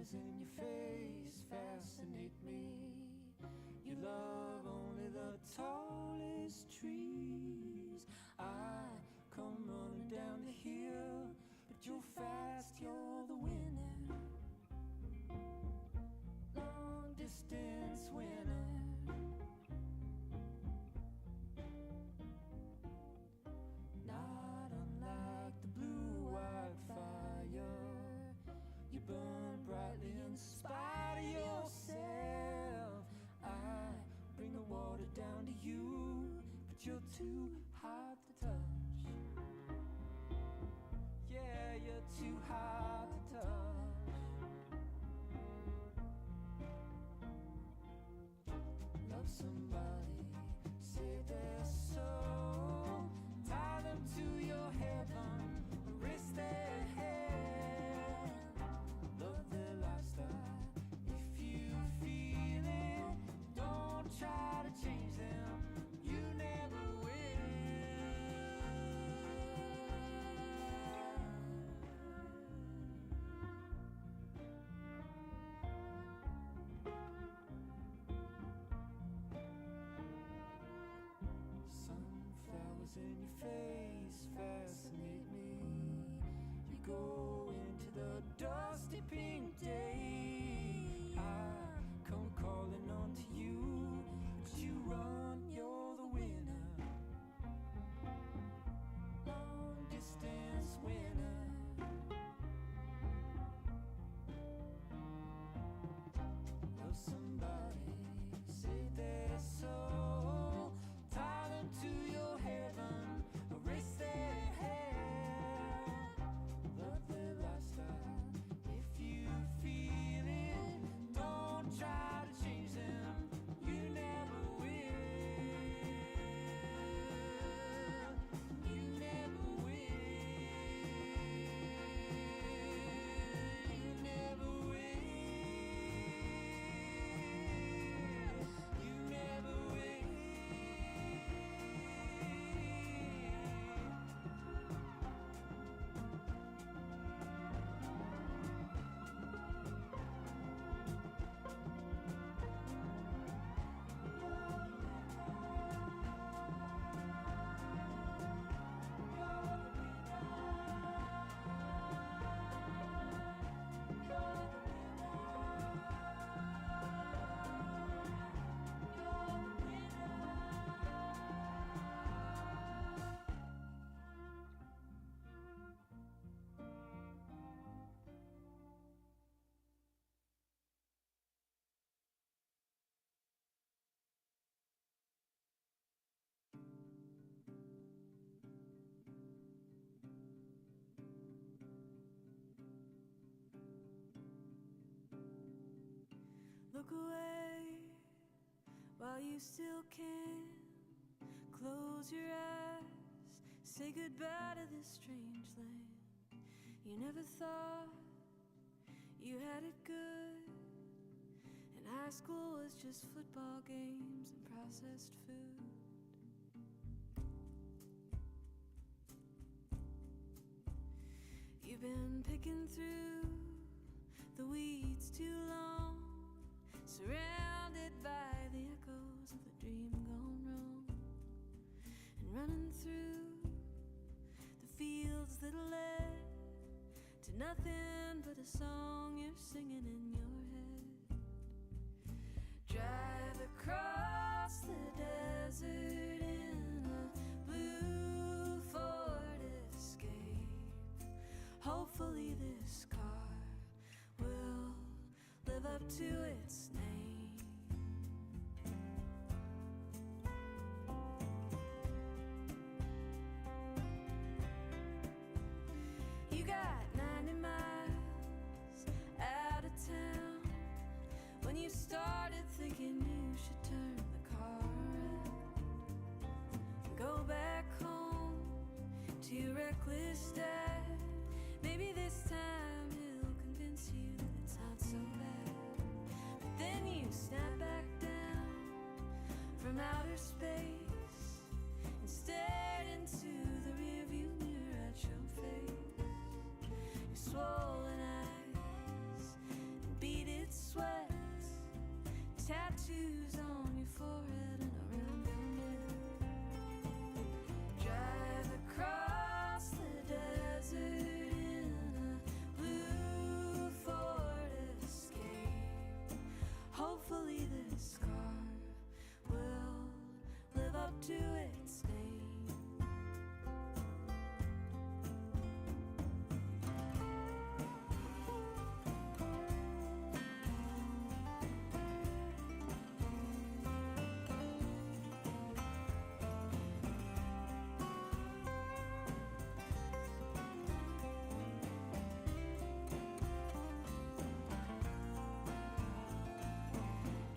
flowers in your face fascinate me. You love only the tallest trees. I come running down the hill, but you're fast, you're the winner. Long distance winner. Not unlike the blue wildfire, you burn brightly in spite of yourself. I bring the water down to you, but you're too hard to touch. Yeah, you're too hard to touch. Love somebody, save their soul, tie them to your heaven, erase their hand. Love their lifestyle. If you feel it, don't try to change them. You never will. Sunflowers in your face fascinate me. You go into the dusty pink day. I come calling on to you, but you run, you're the winner. Long distance winner. Love somebody, save their soul, tie them to your heaven, erase their hair. Love their lifestyle. If you feel it, don't try to change them. You never will. You never will. You never will. You never will. Look away while you still can. Close your eyes, say goodbye to this strange land. You never thought you had it good, and high school was just football games and processed food. You've been picking through the weeds too long, surrounded by the echoes of a dream gone wrong, and running through the fields that led to nothing but a song you're singing in your head. Drive across the desert in a blue Ford Escape. Hopefully this car will live up to its name. You got 90 miles out of town when you started thinking you should turn the car around and go back home to your reckless dad. Maybe this time he'll convince you that it's not so bad. But then you snap back down from outer space and stared into the rearview mirror at your face. Your swollen eyes and tattoos on your forehead and around your neck. Drive across the desert in a blue Ford Escape. Hopefully this car will live up to its name.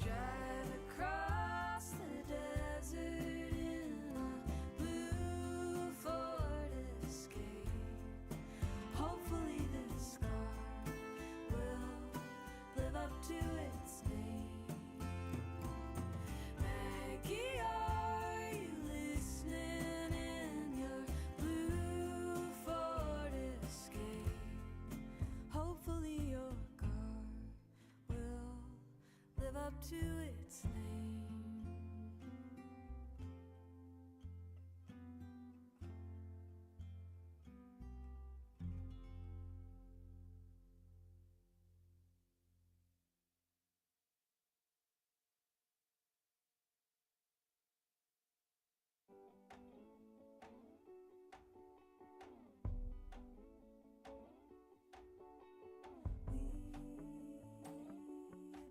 Drive across the desert in a blue Ford Escape. Hopefully this car will live up to its name. Maggie, are you listening in your blue Ford Escape? Hopefully your car will live up to its name.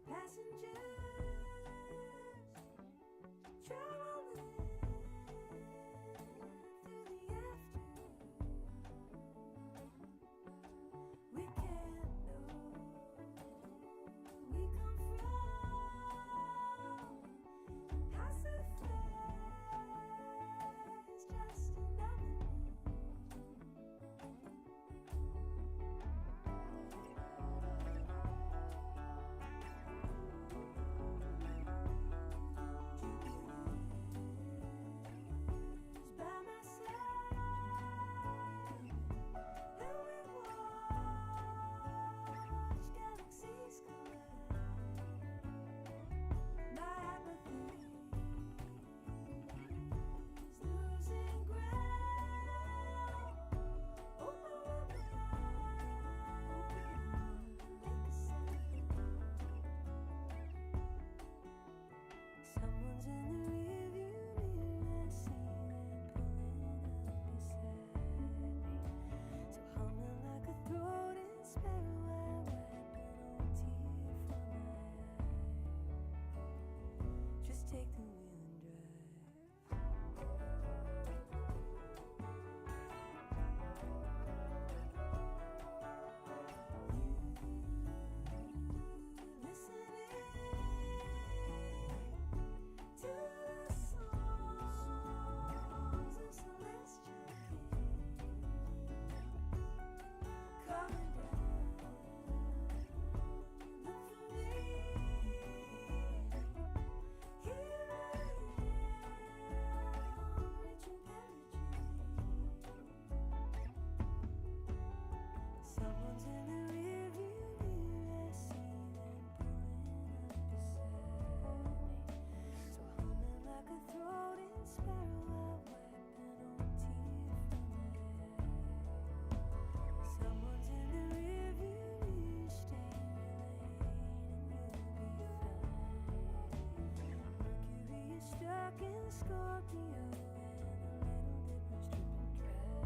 Passengers traveling through the afternoon. We can't know we come from. Pass it fast, just another by my side, and we watch galaxies collide. My apathy is losing ground. Open my mind, make a sound. Someone's in the rearview mirror, I see them pulling up beside me. So humming like a throating sparrow, I wipe an old tear from my eye. Just take the wheel and listening to the songs of celestial kings coming down. Look for me. Here I am, reaching perigee. Someone's in the rearview mirror, I see them pulling up beside me. So humming like a throating sparrow, I wipe an old tear from my eye. Someone's in the rearview mirror, stay in your lane and you'll be fine. Mercury is stuck in the Scorpio, and the little dipper's dripping dry.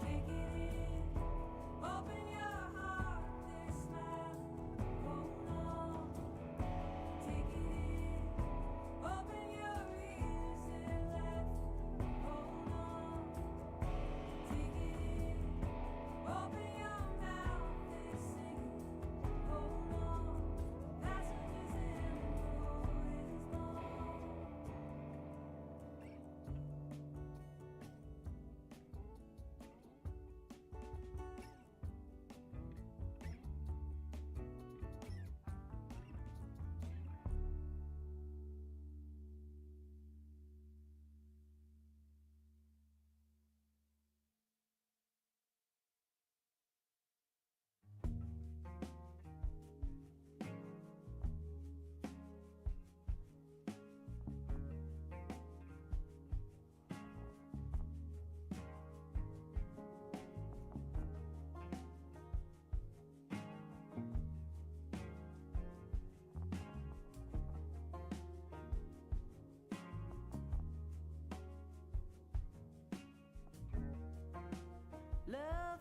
Take it in, open your heart, they're smiling, hold on. Take it in, open your ears, they're laughing, hold on. Take it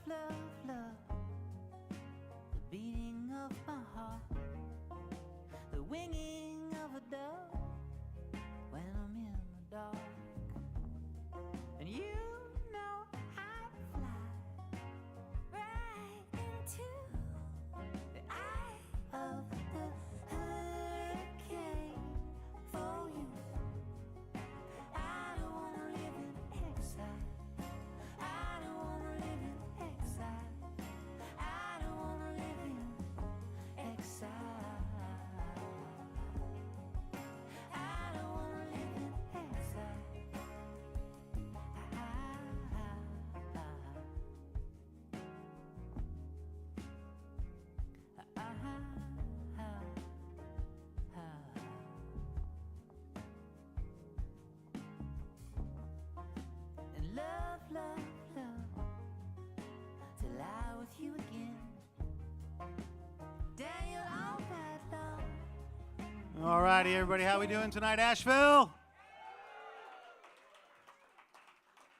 love, love. The beating of my heart, the winging of a dove when I'm in the dark. And you know I'd fly right into the eye of the hurricane for you. I don't wanna live in exile. I don't wanna live in exile. I don't wanna live in exile. I don't wanna live in exile. And love, love, love, to lie with you again. Daniel, all night long. All righty, everybody, how we doing tonight, Asheville?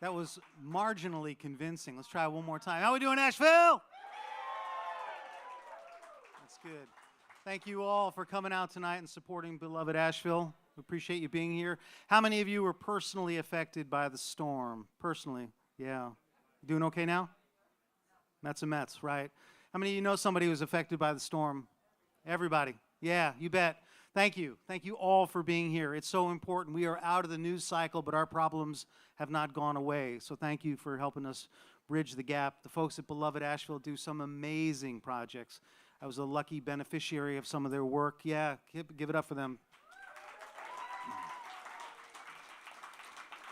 That was marginally convincing. Let's try it one more time. How we doing, Asheville? That's good. Thank you all for coming out tonight and supporting Beloved Asheville. We appreciate you being here. How many of you were personally affected by the storm? Personally, yeah. You doing okay now? Mets and Mets, right? How many of you know somebody who was affected by the storm? Everybody. Yeah, you bet. Thank you. Thank you all for being here. It's so important. We are out of the news cycle, but our problems have not gone away. So thank you for helping us bridge the gap. The folks at Beloved Asheville do some amazing projects. I was a lucky beneficiary of some of their work. Yeah, give it up for them.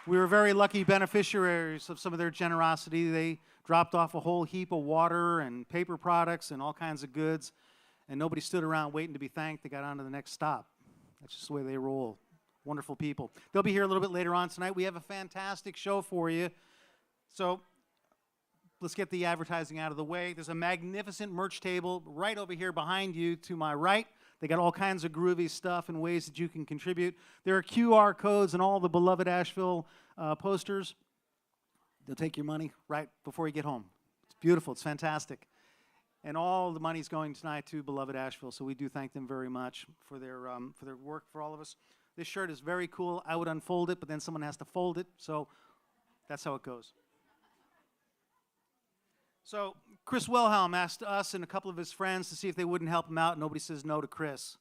We were very lucky beneficiaries of some of their generosity. They dropped off a whole heap of water and paper products and all kinds of goods, and nobody stood around waiting to be thanked. They got on to the next stop. That's just the way they roll. Wonderful people. They'll be here a little bit later on tonight. We have a fantastic show for you. So let's get the advertising out of the way. There's a magnificent merch table right over here behind you to my right. They got all kinds of groovy stuff and ways that you can contribute. There are QR codes and all the Beloved Asheville posters. They'll take your money right before you get home. It's beautiful. It's fantastic. And all the money's going tonight to Beloved Asheville, so we do thank them very much for their work for all of us. This shirt is very cool. I would unfold it, but then someone has to fold it, so that's how it goes. So Chris Wilhelm asked us and a couple of his friends to see if they wouldn't help him out. Nobody says no to Chris.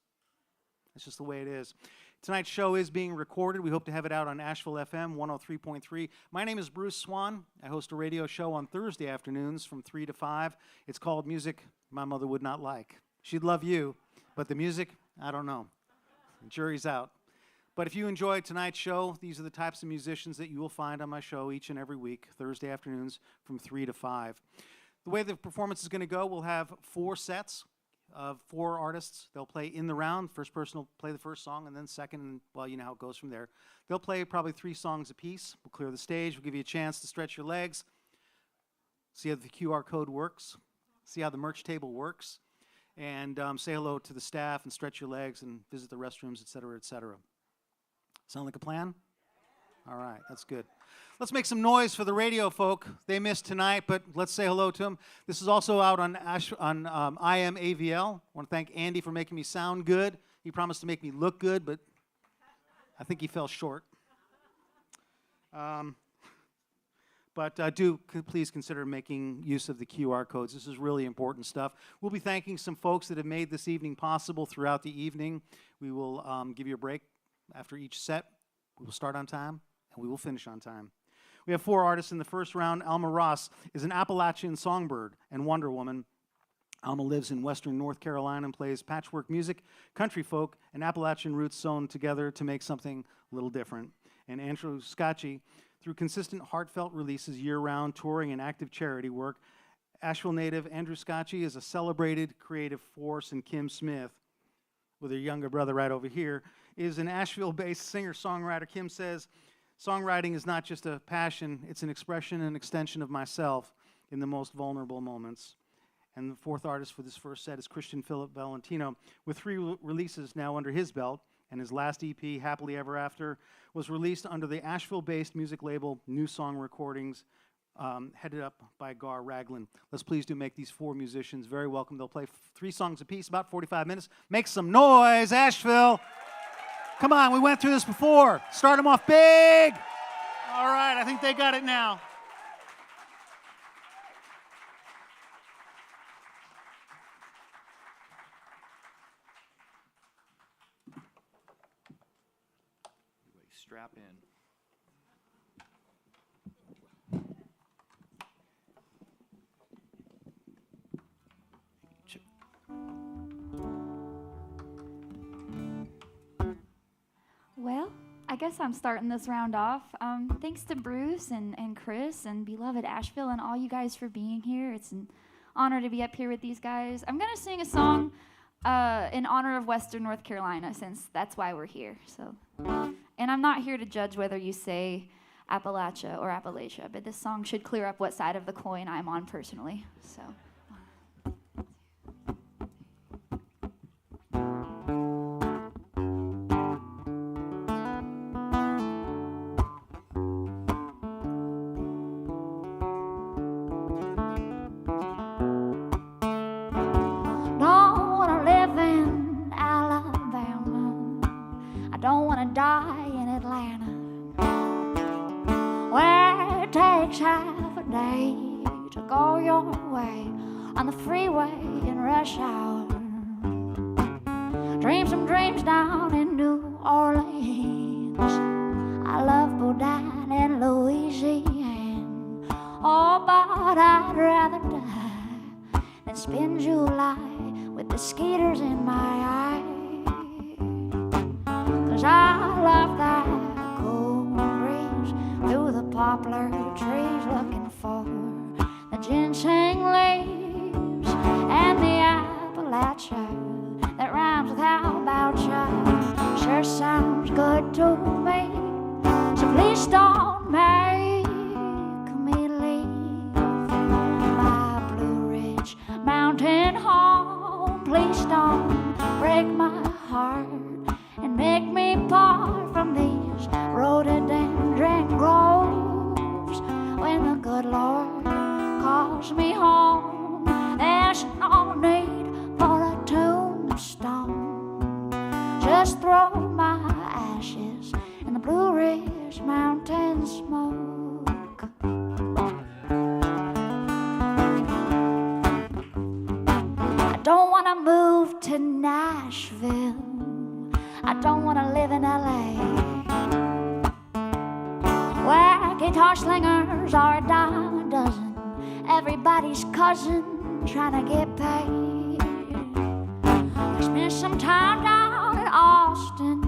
That's just the way it is. Tonight's show is being recorded. We hope to have it out on Asheville FM 103.3. My name is Bruce Swan. I host a radio show on Thursday afternoons from 3 to 5. It's called Music My Mother Would Not Like. She'd love you, but the music, I don't know. The jury's out. But if you enjoyed tonight's show, these are the types of musicians that you will find on my show each and every week, Thursday afternoons from 3 to 5. The way the performance is going to go, we'll have 4 sets of 4 artists. They'll play in the round. First person will play the first song, and then second, and, well, you know how it goes from there. They'll play probably 3 songs apiece. We'll clear the stage. We'll give you a chance to stretch your legs, see how the QR code works, see how the merch table works, and say hello to the staff and stretch your legs and visit the restrooms, et cetera, et cetera. Sound like a plan? All right, that's good. Let's make some noise for the radio folk. They missed tonight, but let's say hello to them. This is also out on IMAVL. I want to thank Andy for making me sound good. He promised to make me look good, but I think he fell short. But please consider making use of the QR codes. This is really important stuff. We'll be thanking some folks that have made this evening possible throughout the evening. We will give you a break after each set. We will start on time, and we will finish on time. We have 4 artists in the first round. Alma Ross is an Appalachian songbird and Wonder Woman. Alma lives in western North Carolina and plays patchwork music, country folk, and Appalachian roots sewn together to make something a little different. And Andrew Scotchie, through consistent heartfelt releases, year-round touring, and active charity work, Asheville native Andrew Scotchie is a celebrated creative force, and Kim Smith, with her younger brother right over here, is an Asheville-based singer-songwriter. Kim says, songwriting is not just a passion, it's an expression and extension of myself in the most vulnerable moments. And the 4th artist for this first set is Kristian Phillip Valentino, with 3 releases now under his belt, and his last EP, Happily Ever After, was released under the Asheville-based music label New Song Recordings headed up by Gar Raglan. Let's please do make these four musicians very welcome. They'll play 3 songs apiece, about 45 minutes. Make some noise, Asheville. Come on, we went through this before. Start them off big. All right, I think they got it now. Strap in. Well, I guess I'm starting this round off. Thanks to Bruce and Chris and BeLoved Asheville and all you guys for being here. It's an honor to be up here with these guys. I'm going to sing a song in honor of Western North Carolina, since that's why we're here. So, and I'm not here to judge whether you say Appalachia or Appalachia, but this song should clear up what side of the coin I'm on personally. So. Half a day to go your way on the freeway in rush hour. Dream some dreams down in New Orleans. I love Boudin and Louisiana. Oh, but I'd rather die than spend July with the skeeters in my eye. 'Cause I love that cool breeze through the poplar trees, looking for the ginseng leaves and the Appalachia that rhymes with how about ya. Sure sounds good to me, so please don't make me leave my Blue Ridge mountain home. Please don't break my heart and make me part from these rhododendron groves. When the good Lord calls me home, there's no need for a tombstone. Just throw my ashes in the Blue Ridge mountain smoke. I don't want to move to Nashville. I don't want to live in LA, where guitar slingers are a dime a dozen, everybody's cousin trying to get paid. I spent some time down in Austin,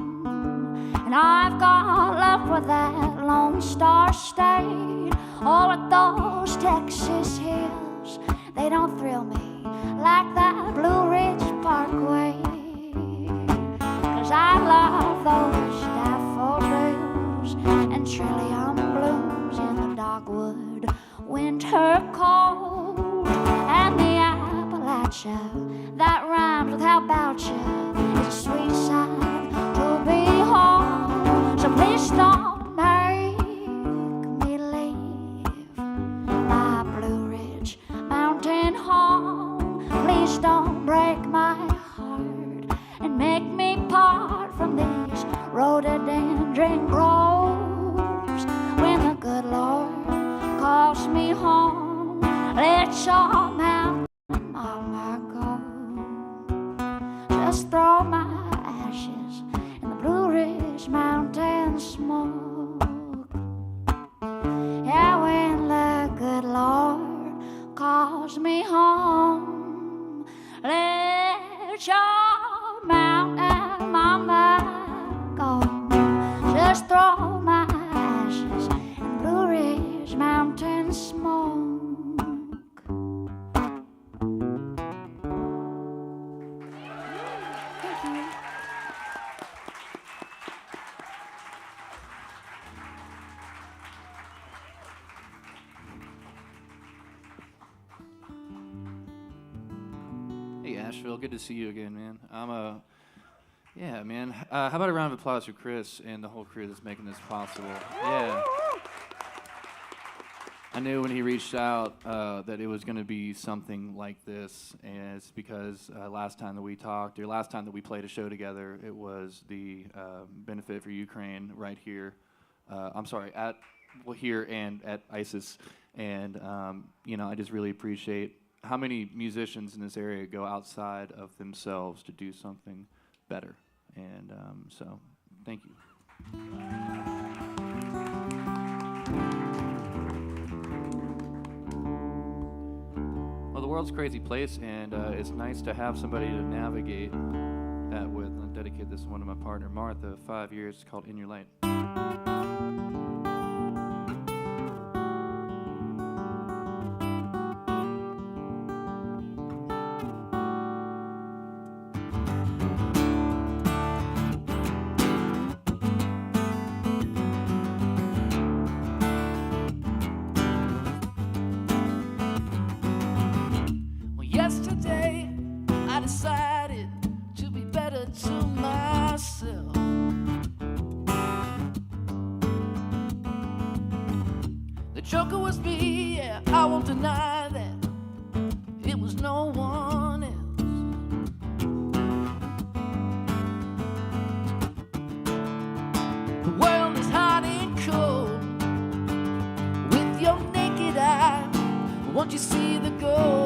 and I've got love for that Lone Star State. All of those Texas hills, they don't thrill me like that Blue Ridge Parkway. 'Cause I love those daffodils and trillium blooms in the dogwood winter cold, and the Appalachia that rhymes with how about ya is a sweet sight to behold. So please don't make me leave my Blue Ridge mountain home. Please don't break my heart and make me part from these rhododendron groves. When the good Lord calls me home, let your mountain mama go. Just throw my ashes in the Blue Ridge mountain smoke. Yeah, when the good Lord calls me home, let your mountain mama go. Just throw my ashes in Blue Ridge mountain smoke. Thank you. Hey, Asheville, good to see you again, man. Yeah, man. How about a round of applause for Chris and the whole crew that's making this possible? Yeah. I I knew when he reached out that it was going to be something like this, and it's because last time that we talked, or last time that we played a show together, it was the benefit for Ukraine right here. Here and at ISIS, and I just really appreciate how many musicians in this area go outside of themselves to do something better, and so thank you. Well, the world's a crazy place, and it's nice to have somebody to navigate that with. I dedicate this to one of my partner, Martha, 5 years. It's called In Your Light. Yesterday, I decided to be better to myself. The joker was me, yeah, I won't deny that. It was no one else. The world is hot and cold. With your naked eye, won't you see the gold?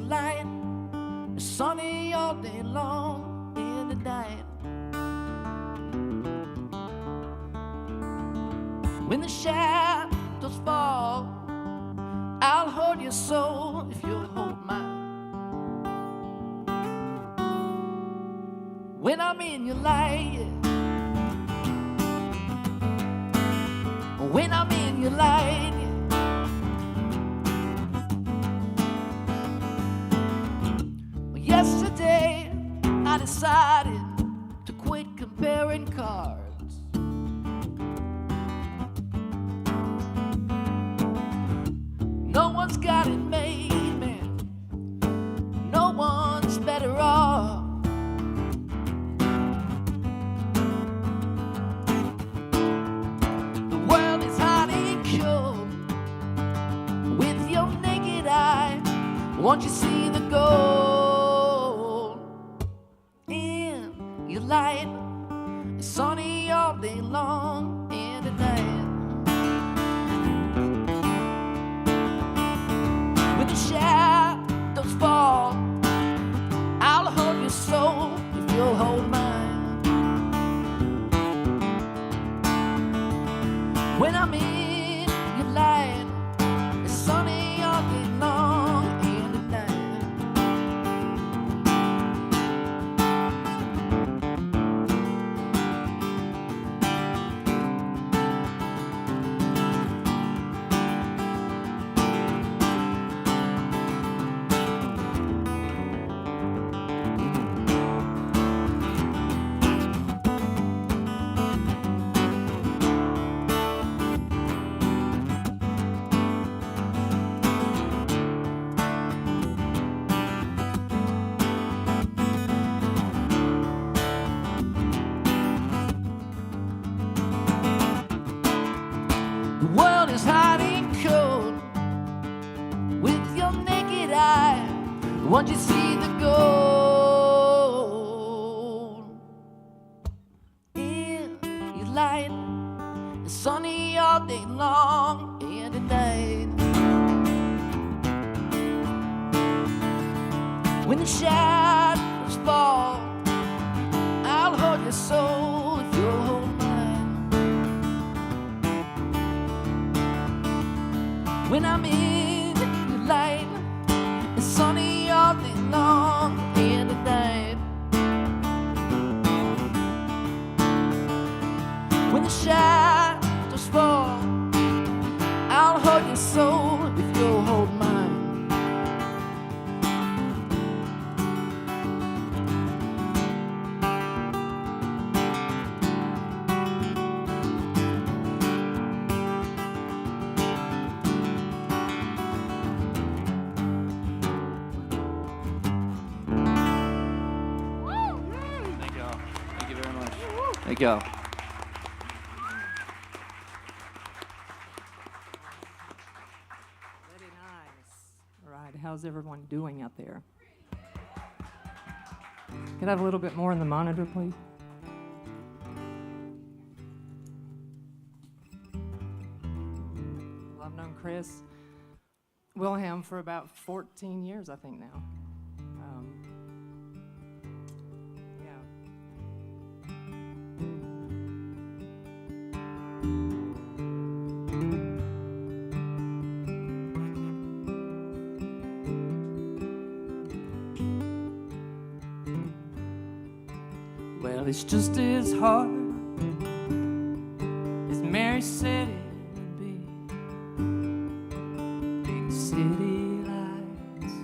Light, it's sunny all day long in the night. When the shadows fall, I'll hold your soul if you'll hold mine. When I'm in your light, when I'm in your light. Yesterday, I decided to quit comparing cards. No one's got it made, man. No one's better off. The world is hot and cold. With your naked eye, won't you see the gold? Light, it's sunny all day long and at night. When the shadows fall, I'll hold your soul if you'll hold mine. When I'm in your light, it's sunny all day long and at night. The world is hot and cold. With your naked eye, won't you see the gold? In your light, it's sunny all day long and at night. When the shadows fall, I'll hold your soul if you'll hold mine. When I'm in your light, it's sunny all day long and at night. When the shadows fall, I'll hold your soul if you'll hold mine. Thank y'all. How's everyone doing out there? Could I have a little bit more in the monitor, please? Well, I've known Wilhelm for about 14 years, I think now. Well, it's just as hard as Mary said it would be. Big city lights,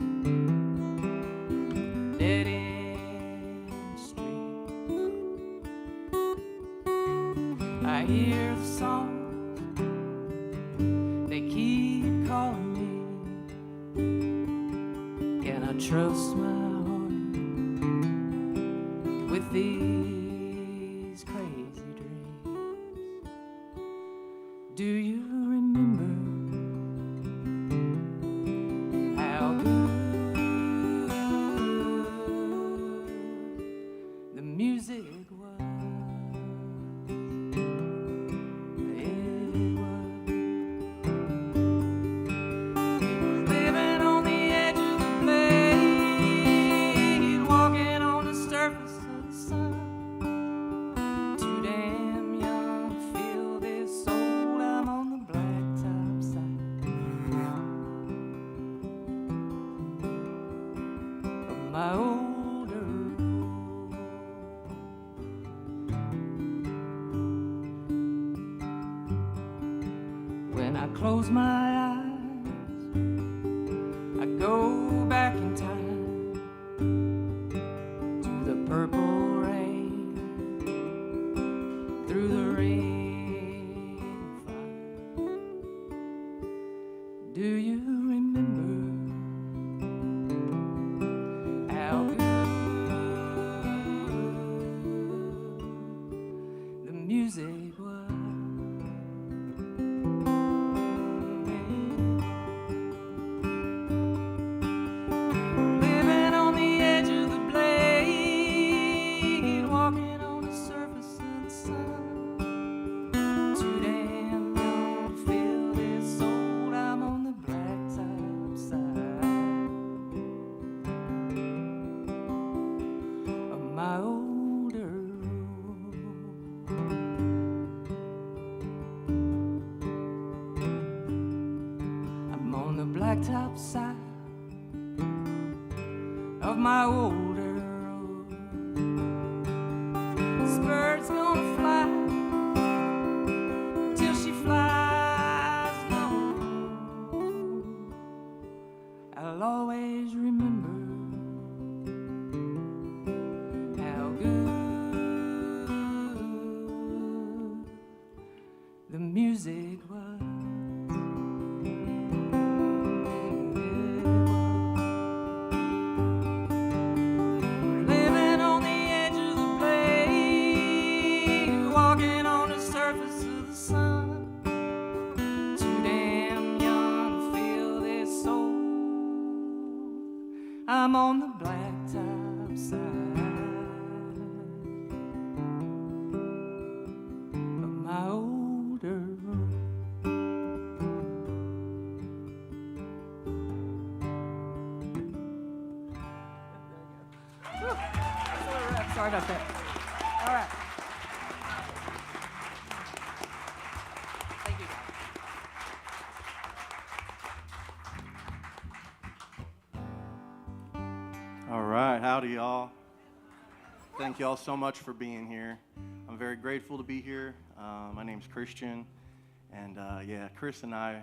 dead end street. I hear the songs, they keep calling me. Can I trust my heart with these crazy dreams? Do you remember how good the music was? It was. We were living on the edge of the blade, walking on the surface of the sun. Too damn young to feel this old. I'm on the blacktop side of my older road. When I close my eyes, I go back in time to the purple rain, through the rain fire. Do you remember how good the music was? Living on the edge of the blade, walking on the surface of the sun. Too damn young to feel this old. I'm on the blacktop side of my older road. I'm on the blacktop side of my older road. This bird's gonna fly till she flies no more. I'll always remember how good the music was. We're living on the edge of the blade, walking on the surface of the sun. Too damn young to feel this old. I'm on the blacktop side of my older road. Sorry about that. All right. Thank you, guys. All right, howdy y'all. Thank y'all so much for being here. I'm very grateful to be here. My name's Kristian, and yeah, Chris and I,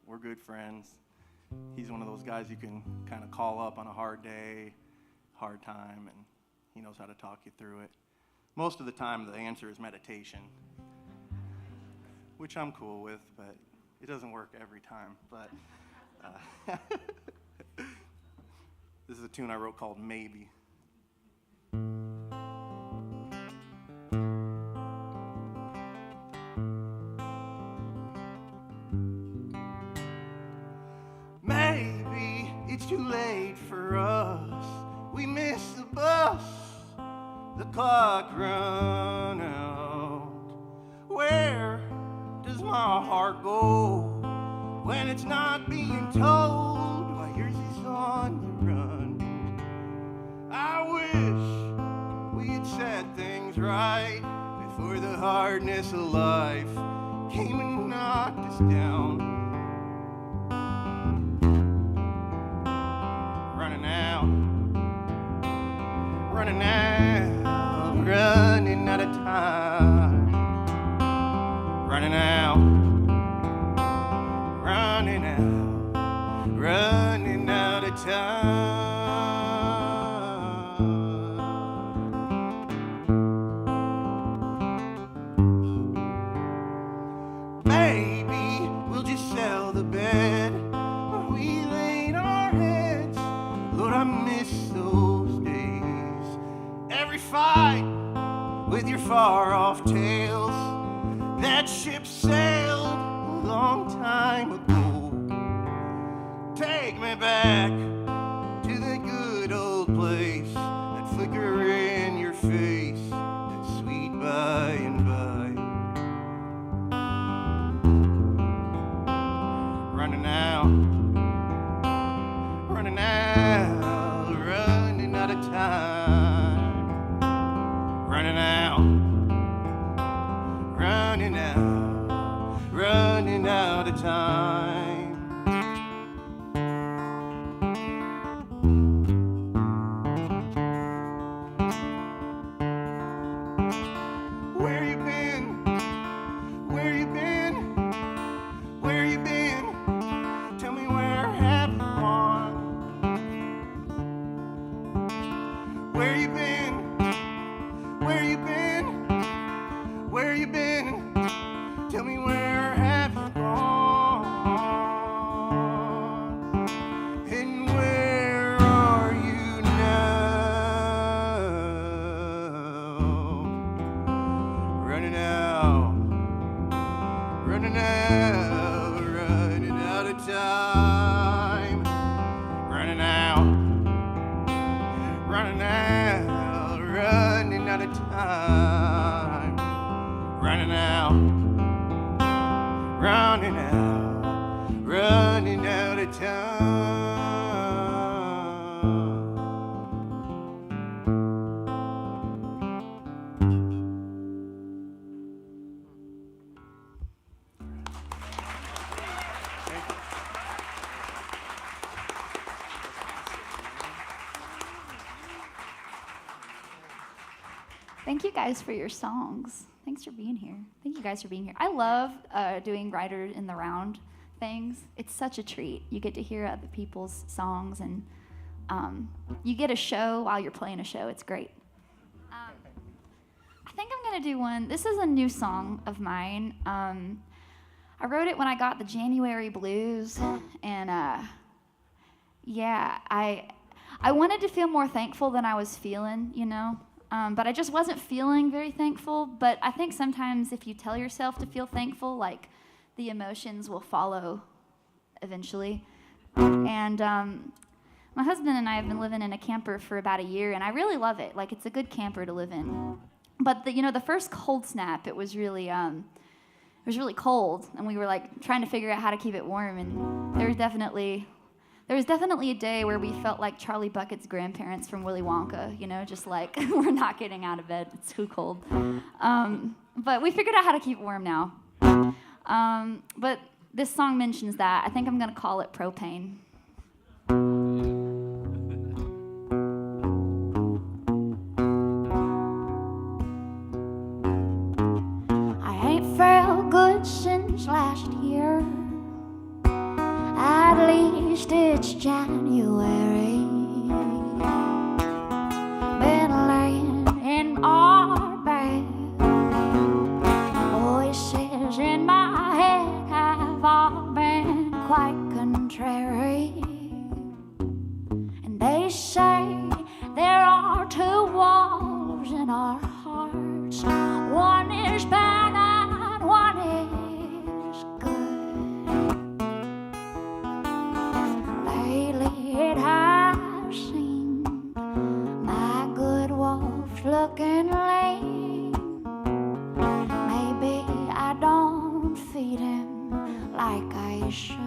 we're good friends. He's one of those guys you can kind of call up on a hard day, hard time, and he knows how to talk you through it. Most of the time, the answer is meditation, which I'm cool with, but it doesn't work every time. But this is a tune I wrote called Maybe. Maybe it's too late for us. We missed the bus, the clock run out. Where does my heart go when it's not being told why yours is on the run? I wish we had said things right before the hardness of life came and knocked us down. Running out, running out of time. Running out, running out of time. Maybe we'll just sell the bed where we laid our heads. Lord, I miss those days. Every fight with your far-off tales. That ship sailed a long time ago. Take me back to the good old place. That flicker in your face, that sweet by and by. Running out, running out of time. Running out, running out of time. Where you been? Where you been? Where you been? Tell me, where have you gone? Where you been? Where you been? Where you been? Tell me, where have you gone? And where are you now? Running out, running out of time. Running out, running out of time. Running out, running out of time. Thank you guys for your songs. Thanks for being here. Thank you guys for being here. I love doing Writer in the Round things. It's such a treat. You get to hear other people's songs, and you get a show while you're playing a show. It's great. I think I'm going to do one. This is a new song of mine. I wrote it when I got the January blues, and yeah, I wanted to feel more thankful than I was feeling, you know? But I just wasn't feeling very thankful. But I think sometimes if you tell yourself to feel thankful, like, the emotions will follow eventually. And my husband and I have been living in a camper for about a year, and I really love it. Like, it's a good camper to live in. But the first cold snap, it was really cold, and we were like trying to figure out how to keep it warm. And there was definitely a day where we felt like Charlie Bucket's grandparents from Willy Wonka, just like, we're not getting out of bed, it's too cold. But we figured out how to keep it warm now. But this song mentions that. I think I'm gonna call it Propane. I ain't felt good since last year. At least it's January. Been laying in our bed. Voices in my head have all been quite contrary. And they say there are two wolves in our hearts. One is bad and one is good. Lately it like I should.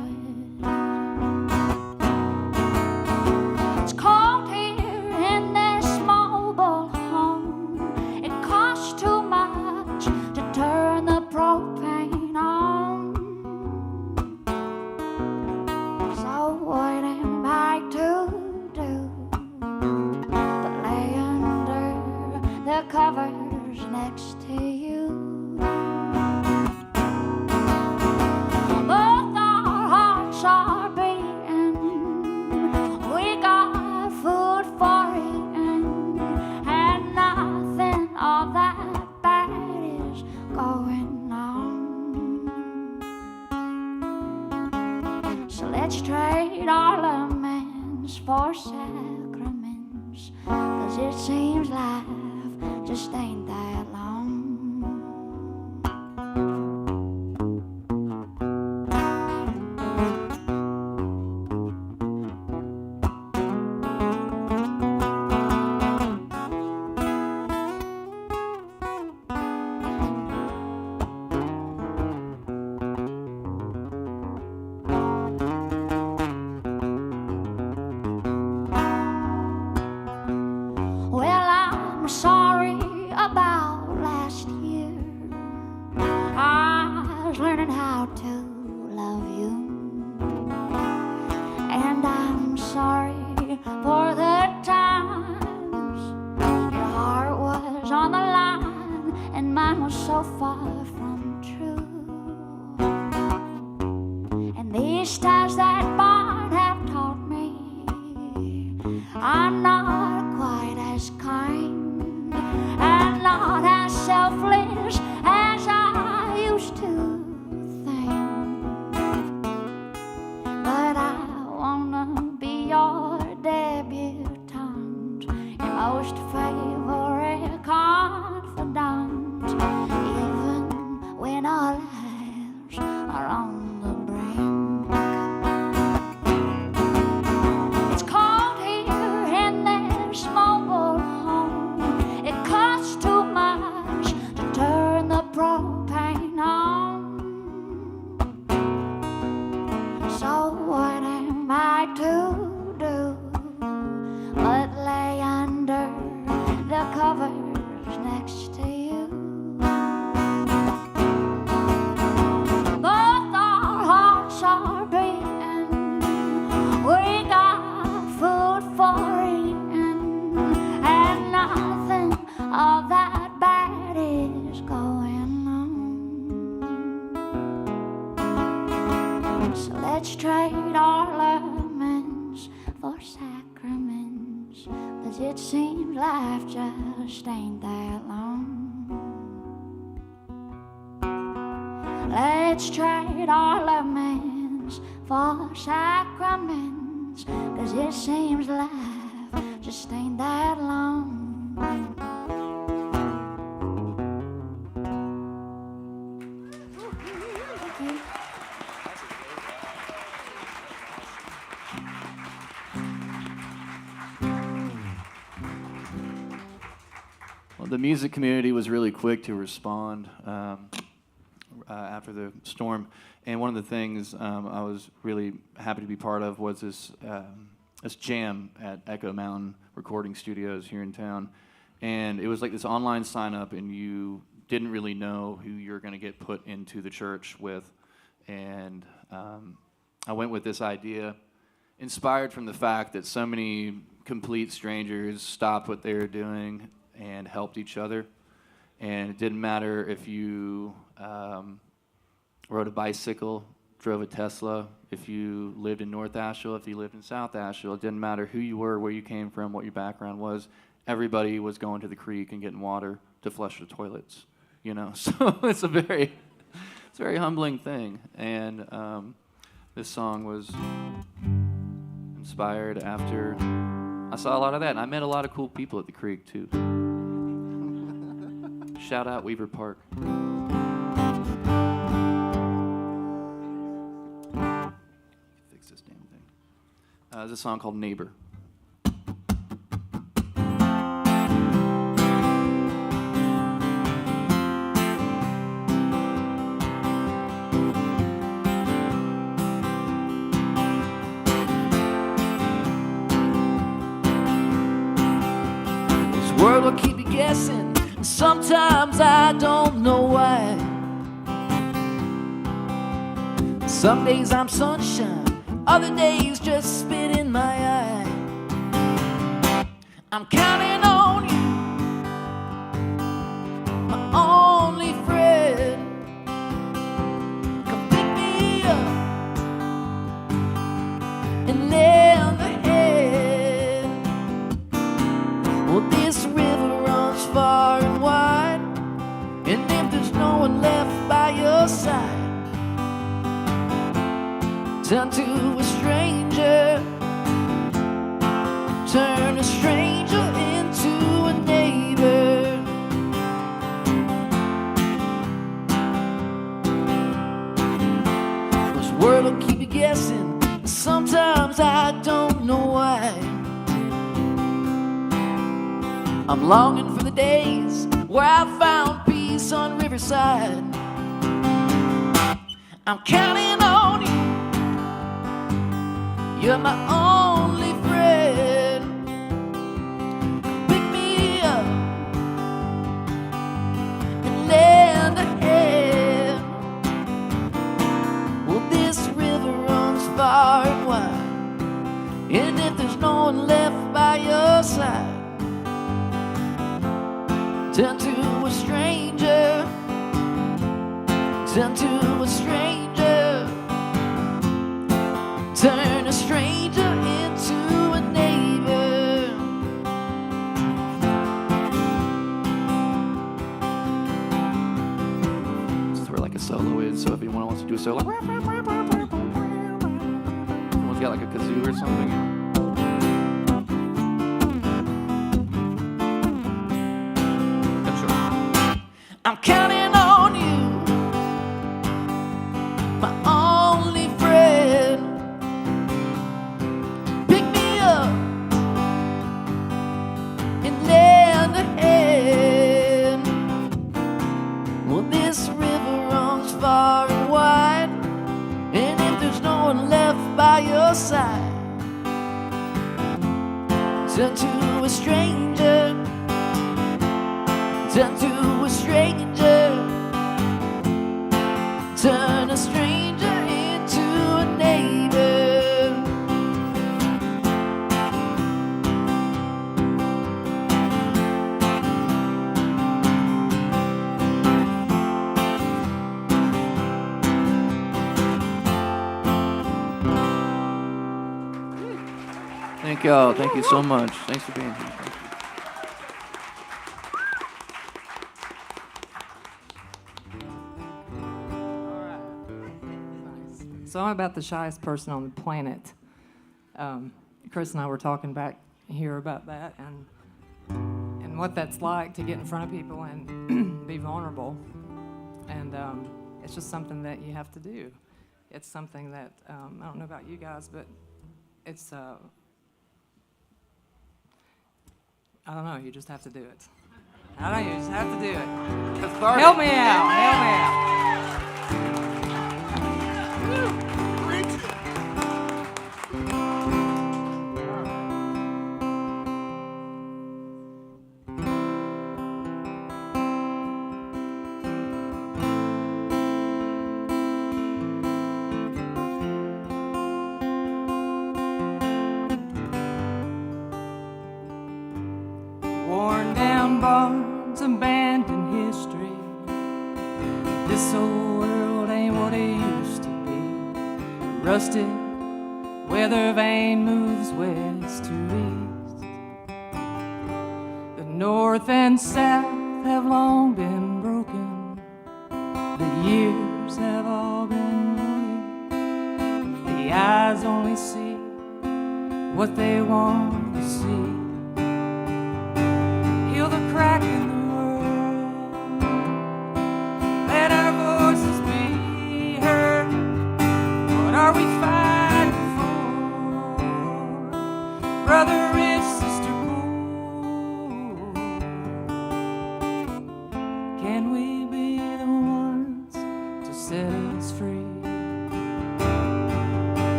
It's cold here in this mobile home. It costs too much to turn the propane on. So what am I to do but lay under the covers next to you? Both our hearts are beating. We got food for eating, and nothing of that bad is going on. So let's trade our laments for sacraments, 'cause it seems life just ain't that long. Well, I'm sorry about last year. I was learning how to love you. And I'm sorry for the times your heart was on the line and mine was so far from true. And these ties that bind have taught me I'm not quite as kind and not as selfless as I used to think. But I wanna be your debutante, your most favorite confidant, even when our lives are on the brink. It's cold here in this mobile home. It costs too much to turn the propane on. So what am I to do but lay under the covers next to you? Both our hearts are beating. We got food for eating, and nothing of that bad is going on. So let's trade our laments for sacraments, 'cause it seems life just ain't that long. Let's trade our laments for sacraments, 'cause it seems life just ain't that long. Thank you. Well, the music community was really quick to respond after the storm, and one of the things I was really happy to be part of was this jam at Echo Mountain Recording Studios here in town, and it was like this online sign up, and you didn't really know who you're going to get put into the church with, and I went with this idea, inspired from the fact that so many complete strangers stopped what they were doing and helped each other. And it didn't matter if you rode a bicycle, drove a Tesla, if you lived in North Asheville, if you lived in South Asheville. It didn't matter who you were, where you came from, what your background was. Everybody was going to the creek and getting water to flush the toilets, you know. So it's a very humbling thing. And this song was inspired after I saw a lot of that. And I met a lot of cool people at the creek, too. Shout out Weaver Park. Fix this damn thing. There's a song called Neighbor. guessing. Sometimes I don't know why. Some days I'm sunshine, other days just spit in my eye. I'm counting on you, my only friend. Come pick me up and lend a hand. Well, this river runs far and wide, and if there's no one left by your side, turn to a stranger, turn a stranger into a neighbor. This world will keep you guessing, sometimes I don't know why. I'm longing for the days where I found peace on Riverside. I'm counting on you, you're my only friend. Pick me up and lend a hand. Well, this river runs far and wide, and if there's no one left by your side, turn to a stranger, turn to a stranger, turn a stranger into a neighbor. This is where like a solo is, so if anyone wants to do a solo, someone's got like a kazoo or something. I'm counting on you, my only friend. Pick me up and lend a hand. Well, this river runs far and wide, and if there's no one left by your side, turn to a stranger, turn to a stranger, turn a stranger into a neighbor. Thank y'all. Thank you so much. Thanks for being here. Thank you. So I'm about the shyest person on the planet. Chris and I were talking back here about that and what that's like to get in front of people and be vulnerable. And it's just something that you have to do. It's something that, I don't know about you guys, but it's, I don't know, you just have to do it. I don't know, you just have to do it. Help me out, help me out. Worn down barns, abandoned history. This old world ain't what it used to be. Rusted, weather vane moves west to east. The north and south have long been broken. The years have all been running. The eyes only see what they want to see. Heal the crack in the world. Let our voices be heard. What are we fighting for? Brother, rich, sister, poor. Can we be the ones to set us free?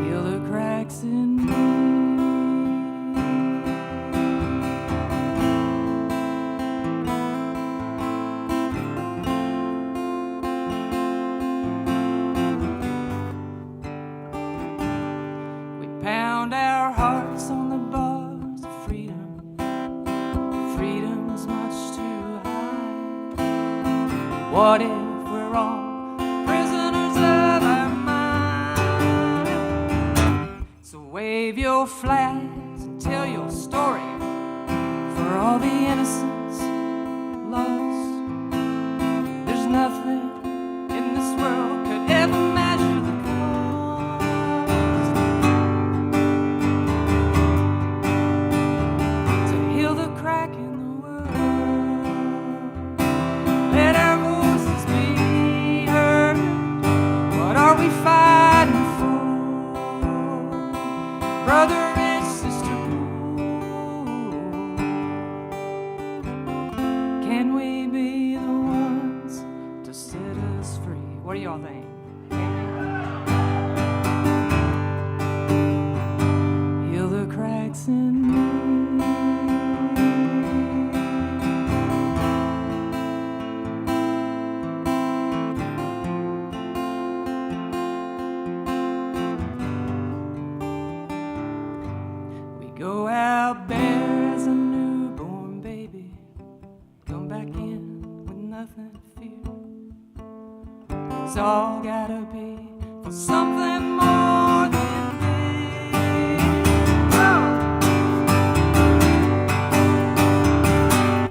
Heal the cracks in me. What if we're all prisoners of our mind? So wave your flags and tell your story for all the innocents lost. There's nothing in this world could ever measure the cost to heal the crack in the world. Let our voices be heard. What are we fighting for? Brother and sister, can we be the ones to set us free? What do y'all think? Heal the cracks in me. We go out bare as a newborn baby, come back in with nothing to fear. It's all gotta be for something more than this. Oh!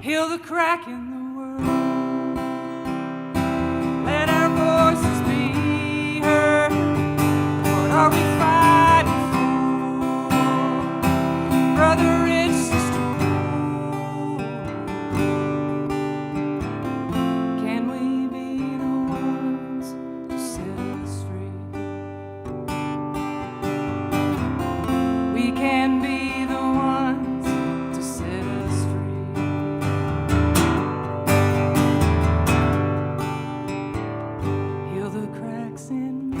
Heal the crack in the world. Let our voices be heard. What are we fighting for? Brother and sister, can we be the ones to set us free? We can be the ones to set us free. Heal the cracks in me.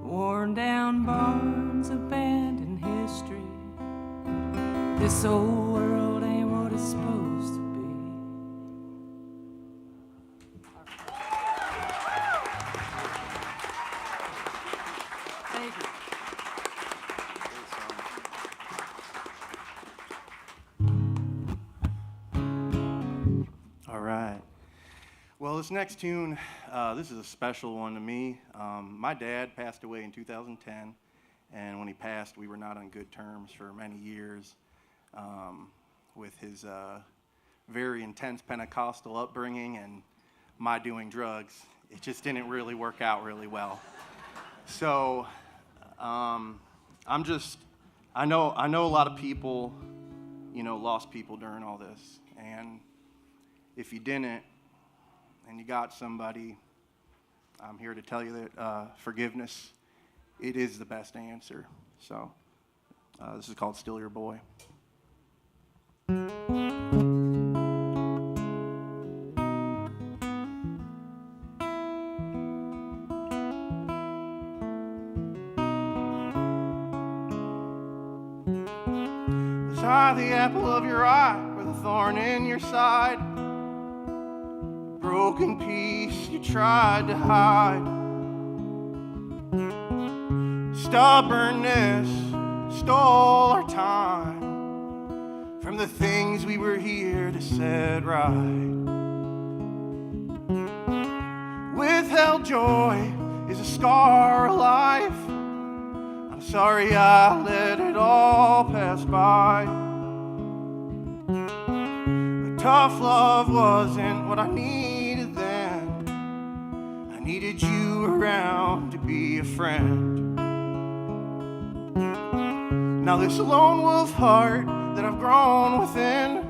Worn down barns, abandoned history. This old world ain't what it's supposed to be. Thank you. All right. Well, this next tune, this is a special one to me. My dad passed away in 2010, and when he passed, we were not on good terms for many years with his very intense Pentecostal upbringing and my doing drugs. It just didn't really work out really well. So I know a lot of people, lost people during all this, and if you didn't, and you got somebody, I'm here to tell you that forgiveness, it is the best answer. So this is called Still Your Boy. Was I the apple of your eye, or the thorn in your side? Broken piece you tried to hide. Stubbornness stole our time from the things we were here to set right. Withheld joy is a scar of life. I'm sorry I let it all pass by. But tough love wasn't what I needed then. I needed you around to be a friend. Now this lone wolf heart that I've grown within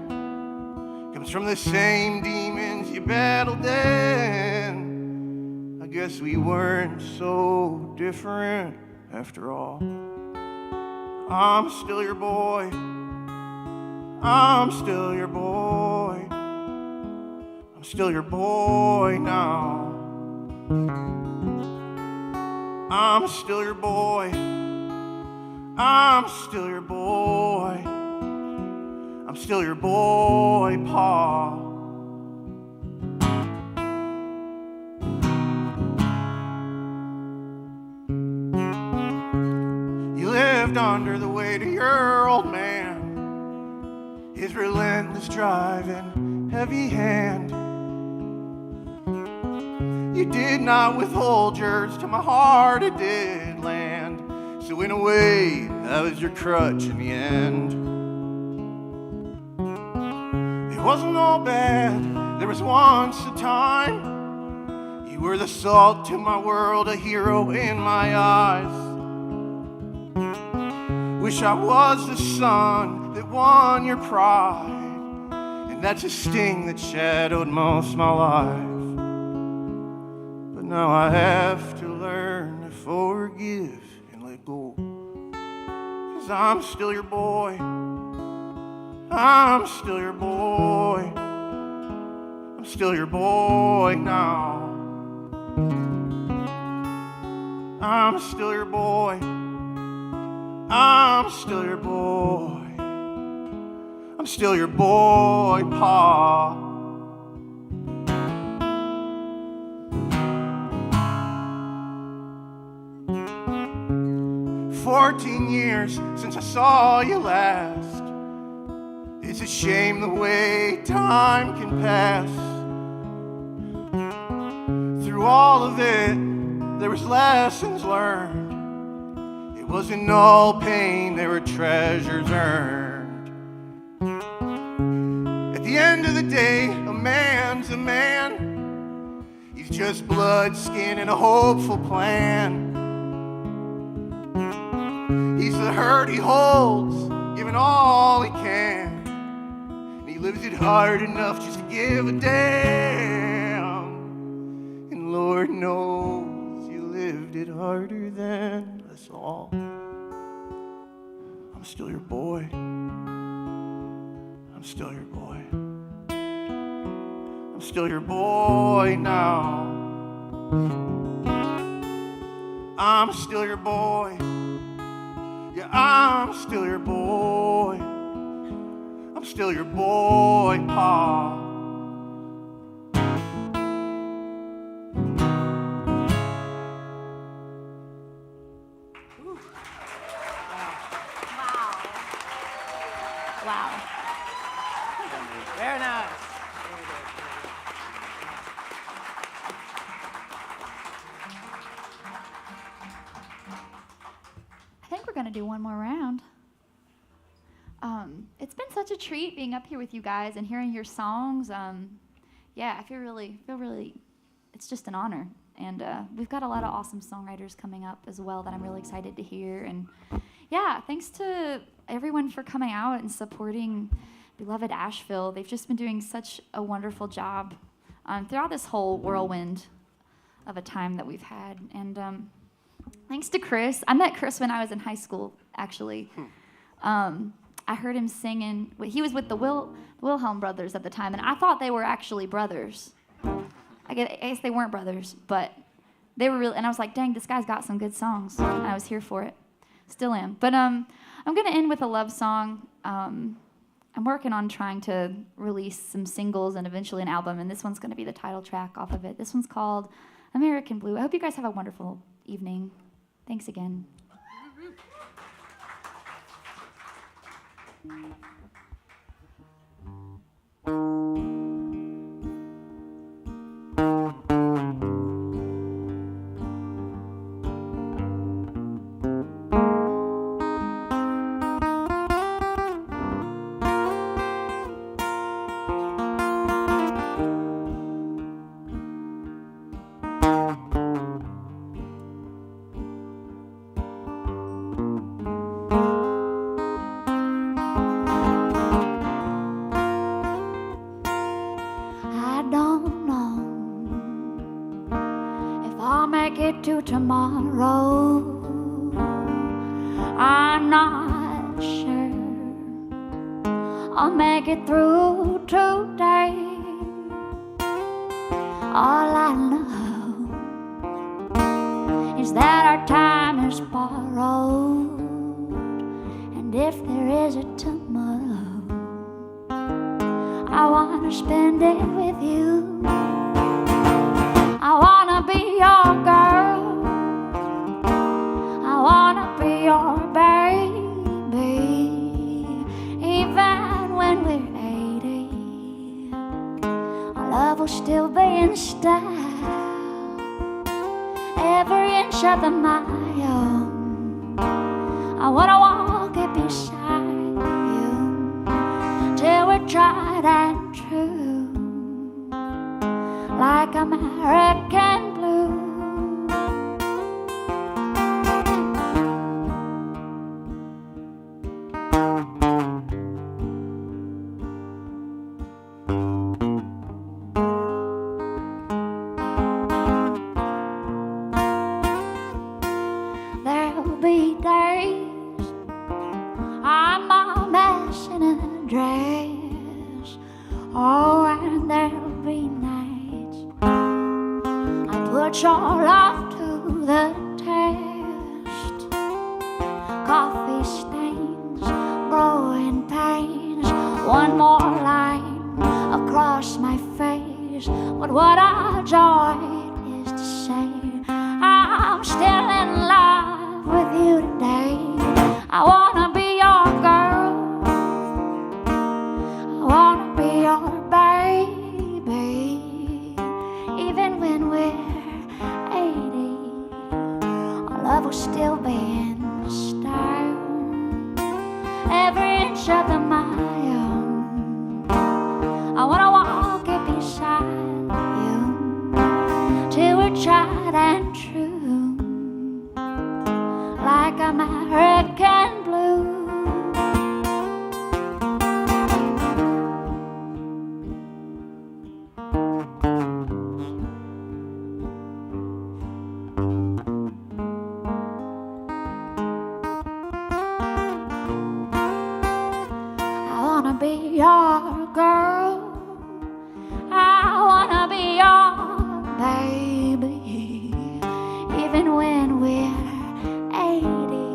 comes from the same demons you battled then. I guess we weren't so different after all. I'm still your boy. I'm still your boy. I'm still your boy now. I'm still your boy. I'm still your boy. I'm still your boy, Pa. bend under the weight of your old man, his relentless drive and heavy hand. You did not withhold yours to my heart, it did land. So in a way, that was your crutch in the end. It wasn't all bad, there was once a time. You were the salt to my world, a hero in my eyes. Wish I was the sun that won your pride, and that's a sting that shadowed most my life. But now I have to learn to forgive and let go, 'cause I'm still your boy. I'm still your boy. I'm still your boy now. I'm still your boy. I'm still your boy. I'm still your boy, Pa. "14 years since I saw you last. It's a shame the way time can pass. Through all of it, there was lessons learned. It wasn't all pain, there were treasures earned. At the end of the day, a man's a man. He's just blood, skin, and a hopeful plan. He's the hurt he holds, giving all he can. And he lives it hard enough just to give a damn. And Lord knows you lived it harder than us all. I'm still your boy. I'm still your boy. I'm still your boy now. I'm still your boy. Yeah, I'm still your boy. I'm still your boy, Pa. Wow. Very nice. I think we're going to do one more round. It's been such a treat being up here with you guys and hearing your songs. Yeah, I feel really, it's just an honor. And we've got a lot of awesome songwriters coming up as well that I'm really excited to hear. And yeah, thanks to everyone for coming out and supporting BeLoved Asheville. They've just been doing such a wonderful job throughout this whole whirlwind of a time that we've had. And thanks to Chris. I met Chris when I was in high school, actually. I heard him singing. He was with the Wilhelm brothers at the time, and I thought they were actually brothers. I guess they weren't brothers, but they were really, and I was like, dang, this guy's got some good songs. And I was here for it. Still am. But I'm going to end with a love song. I'm working on trying to release some singles and eventually an album, and this one's going to be the title track off of it. This one's called American Blue. I hope you guys have a wonderful evening. Thanks again. To tomorrow, I'm not sure I'll make it through today. All I know is that our time is borrowed, and if there is a tomorrow, I wanna spend it with you. I wanna be your girl. I wanna be your babe. every inch of the mile. I wanna walk it beside you till we're tried and true, like American blue. There'll be days I'm a mess in a dress. Oh, and there'll be nights I put your love to the test. Coffee stains, growing pains, one more line across my face. But what a joy it is to say I'm still in love with you today. I wanna be your girl, I wanna be your baby, even when we're 80, our love will still be in style. Every inch of the mile, I wanna walk it beside you till we're tried and true, like American blue. I wanna be your girl, I wanna be your baby, even when we're 80,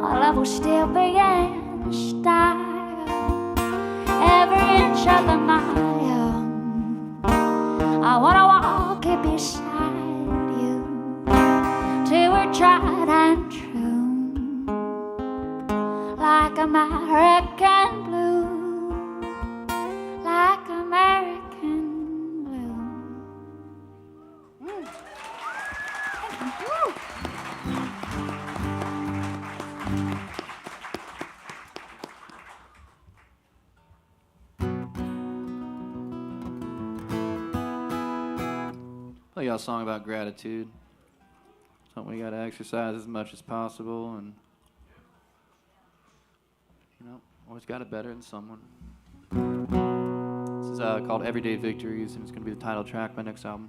our love will still be in style. Every inch of the mile, I wanna walk it beside you till we're tried and true, like American blue, like American blue. Play y'all a song about gratitude. Something we gotta exercise as much as possible, and always got it better than someone. This is called Everyday Victories, and it's gonna be the title track of my next album.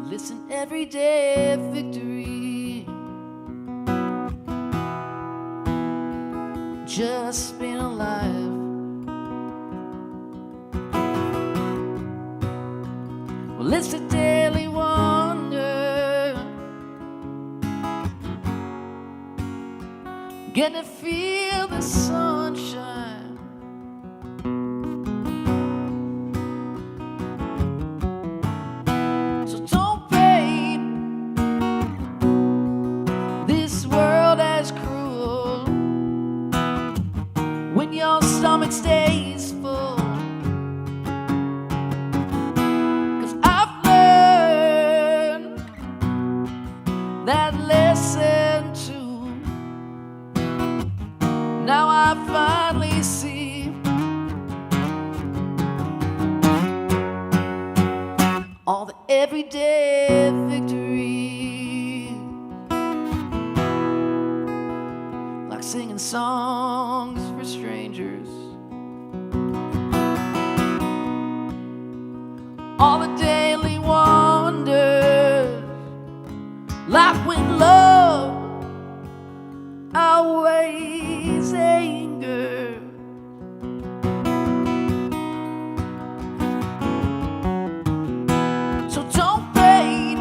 Listen, everyday victory, just being alive. Well, it's a daily wonder, getting to feel the sunshine. So don't paint this world as cruel when your stomach stays full. 'Cause I've learned that lesson too. Now I finally see all the everyday victories, like singing songs for strangers, all the daily wonders, like when love outweighs anger. So don't paint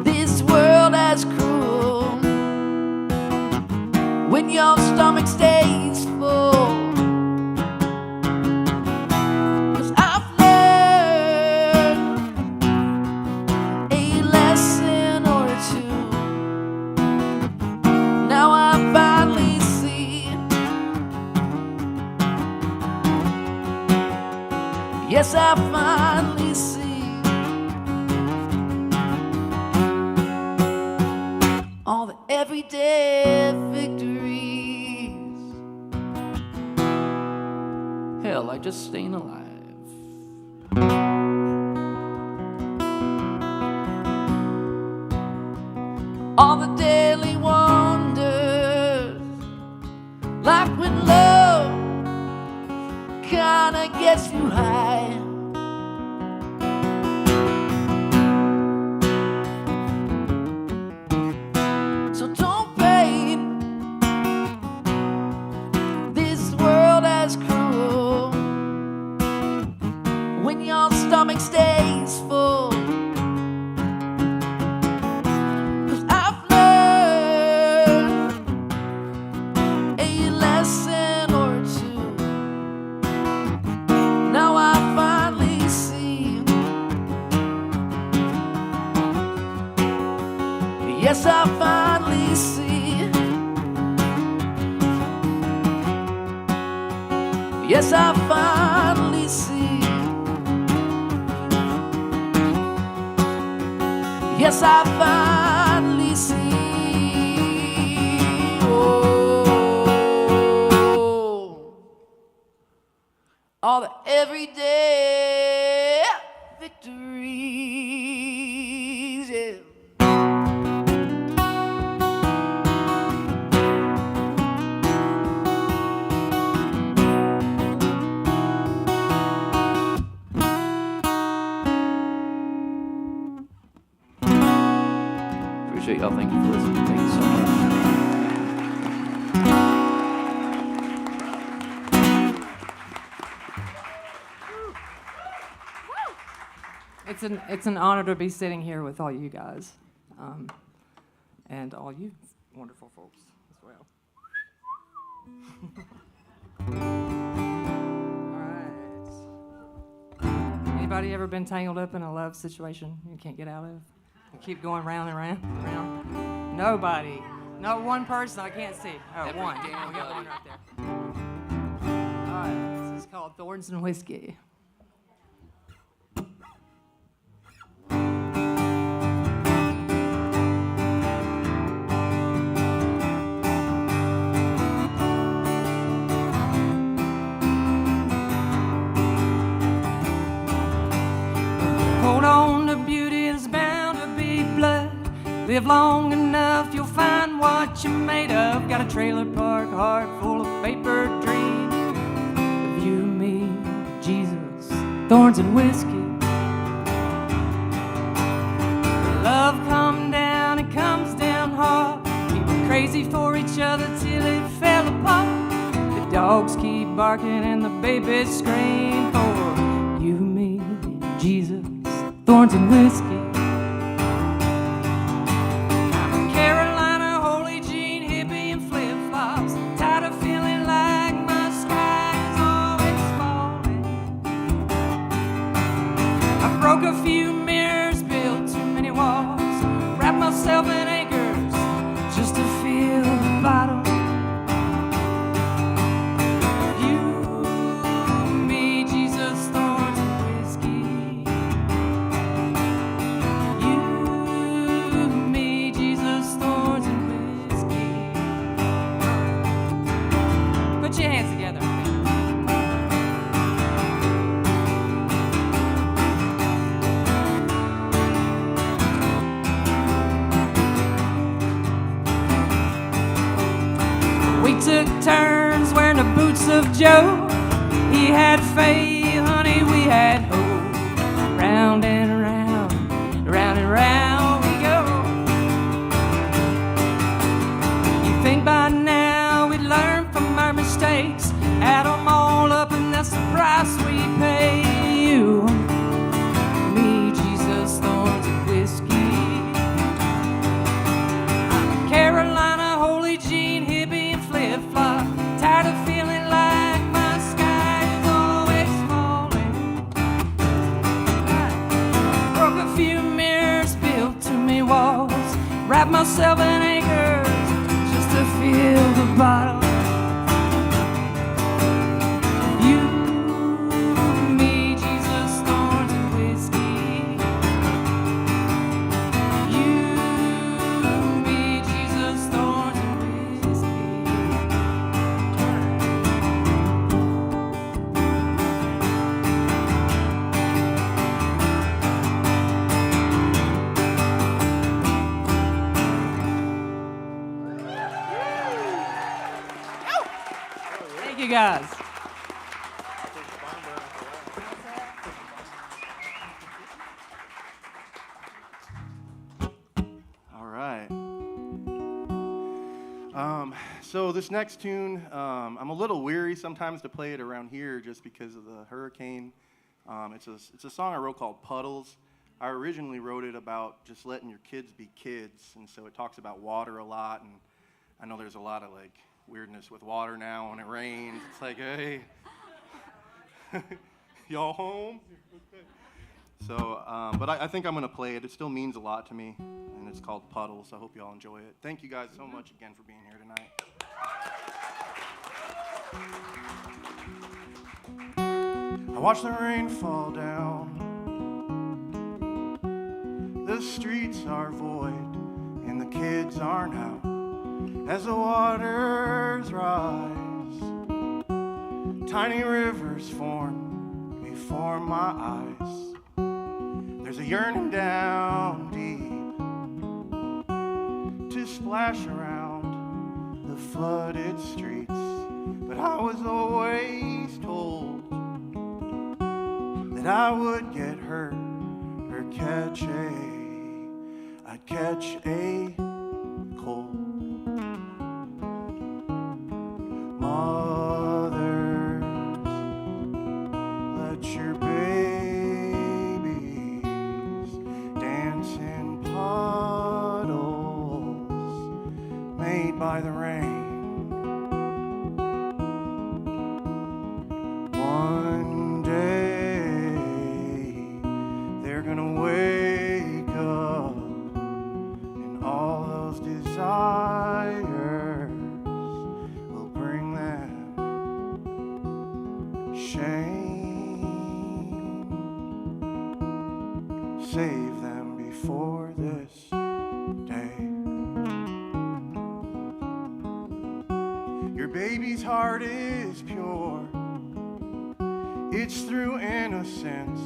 this world as cruel when your stomach stays full. 'Cause I've learned a Yes, I finally see all the everyday victories. Hell, like just staying alive. All the daily wonders, like when love kinda gets you high. So don't paint this world as cruel when your stomach stays full. Yes, I finally see. Yes, I finally see. Yes, I finally see. Oh, all the everyday victories, yeah. Appreciate y'all. Thank you for listening. Thank you so much. It's an honor to be sitting here with all you guys, and all you wonderful folks as well. All right. Anybody ever been tangled up in a love situation you can't get out of? You keep going round and round and round. Nobody. Not one person I can't see. Oh, one. We got one right there. All right. This is called Thorns and Whiskey. Hold on to beauty, it's bound to be blood. Live long enough, you'll find what you're made of. Got a trailer park heart full of paper dreams of you, me, Jesus, thorns and whiskey. Love come down, it comes down hard. We were crazy for each other till it fell apart. The dogs keep barking and the babies scream for you, me, Jesus, thorns and whiskey. I'm a Carolina, Holy Jean, hippie and flip-flops. Tired of feeling like my sky is always falling. I broke a few mirrors, built too many walls, wrapped myself in anchors just to feel the bottom. Put your hands together. We took turns wearing the boots of Joe. He had faith, honey, we had hope. Round and round, round and round we go. You think by now we'd learn from our mistakes, add them all up and that's the price we pay. You, me, Jesus, thorns and whiskey. I'm a Carolina, Holy Jean, hippie and flip-flop. Tired of feeling like my sky is always falling. Broke a few mirrors, built too many walls, wrapped myself in anchors just to feel the bottom. You, me, Jesus, guys. All right. So this next tune, I'm a little weary sometimes to play it around here just because of the hurricane. It's a song I wrote called Puddles. I originally wrote it about just letting your kids be kids, and so it talks about water a lot, and I know there's a lot of like weirdness with water now when it rains. It's like, hey, y'all home? So, but I think I'm going to play it. It still means a lot to me, and it's called Puddles. I hope you all enjoy it. Thank you guys so much again for being here tonight. I watch the rain fall down. The streets are void, and the kids aren't out. As the waters rise, tiny rivers form before my eyes. There's a yearning down deep to splash around the flooded streets. But I was always told that I would get hurt or I'd catch a cold. Mothers, let your babies dance in puddles made by the rain. One day they're gonna wake up and all those desires will bring them shame. Save them before this day. Your baby's heart is pure. It's through innocence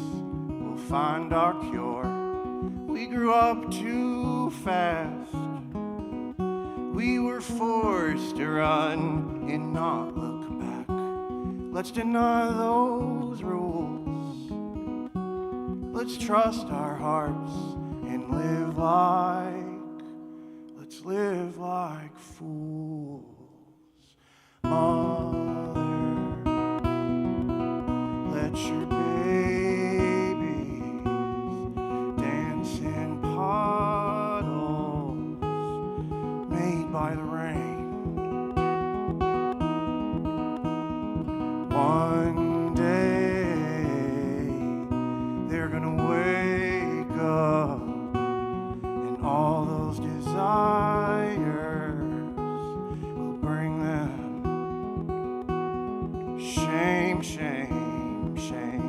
we'll find our cure. We grew up too fast. We were forced to run and not look back. Let's deny those rules. Let's trust our hearts and let's live like fools. Let your babies dance in puddles made by the rain. One day they're gonna wake up and all those desires will bring them shame, shame, shame.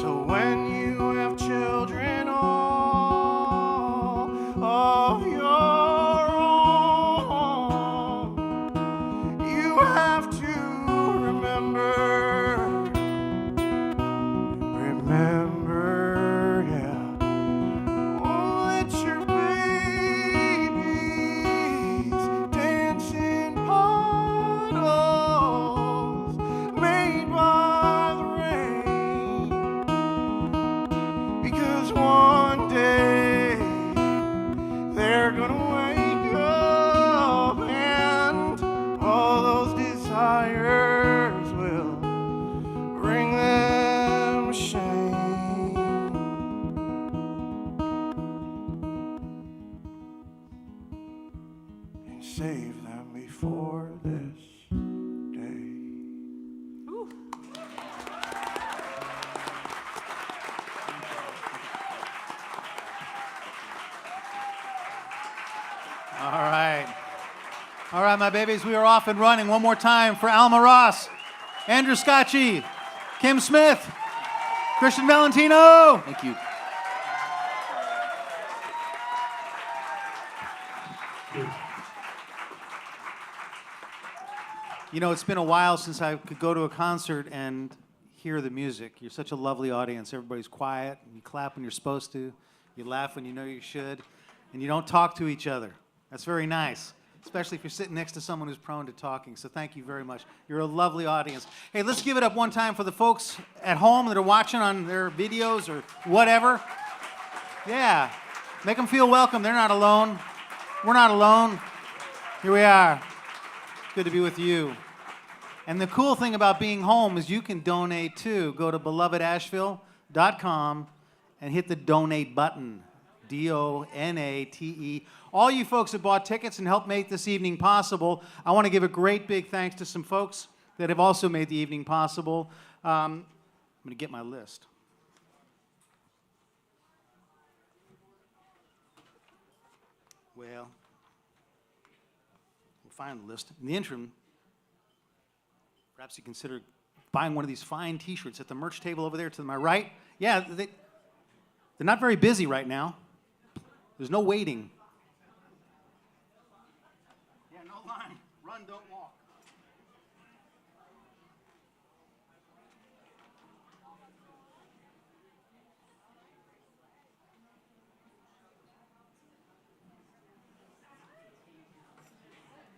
So when you have children all of your own, you have to remember, yeah. Oh, let your babies dance in puddles made by the rain. Because one day they're gonna wake up and all those desires will bring them shame. And save them before this day. All right. All right, my babies, we are off and running. One more time for Alma Ross, Andrew Scotchie, Kim Smith, Kristian Valentino. Thank you. You know, it's been a while since I could go to a concert and hear the music. You're such a lovely audience. Everybody's quiet. You clap when you're supposed to. You laugh when you know you should. And you don't talk to each other. That's very nice. especially if you're sitting next to someone who's prone to talking. So thank you very much. You're a lovely audience. Hey, let's give it up one time for the folks at home that are watching on their videos or whatever. Yeah, make them feel welcome. They're not alone. We're not alone. Here we are. Good to be with you. And the cool thing about being home is you can donate too. Go to BeLovedAsheville.com and hit the donate button. DONATE. All you folks that bought tickets and helped make this evening possible, I want to give a great big thanks to some folks that have also made the evening possible. I'm going to get my list. Well, we'll find the list. In the interim, perhaps you consider buying one of these fine T-shirts at the merch table over there to my right. Yeah, they're not very busy right now. There's no waiting. Yeah, no line. Run, don't walk.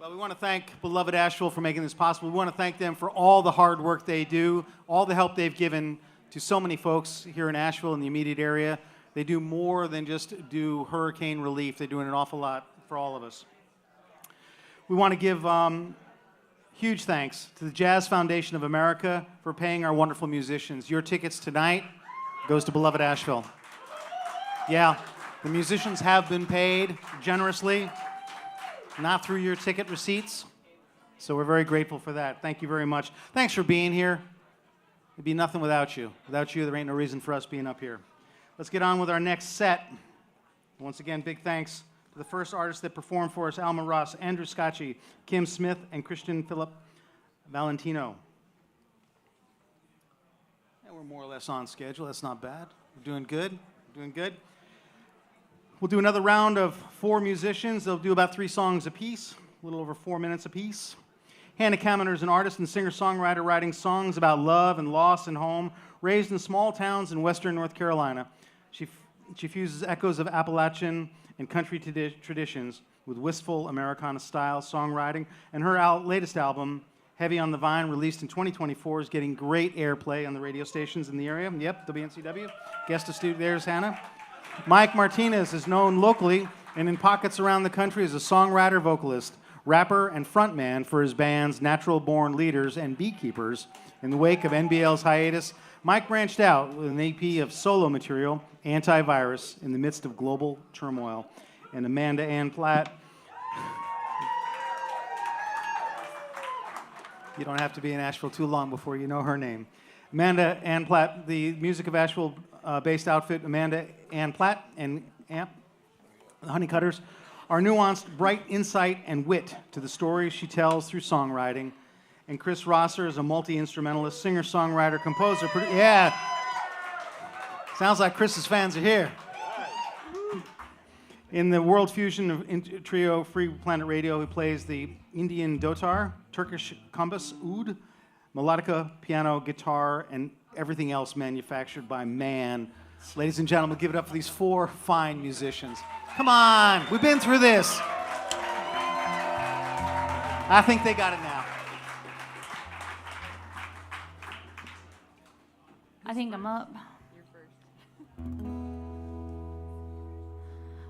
Well, we want to thank BeLoved Asheville for making this possible. We want to thank them for all the hard work they do, all the help they've given to so many folks here in Asheville and the immediate area. They do more than just do hurricane relief. They're doing an awful lot for all of us. We want to give huge thanks to the Jazz Foundation of America for paying our wonderful musicians. Your tickets tonight goes to BeLoved Asheville. Yeah, the musicians have been paid generously, not through your ticket receipts. So we're very grateful for that. Thank you very much. Thanks for being here. It'd be nothing without you. Without you, there ain't no reason for us being up here. Let's get on with our next set. Once again, big thanks to the first artists that performed for us, Alma, Russ, Andrew Scotchie, Kim Smith, and Kristian Phillip Valentino. Yeah, we're more or less on schedule. That's not bad. We're doing good. We're doing good. We'll do another round of 4 musicians. They'll do about 3 songs apiece, a little over 4 minutes apiece. Hannah Kaminer is an artist and singer-songwriter writing songs about love and loss and home, raised in small towns in western North Carolina. She fuses echoes of Appalachian and country traditions with wistful Americana-style songwriting, and her latest album, Heavy on the Vine, released in 2024, is getting great airplay on the radio stations in the area. Yep, WNCW. Guest of studio, there's Hannah. Mike Martinez is known locally and in pockets around the country as a songwriter, vocalist, rapper, and frontman for his bands Natural Born Leaders and Beekeepers. In the wake of NBL's hiatus, Mike branched out with an EP of solo material, Antivirus, in the midst of global turmoil. And Amanda Ann Platt. You don't have to be in Asheville too long before you know her name. Amanda Ann Platt, the music of Asheville-based outfit, Amanda Ann Platt and Amp, the Honeycutters, are nuanced, bright insight and wit to the stories she tells through songwriting. And Chris Rosser is a multi-instrumentalist, singer, songwriter, composer. Yeah. Sounds like Chris's fans are here. In the world fusion trio Free Planet Radio, he plays the Indian dotar, Turkish kumbas, oud, melodica, piano, guitar, and everything else manufactured by man. Ladies and gentlemen, give it up for these 4 fine musicians. Come on, we've been through this. I think they got it now. I think I'm up. You're first.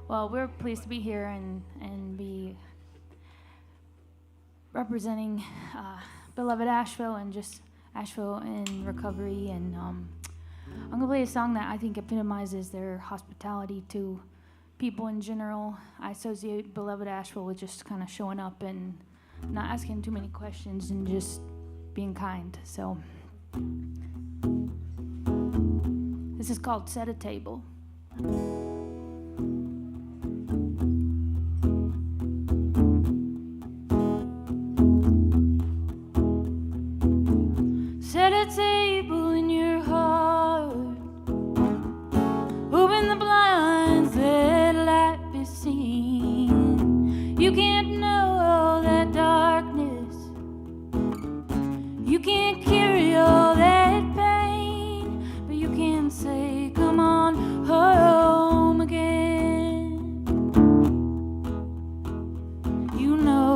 Well, we're pleased to be here and be representing BeLoved Asheville and just Asheville in recovery. And I'm going to play a song that I think epitomizes their hospitality to people in general. I associate BeLoved Asheville with just kind of showing up and not asking too many questions and just being kind. So this is called Set a Table. Set a table in your heart. Open the blinds, let light be seen. You can't know all that darkness. You can't carry all that pain, but you can say, come on home again. You know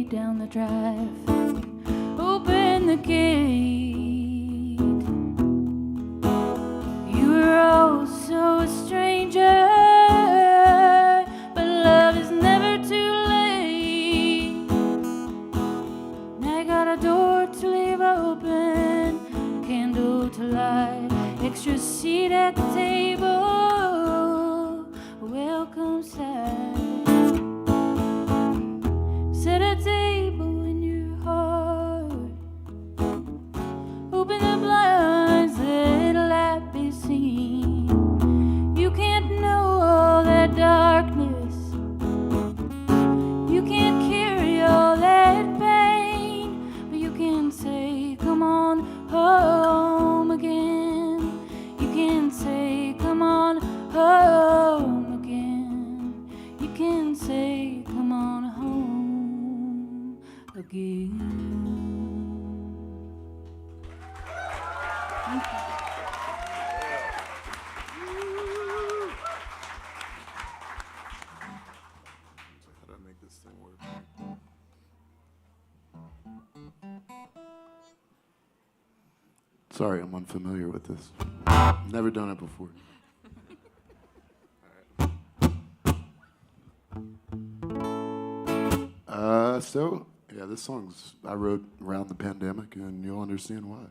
down the drive. Open the gate. You were oh so a stranger, but love is never too late. I got a door to leave open, candle to light, extra seat at the table, welcome sight. Set a table in your heart, open the blinds, let light be seen. You can't know all that darkness, you can't carry all that pain, but you can say, come on home again. You can say, come on home again. You can say, come on home again. Thank you. How do I make this thing work? Sorry, I'm unfamiliar with this. Never done it before. So, yeah, this song's I wrote around the pandemic, and you'll understand why.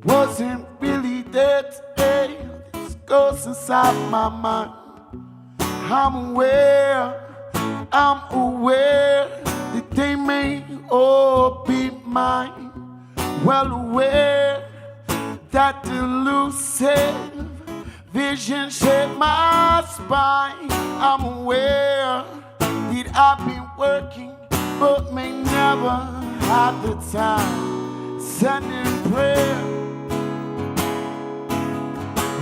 Wasn't really there today. This goes inside my mind. I'm aware that they may all be mine. Well aware that the elusive vision shaped my spine. I'm aware that I've been working, but may never have the time. Sending prayer,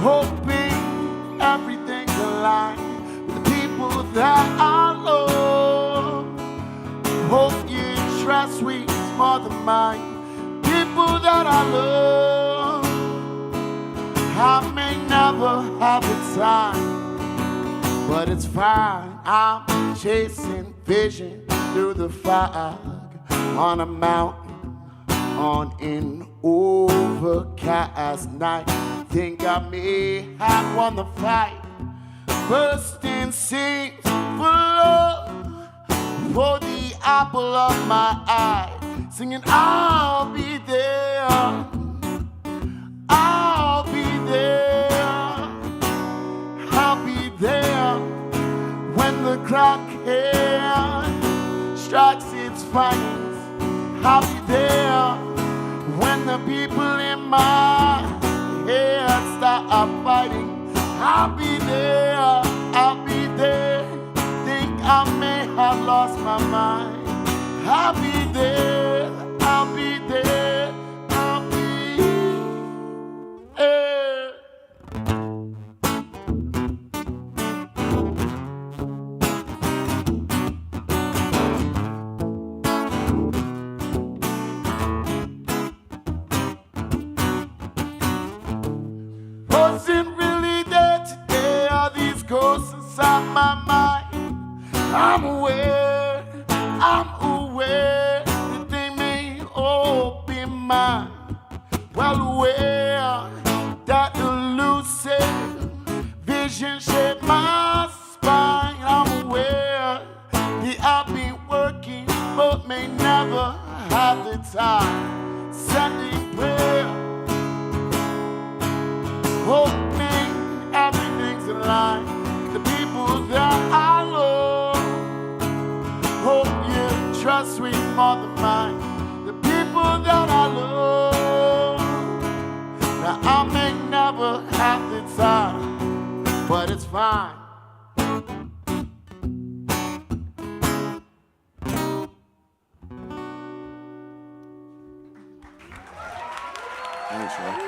hoping everything's aligned with the people that I love. Hope your trust weeks more than mine. People that I love, I may never have the time, but it's fine. I'm chasing vision through the fog on a mountain on an overcast night. Think I may have won the fight, bursting scenes for love, for the apple of my eye, singing I'll be there, I'll be there, I'll be there when the clock hand strikes its finals. I'll be there when the people in my head start fighting. I'll be there, I'll be there. Think I may have lost my mind. I'll be there, I'll be there, I'll be there. Wasn't really there today, all these ghosts inside my mind. I'm aware that they may all be mine. Well aware that elusive vision shaped my spine. I'm aware that I've been working, but may never have the time. Sending prayer, hoping everything's aligned. The people that I love, hope you trust me more than mine. The people that I love, now I may never have the time, but it's fine. Thanks, Russ.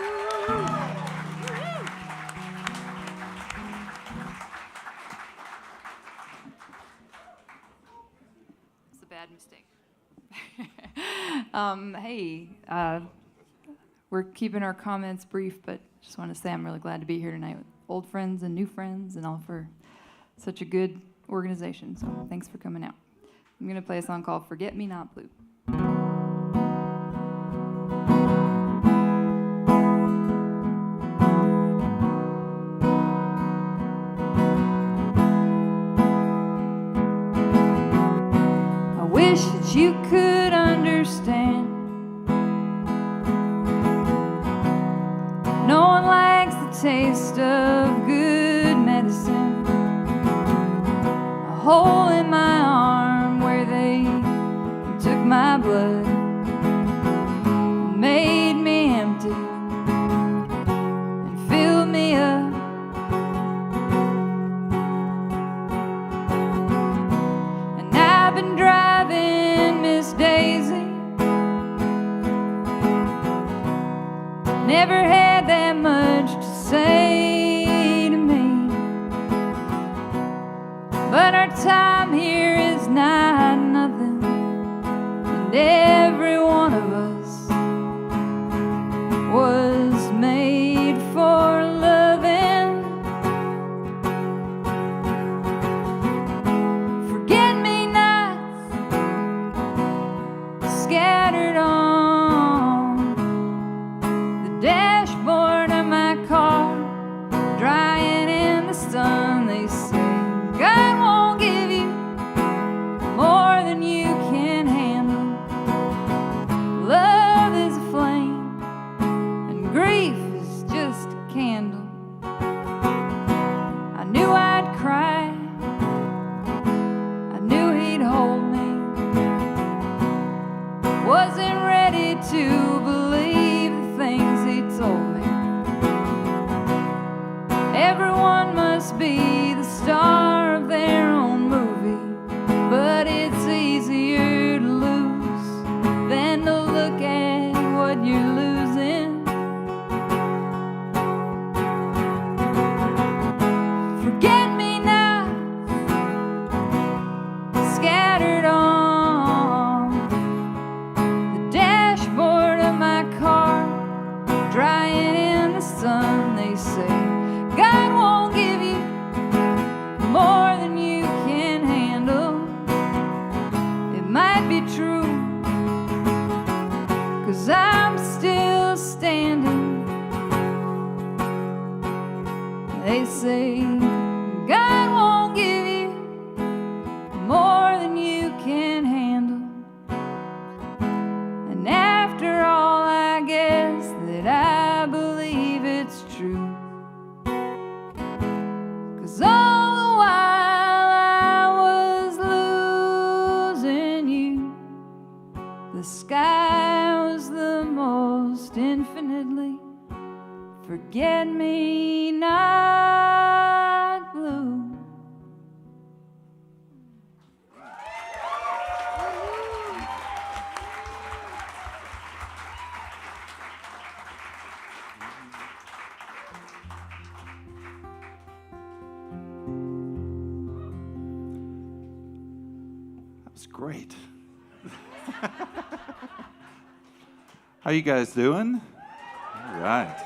acoustic. Hey, we're keeping our comments brief, but just want to say I'm really glad to be here tonight with old friends and new friends and all for such a good organization. So thanks for coming out. I'm going to play a song called Forget Me Not Blue. I wish that you could understand. No one likes the taste of good medicine. A hole in my arm where they took my blood, made me empty and filled me up. And I've been driving Miss Daisy, never had that much to say to me, but our time here is not nothing, and every one of us was made for loving. Forget-me-nots scattered on the dashboard of my car, drying in the sun. They say God won't give you more than you can handle. Love is a flame and grief is just a candle. I knew I'd cry, I knew he'd hold me, wasn't ready to believe the things he told me. Everyone must be the star of their own movie, but it's easier to lose than to look at what you're losing. Forget-me-nots scattered on the dashboard of my car, drying in the sun. They say God won't give you more than you can handle. It might be true, 'cause I'm still standing. They say God won't give you more than you can handle. And after all, I guess that I believe it's true. 'Cause all the while I was losing you, the sky was the most infinitely forget-me-not blue. That was great. How you guys doing? All right.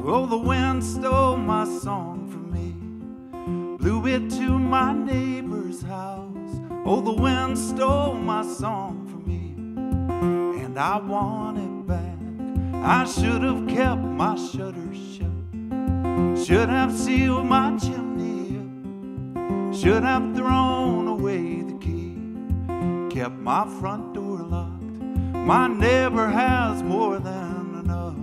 Oh, the wind stole my song from me, blew it to my neighbor's house. Oh, the wind stole my song from me, and I want it back. I should have kept my shutters shut, should have sealed my chimney up, should have thrown away the key, kept my front door locked. My neighbor has more than enough,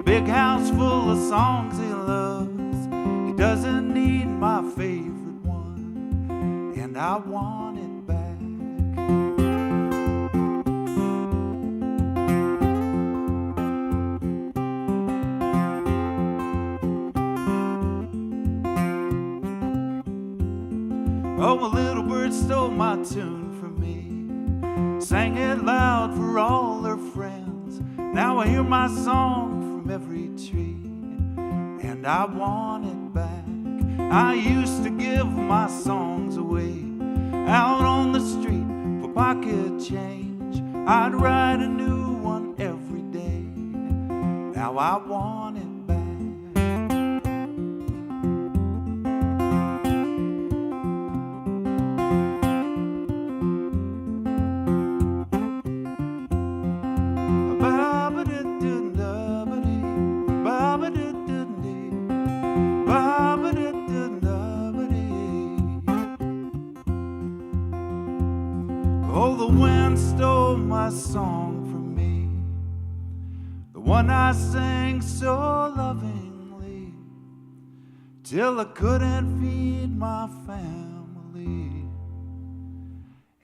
a big house full of songs he loves. He doesn't need my favorite one, and I want it back. Oh, a little bird stole my tune from me, sang it loud for all her friends. Now I hear my song from every tree, and I want it back. I used to give my songs away out on the street for pocket change. I'd write a new one every day. Now I want it back. Oh, the wind stole my song from me, the one I sang so lovingly, till I couldn't feed my family,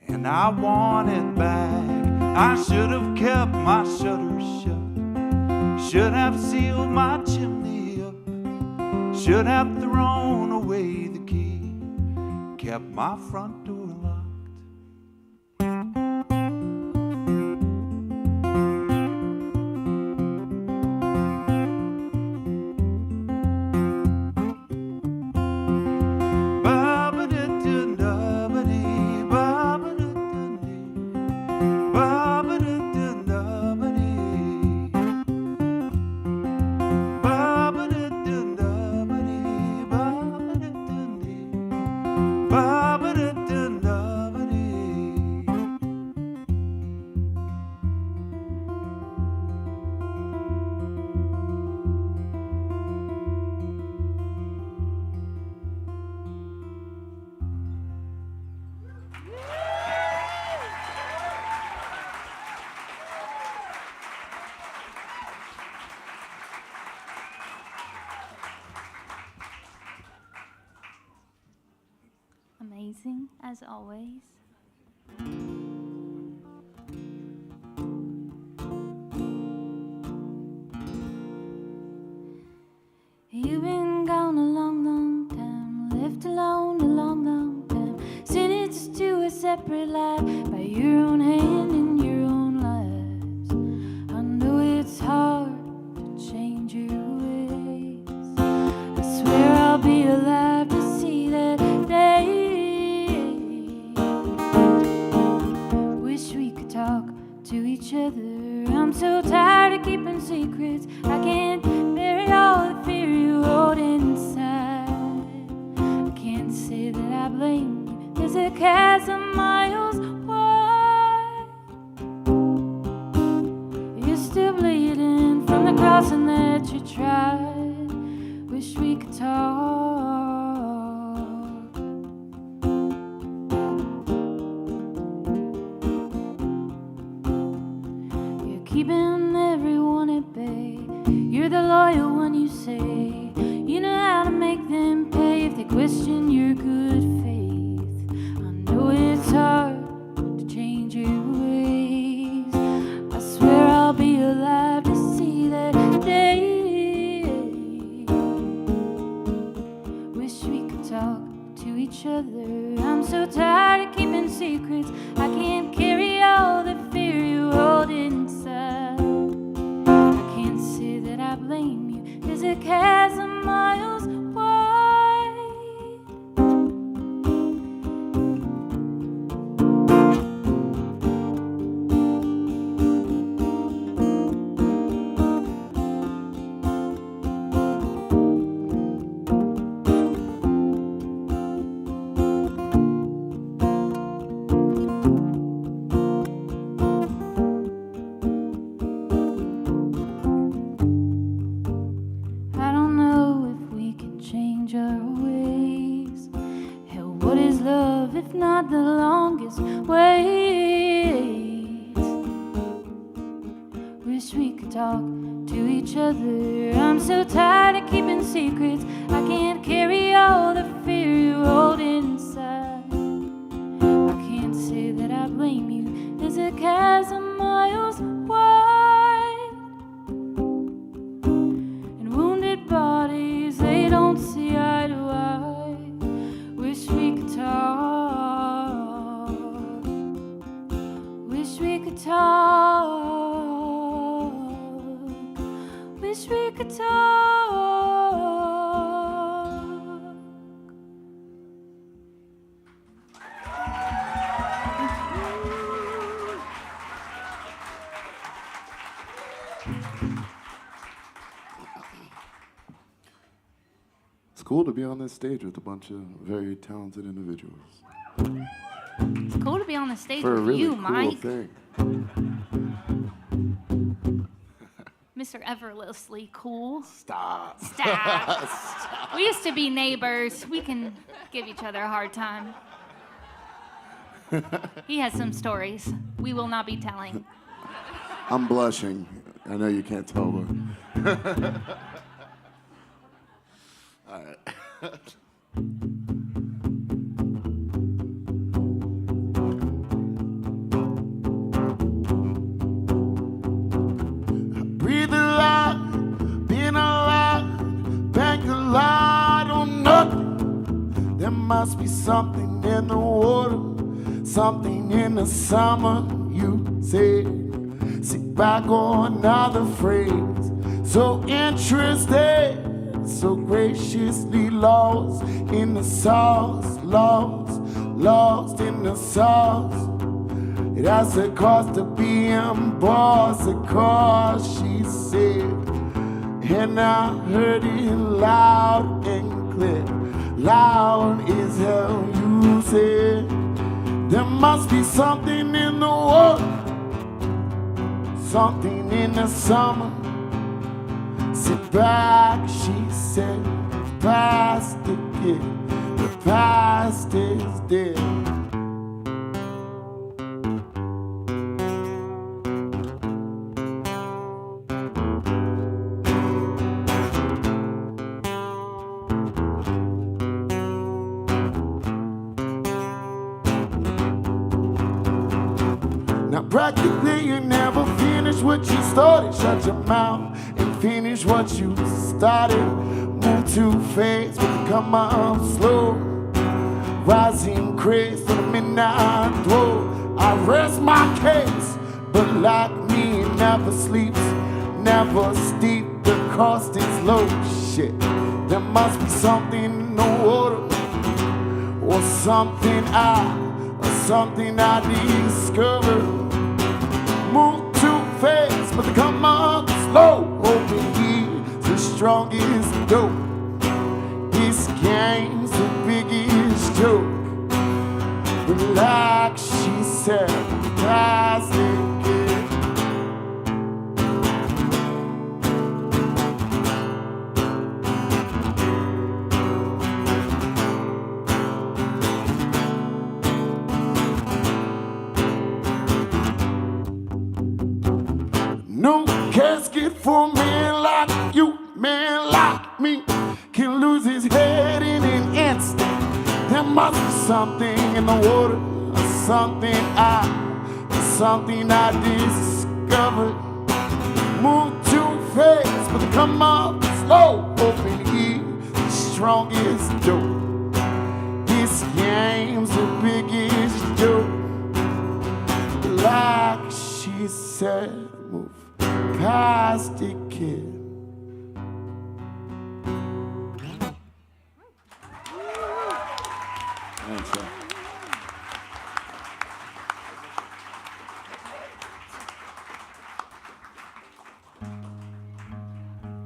and I want it back. I should have kept my shutters shut, should have sealed my chimney up, should have thrown away the key, kept my front door locked. Amazing, as always. You've been gone a long, long time, left alone a long, long time, sentenced to a separate life by your own hand and your own lives. I know it's hard to change your ways. I swear I'll be alive to see that day. Wish we could talk to each other. I'm so tired of keeping secrets. I can't bury all the fear you hold inside. I can't say that I blame you. There's a chasm miles wide. You're still bleeding from the crossing that you tried. Wish we could talk. Keeping everyone at bay. You're the loyal one, you say. You know how to make them pay if they question your good faith. I know it's hard to change your ways. I swear I'll be alive to see that day. Wish we could talk to each other. I'm so tired of keeping secrets. I can't carry all the fear you hold inside. I can't say that I blame you. There's a chasm miles wide. I don't know if we can change our ways. Hell, what is love if not the longest wait? Wish we could talk to each other. I'm so tired of keeping secrets. I can't carry all the fear you hold inside. I can't say that I blame you. There's a chasm miles wide. And wounded bodies, they don't see eye to eye. Wish we could talk. could talk. It's cool to be on this stage with a bunch of very talented individuals. It's cool to be on the stage For a with really you, cool Mike. thing. Mr. Effortlessly cool. Stop. Stop. We used to be neighbors. We can give each other a hard time. He has some stories we will not be telling. I'm blushing. I know you can't tell, but. All right. Breathe a lot, been a lot, bank a lot on nothing. There must be something in the water, something in the summer, you said. Sit back on another phrase, so interested, so graciously lost in the sauce, lost in the sauce. It has a cost to be embossed, a cost, she said. And I heard it loud and clear, loud as hell, you said. There must be something in the water, something in the summer. Sit back, she said, the past is dead, the past is dead. Now practically you never finish what you started. Shut your mouth and finish what you started. Move too fast, but come up slow. Rising crest to the midnight glow. I rest my case, but like me it never sleeps, never steep. The cost is low. Shit, there must be something in the water, or something I discovered. Move too fast, but they come up slow. Open he's the strongest dope. This game's the biggest joke. But like she said, past it. No casket for men like you, man like me, can lose his head in an instant. There must be something in the water, or something I discovered. Move too fast, but they come up slow. Open here, the strongest dope. This game's the biggest joke. Like she said, move past it, kid. Thanks, sir.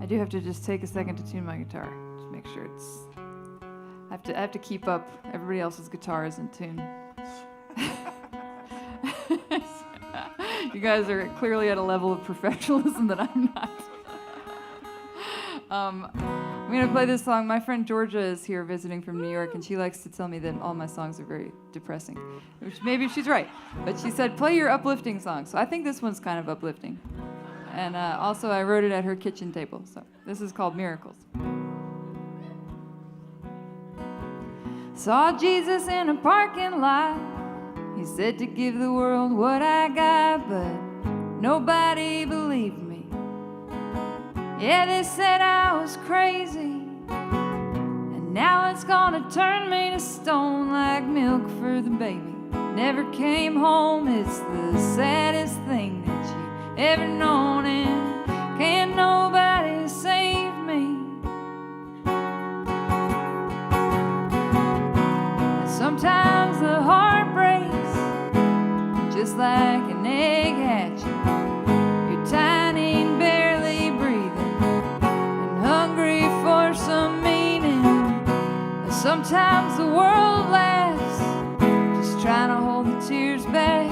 I do have to just take a second to tune my guitar to make sure it's. I have to keep up. Everybody else's guitar is in tune. You guys are clearly at a level of professionalism that I'm not. I'm going to play this song. My friend Georgia is here visiting from New York, and she likes to tell me that all my songs are very depressing, which maybe she's right. But she said, play your uplifting song. So I think this one's kind of uplifting. And also, I wrote it at her kitchen table. So this is called Miracles. Saw Jesus in a parking lot. He said to give the world what I got, but nobody believed me. Yeah, they said I was crazy, and now it's gonna turn me to stone like milk for the baby. Never came home, it's the saddest thing that you ever known, and can't nobody say sometimes the heart breaks, just like an egg hatching. You're tiny and barely breathing, and hungry for some meaning. And sometimes the world laughs, just trying to hold the tears back.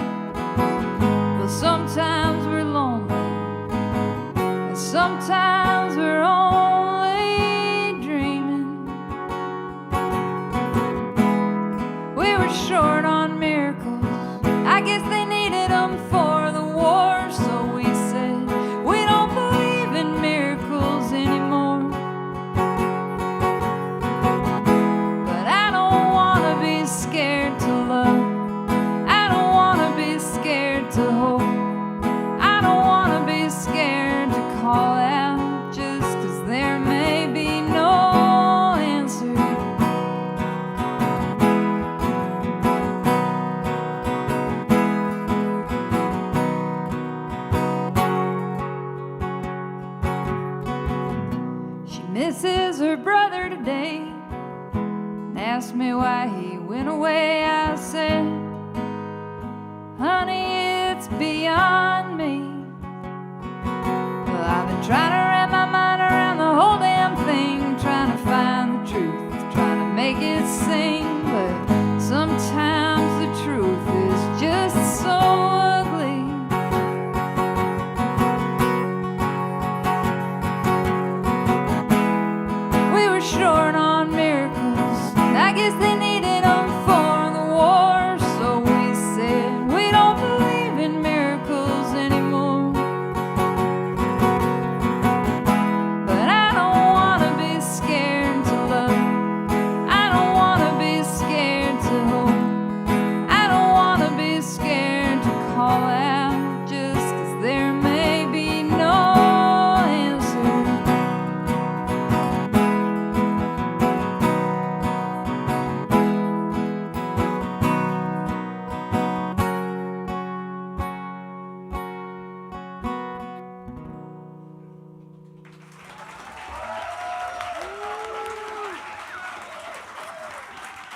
But sometimes we're lonely, and sometimes we're only dreaming. We were short on miracles, I guess they needed them for the war. So we said, we don't believe in miracles anymore. But I don't want to be scared to love, I don't want to be scared to hope, I don't want to be scared to call out, just 'cause there may be no answer. She misses her brother today and asked me why he went away. I said, honey, it's beyond me. Well, I've been trying to wrap my mind around the whole damn thing, trying to find the truth, trying to make it sing. But sometimes the truth is just so ugly. We were short on miracles, and I guess they needed them for the war. So we said, we don't believe in miracles anymore. But I don't want to be scared to love, I don't want to be scared to hope, I don't want to be scared to call out, just 'cause there may be no answer.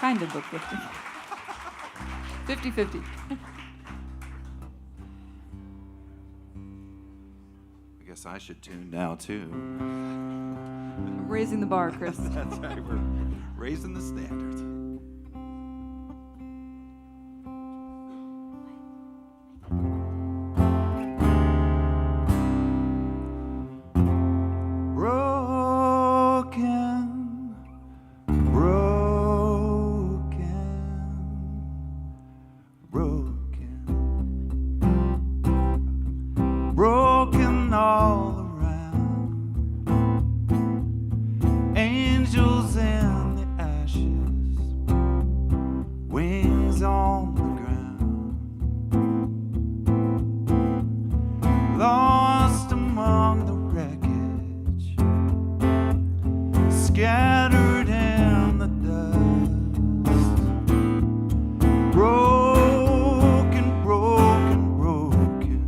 Kind of uplifting. 50-50. I guess I should tune now too. Raising the bar, Chris. That's right. We're raising the standards. Broken, broken, broken, broken all around. Angels in the ashes, wings on the ground, lost among the wreckage, scattered in the dust. Broken, broken, broken,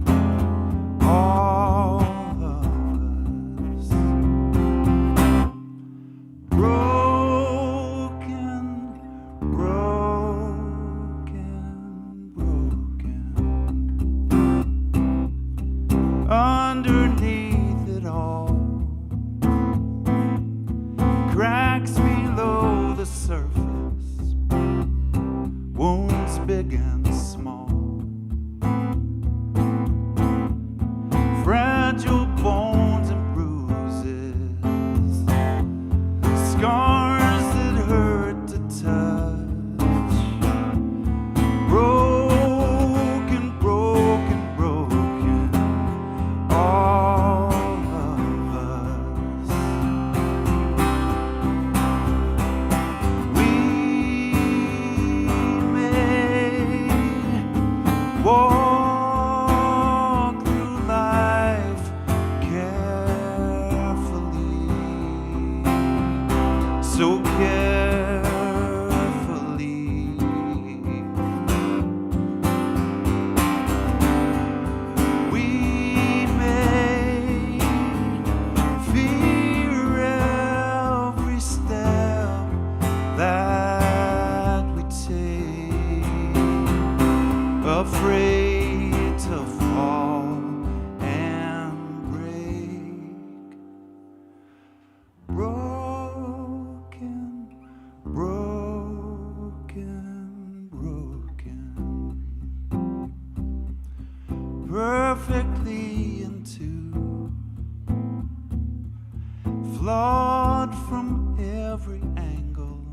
all of us. Broken, broken, broken. Underneath it all, cracks below the surface, wounds big and small, fragile bones and bruises, scars that hurt to touch. Broken, broken, broken, all of us. We may afraid to fall and break. Broken, broken, broken, perfectly in two, flawed from every angle,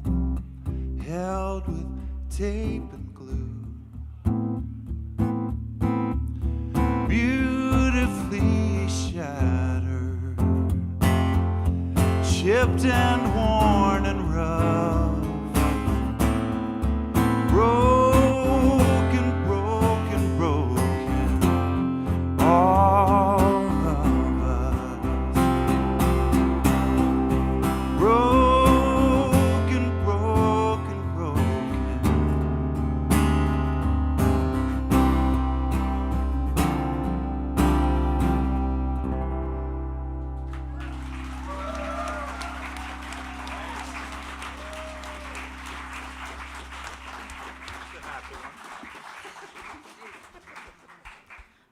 held with tape and glue, beautifully shattered, chipped and worn and rough, broken, broken, broken, all of us, broken, broken, broken.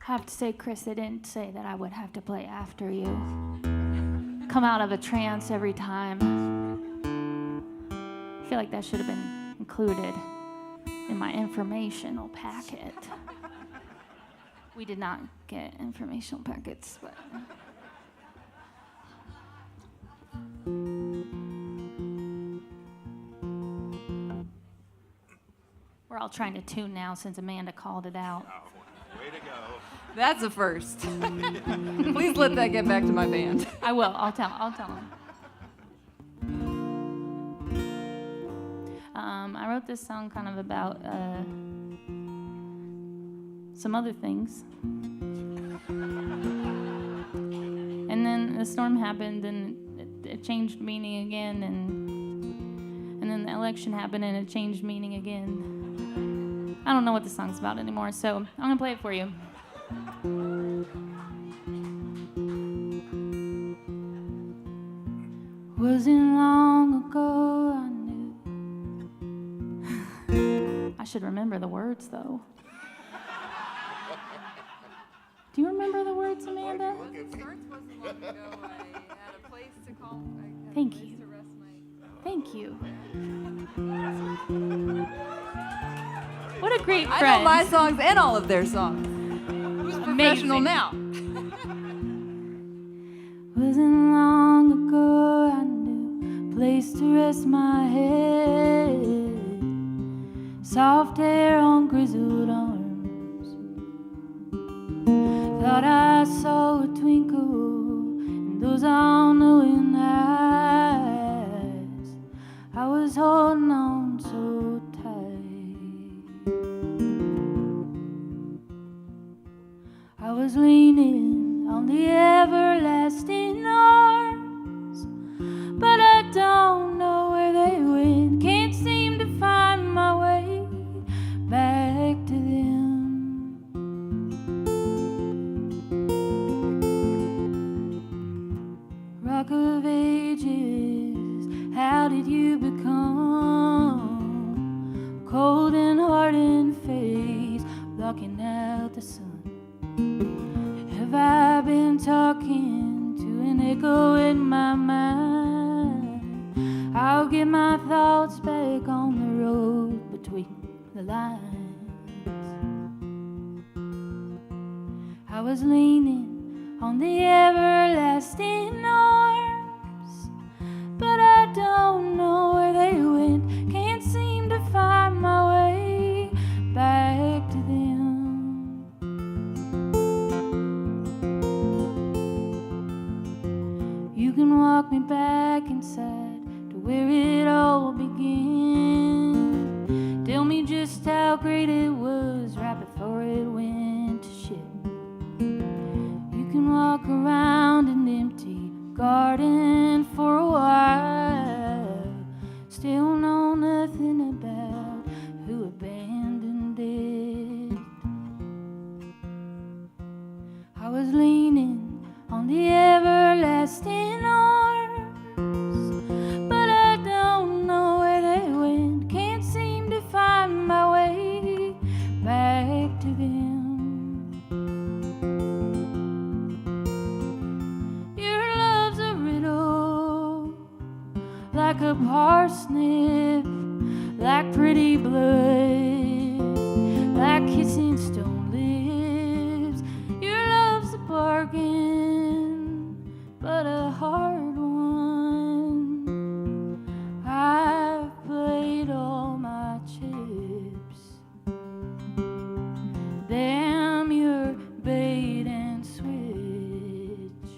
I have to say, Chris, they didn't say that I would have to play after you. Come out of a trance every time. I feel like that should have been included in my informational packet. We did not get informational packets, but... We're all trying to tune now since Amanda called it out. Way to go. That's a first. Please let that get back to my band. I will. I'll tell him. I wrote this song kind of about some other things. And then the storm happened and it changed meaning again, and then the election happened and it changed meaning again. I don't know what the song's about anymore, so I'm gonna play it for you. Wasn't long ago I knew. I should remember the words though. Do you remember the words, Amanda? Thank you. Thank you. What a great friend. I know my songs and all of their songs. Who's professional now? Wasn't long ago I knew a place to rest my head. Soft hair on grizzled arms. Thought I saw a twinkle in those all-knowing eyes. I was holding on so tight. I was leaning on the everlasting arms, but I don't know where they went. Can't seem to find my way back to them. Rock of ages, how did you become cold and hardened face, blocking out the sun? Have I been talking to an echo in my mind? I'll get my thoughts back on the road between the lines. I was leaning on the everlasting arms, but I don't know where they went. Can't seem to find my way back to them. You can walk me back inside to where it all began. Tell me just how great it was right before it went to shit. You can walk around an empty garden for a while, still know nothing about who abandoned it. I was leaning on the everlasting arms, but I don't know where they went. Can't seem to find my way back to sniff like pretty blood, like kissing stone lips. Your love's a bargain, but a hard one. I've played all my chips. Damn your bait and switch.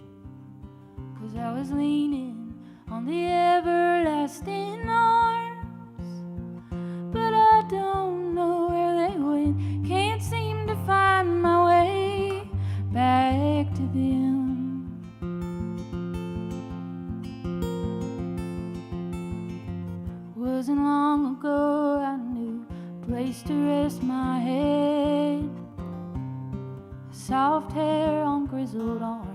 'Cause I was leaning on the everlasting arms, but I don't know where they went. Can't seem to find my way back to them. Wasn't long ago I knew a place to rest my head, soft hair on grizzled arms.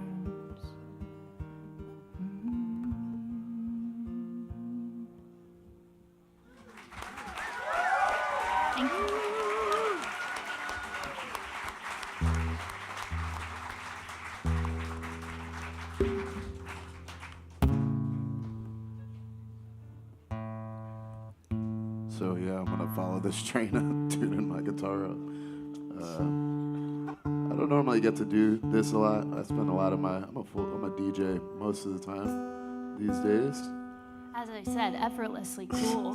Thank you. So yeah, I'm gonna follow this train of tuning my guitar up. I don't normally get to do this a lot. I spend a lot of I'm a DJ most of the time these days. As I said, effortlessly cool.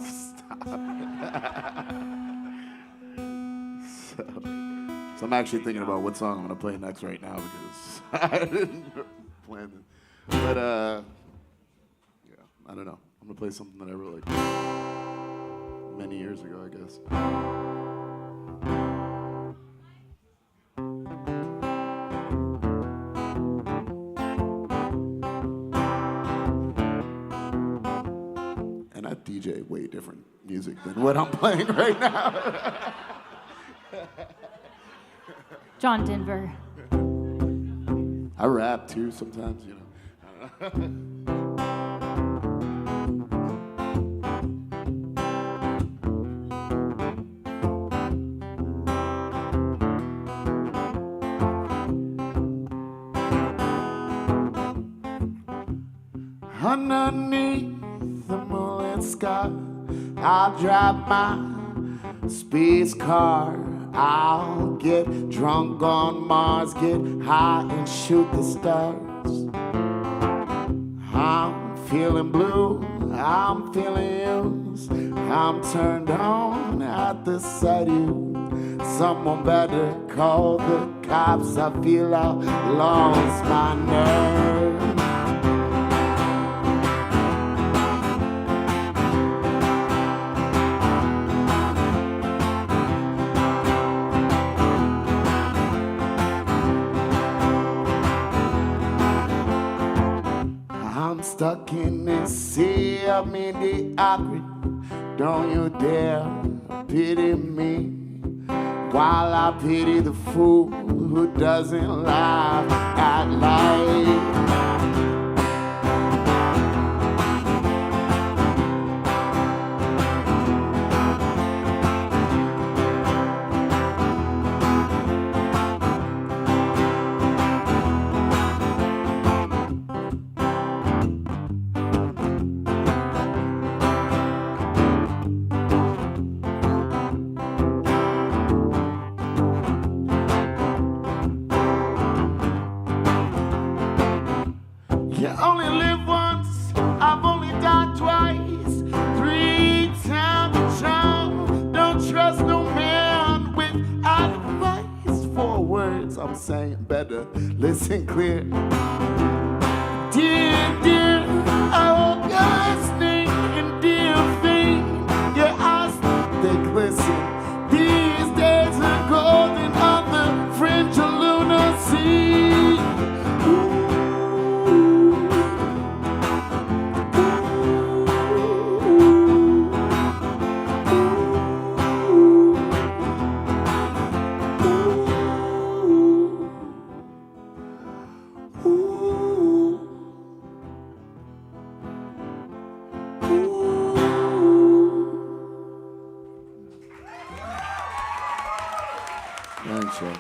So I'm actually thinking about what song I'm gonna play next right now because I didn't plan it. But yeah, I don't know. I'm gonna play something that I wrote like many years ago, I guess. And I DJ way different music than what I'm playing right now. John Denver. I rap too sometimes, you know. Underneath the moonlit sky, I'll drive my space car. I'll get drunk on Mars, get high and shoot the stars. I'm feeling blue, I'm feeling used. I'm turned on at the sight of you. Someone better call the cops. I feel I've lost my nerve. Stuck in this sea of mediocrity. Don't you dare pity me while I pity the fool who doesn't laugh at life. You only live once, I've only died twice. 3 times a charm, don't trust no man without advice. 4 words I'm saying better, listen clear. Dear, dear, I hope you're listening. And dear thing, your eyes, they glisten. These days are golden on the fringe of lunacy. Thanks, Ray.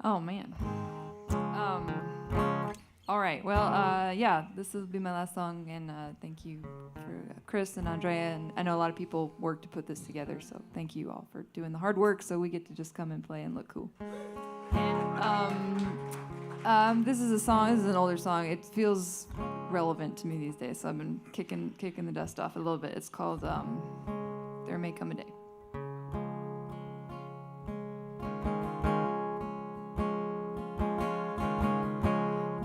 Oh man. yeah, this will be my last song, and thank you for Chris and Andrea, and I know a lot of people worked to put this together, so thank you all for doing the hard work so we get to just come and play and look cool. And this is a song, this is an older song, it feels relevant to me these days, so I've been kicking the dust off a little bit. It's called There May Come a Day.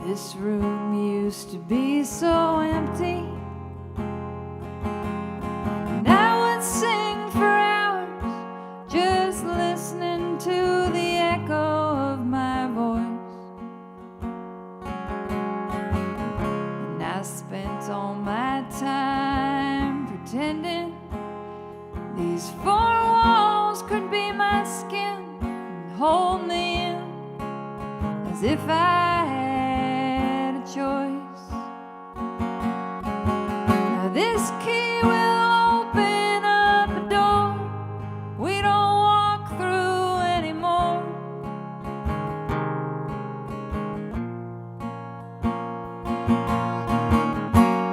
This room used to be so empty, and I would sing for hours, just listening to the echo of my voice. And I spent all my time pretending these four walls could be my skin and hold me in, as if I had a choice. Now this key will open up a door we don't walk through anymore.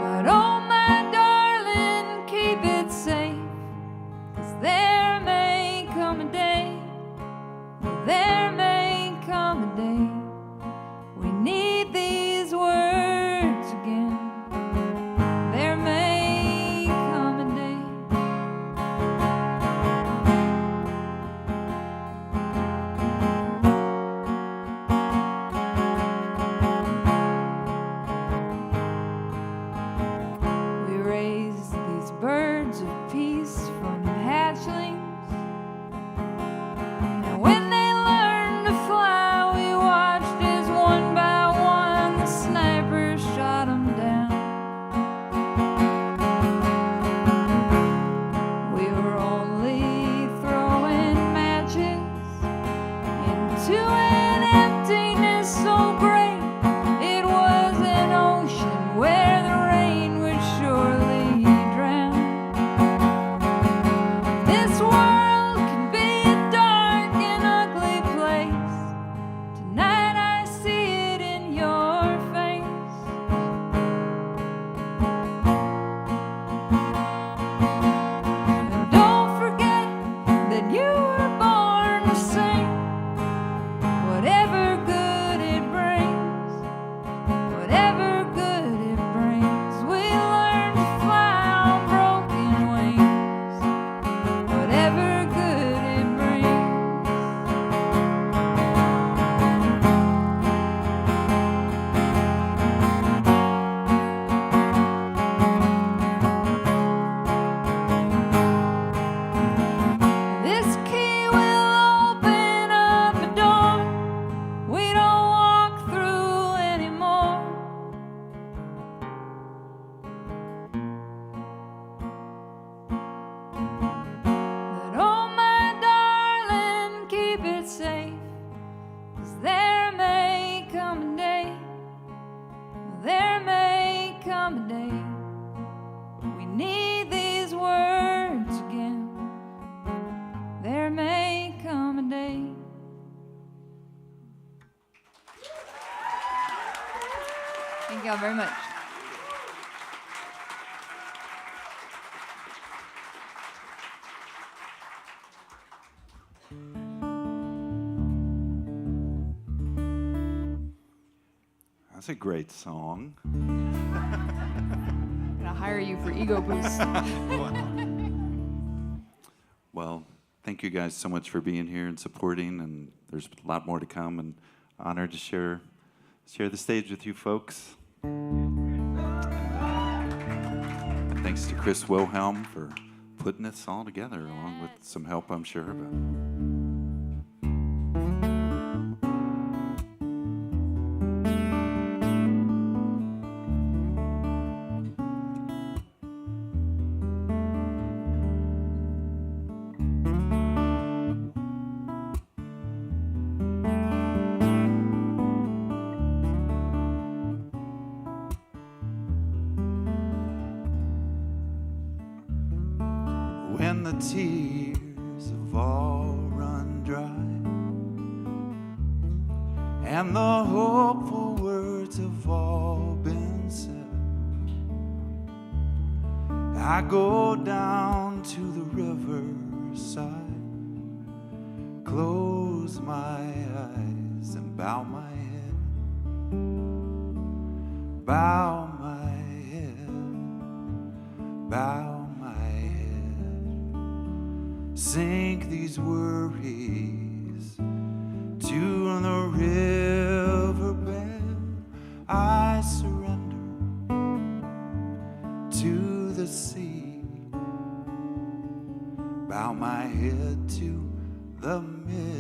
But oh my darling, keep it safe, 'cause there may come a day, there may come a day, we need these words again. There may come a day. We raised these birds of peace from hatchlings, and when they learned to fly, we watched as one by one the snipers shot them down. We were only throwing matches into an emptiness so great, it was an ocean where the rain would surely drown. This world can be a dark and ugly place. Tonight I see it in your face. And don't forget that you were born to sing, whatever good it brings, whatever good it brings. We learn to fly on broken wings, whatever good it brings. This key will open up a door we don't walk through anymore. But oh my darling, keep it safe, 'cause there may come a day, there may come a day, we need these words again. There may come a day. Thank y'all very much. That's a great song. I'm gonna hire you for ego boost. Well, thank you guys so much for being here and supporting, and there's a lot more to come, and honored to share the stage with you folks. And thanks to Chris Wilhelm for putting this all together, along with some help, I'm sure. But when the tears have all run dry and the hopeful words have all been said, I go down to the riverside, close my eyes and bow my head, bow my head, bow my head, sink these worries to the riverbed. I surrender to the sea, bow my head to the mystery.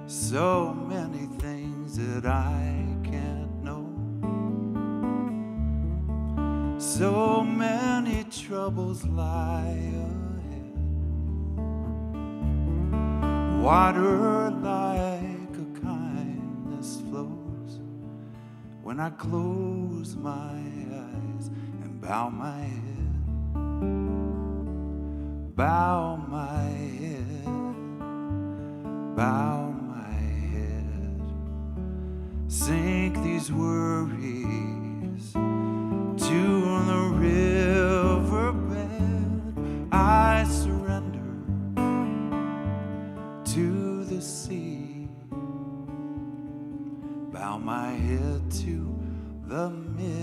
So many things that I can't know, so many troubles lie ahead. Water like a kindness flows when I close my eyes and bow my head, bow my head, bow my head, sink these worries to the riverbed. I surrender to the sea, bow my head to the mystery.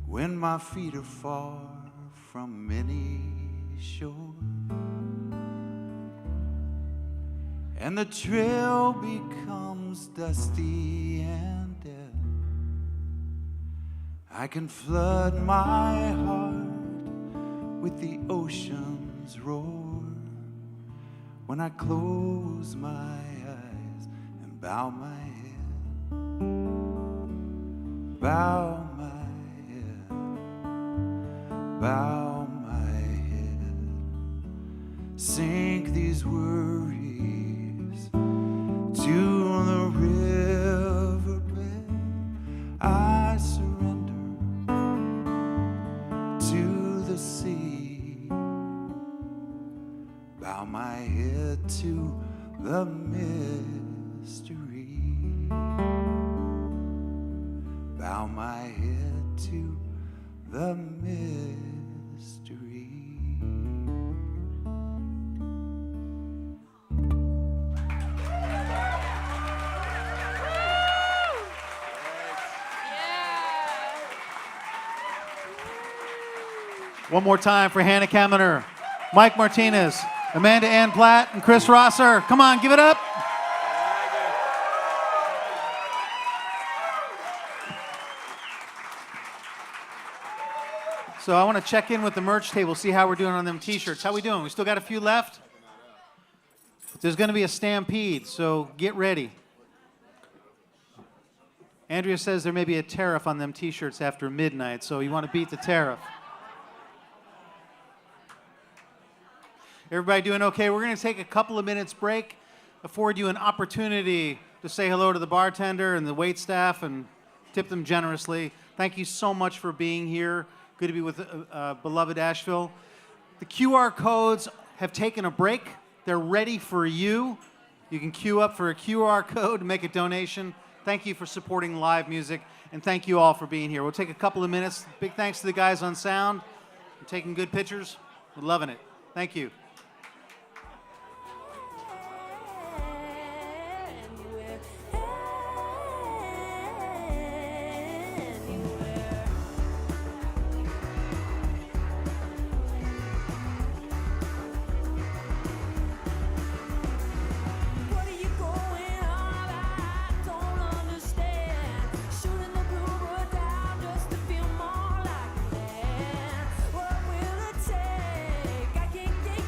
When my feet are far from any shore, and the trail becomes dusty and dead, I can flood my heart with the ocean's roar when I close my eyes and bow my head, bow my head, bow my head, sink these worries to the riverbed. I surrender to the sea, bow my head to the mystery, bow my head to the mystery. One more time for Hannah Kaminer, Mike Martinez, Amanda Ann Platt, and Chris Rosser. Come on, give it up. So I want to check in with the merch table, see how we're doing on them t-shirts. How we doing? We still got a few left? There's going to be a stampede, so get ready. Andrea says there may be a tariff on them t-shirts after midnight, so you want to beat the tariff. Everybody doing okay? We're going to take a couple of minutes break, afford you an opportunity to say hello to the bartender and the wait staff and tip them generously. Thank you so much for being here. Good to be with BeLoved Asheville. The QR codes have taken a break. They're ready for you. You can queue up for a QR code to make a donation. Thank you for supporting live music, and thank you all for being here. We'll take a couple of minutes. Big thanks to the guys on sound. You're taking good pictures. We're loving it. Thank you. What will it take? I can't get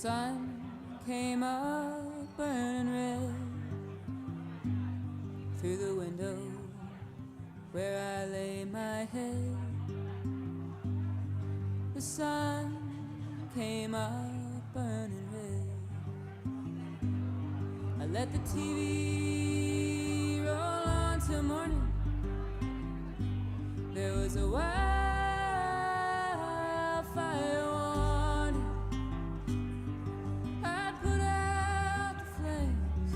sun came up burning red through the window where I lay my head. The sun came up burning red. I let the TV roll on till morning. There was a wildfire warning. I'd put out the flames,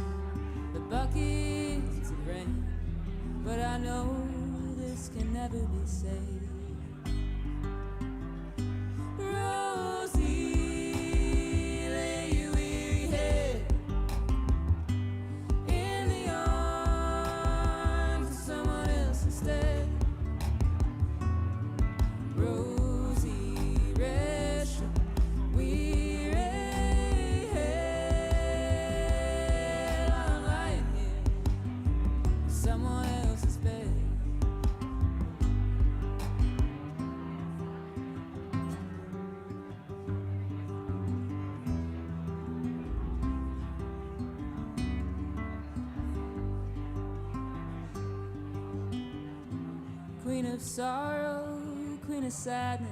the buckets of rain, but I know this can never be saved. Rosie, lay your weary head in the arms of someone else instead. Rosie, rest your weary head. I'm lying here in someone else's bed. Queen of sorrow, queen of sadness.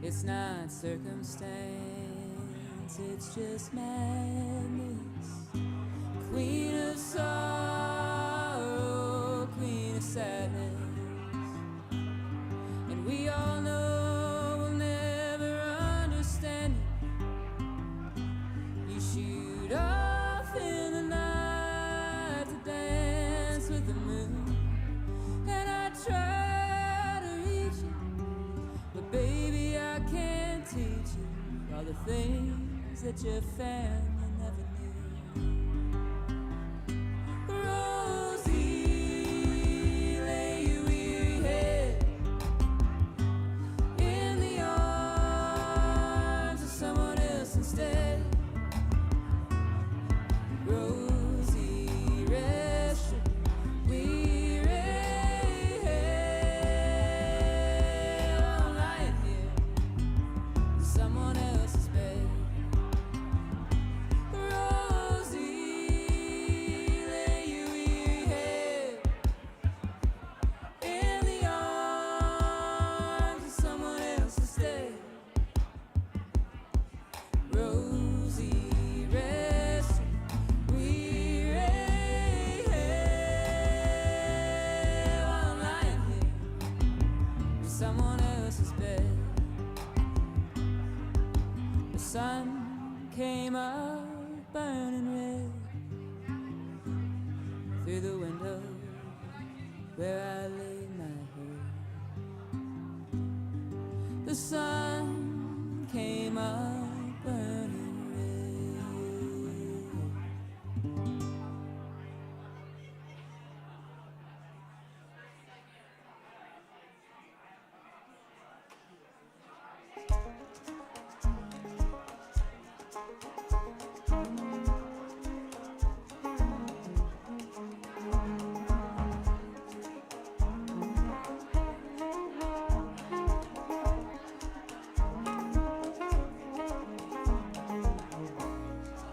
It's not circumstance, it's just madness. Queen of sorrow, queen of sadness. And we all know we'll never understand it. You shoot off in the night to dance with the moon. And I try to reach you, but baby, I can't teach you all the things that your family never knew. Rosie, lay your weary head in the arms of someone else instead. Rosie, rest your weary head. I'm lying here in someone else's bed. Rosie, lay your weary head in the arms of someone else instead. Rosie, rest your weary head. I'm lying here in someone else's bed. The sun came up burning red through the window where I lay my head. The sun came up burning red.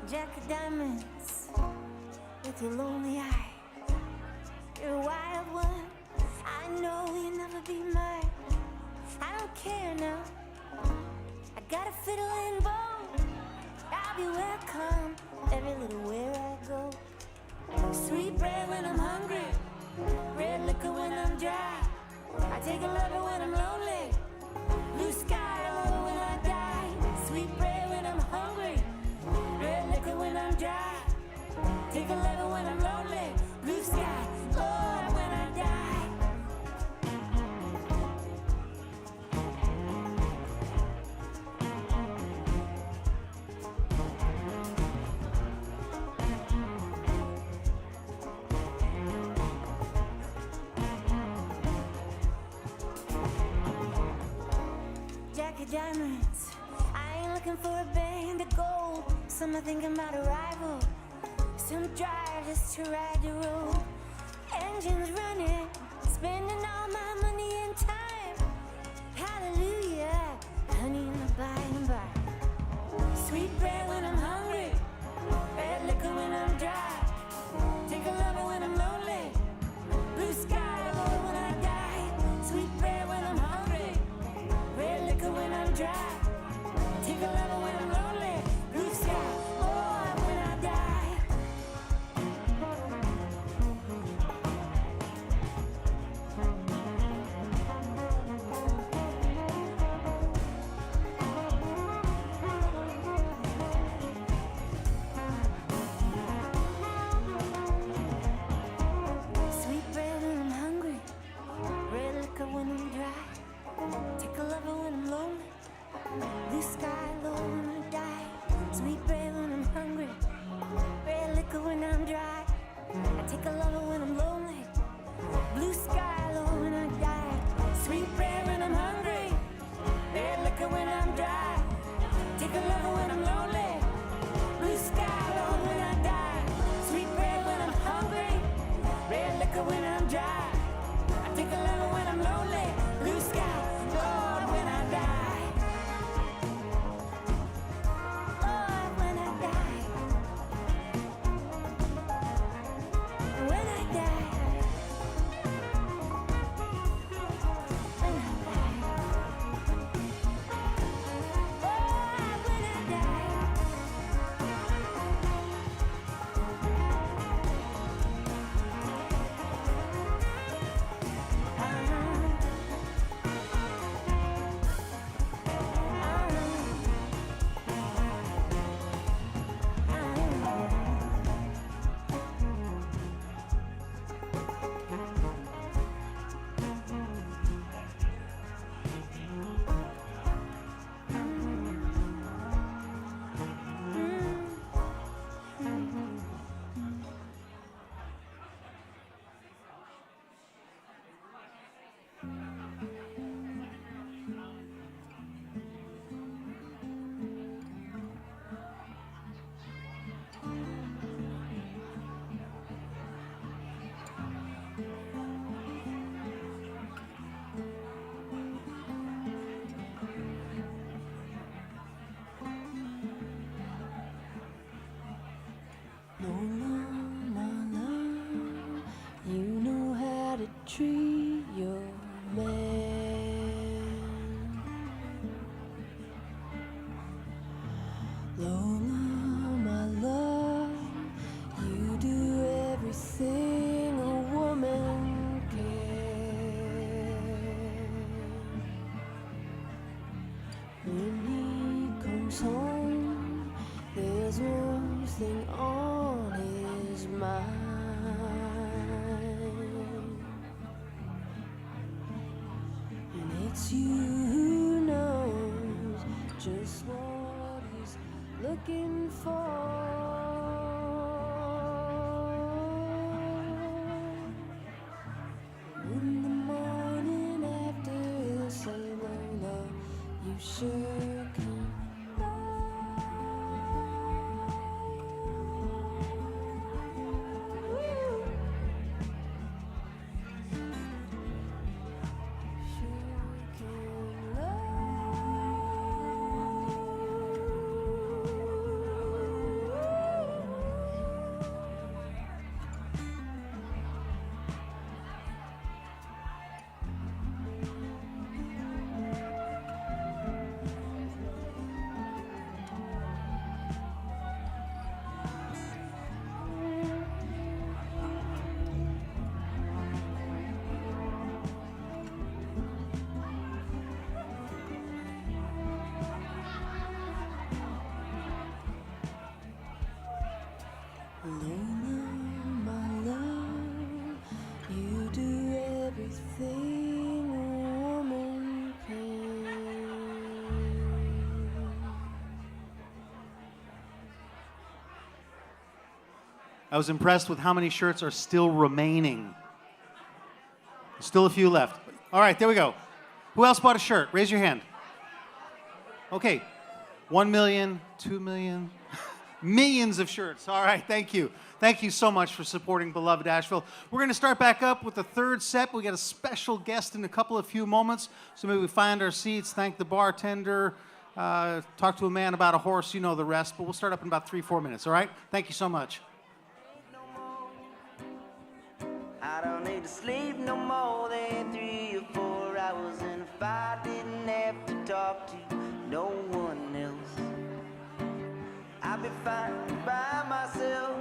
Jack of diamonds with your lonely eye. You're a wild one. I know you'll never be mine. I don't care now. I got a fiddle and bow. I'll be welcome every little where I go. Sweet bread when I'm hungry, red liquor when I'm dry. I take a lover when I'm lonely, blue sky low when I die. Sweet bread when I'm hungry, red liquor when I'm dry. Take a lover when I'm lonely, blue sky low when I die. Jack of diamonds, I ain't looking for a band of gold. Some are thinking about a rival, some drive just to ride the road. Engines running, spending all my money and time. Hallelujah, honey in the by and by. Sweet bread when I'm hungry, red liquor when I'm dry. Take a lover when I'm lonely, blue sky Lord when I die. Sweet bread when I'm hungry, red liquor when I'm dry. Take a lover when I'm lonely, blue sky Lord when I die. Sweet bread when I'm hungry, red liquor when I'm dry. Take a lover when I'm lonely, blue sky low when I die. Sweet bread when I'm hungry, red liquor when I'm dry. I take a lover when I'm lonely, blue sky low when I die. Sweet bread when I'm hungry, red liquor when I'm dry. Take a lover when I'm lonely, blue sky low when I die. Sweet bread when I'm hungry, red liquor when I'm dry. I take a lover when I'm lonely, blue sky Lord when I die. Lord when I die. When I die. When I die. Lord when I die. You know how to treat your man. Lola, my love, you do everything a woman can. When he comes home, there's one thing on his mind. It's you who knows just what he's looking for. In the morning after he'll say, Lola, you sure can I was impressed with how many shirts are still remaining. Still a few left. All right, there we go. Who else bought a shirt? Raise your hand. Okay. 1 million, 2 million, millions of shirts. All right, thank you. Thank you so much for supporting BeLoved Asheville. We're going to start back up with the third set. We got a special guest in a few moments, so maybe we find our seats, thank the bartender, talk to a man about a horse, you know the rest, but we'll start up in about 3-4 minutes, all right? Thank you so much. I don't need to sleep no more than 3 or 4 hours, and if I didn't have to talk to no one else, I'd be fine by myself,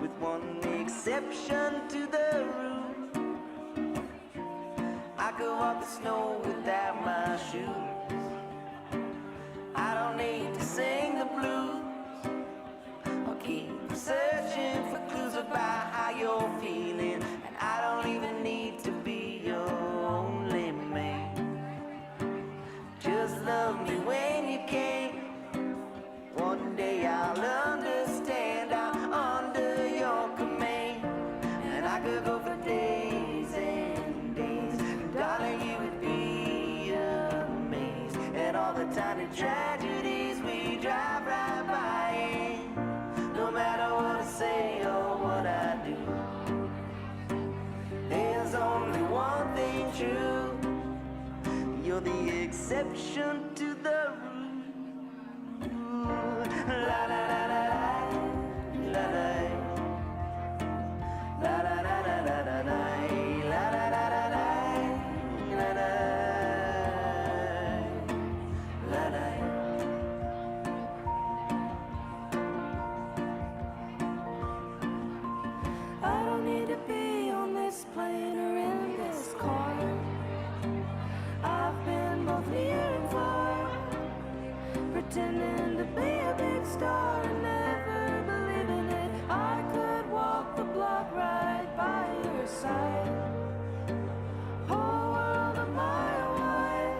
with one exception to the rule. I could walk the snow without my shoes. I don't need to sing the blues or keep searching for clues about how you're feeling, and I don't even need to be your only man. Just love me when you can. One day I'll understand I'm under your command, and I could go for days and days. Darling, you would be amazed at all the tiny tragedies we drive right by. And no matter what I say or what I do, there's only one thing true. You're the exception to the rule. La la la la la la la la la la la la la la la la la. I don't need to be on this plane or in this car. I've been both near and far, pretending to be a big star and never believing it. I could walk the block right by your side, whole world a mile wide,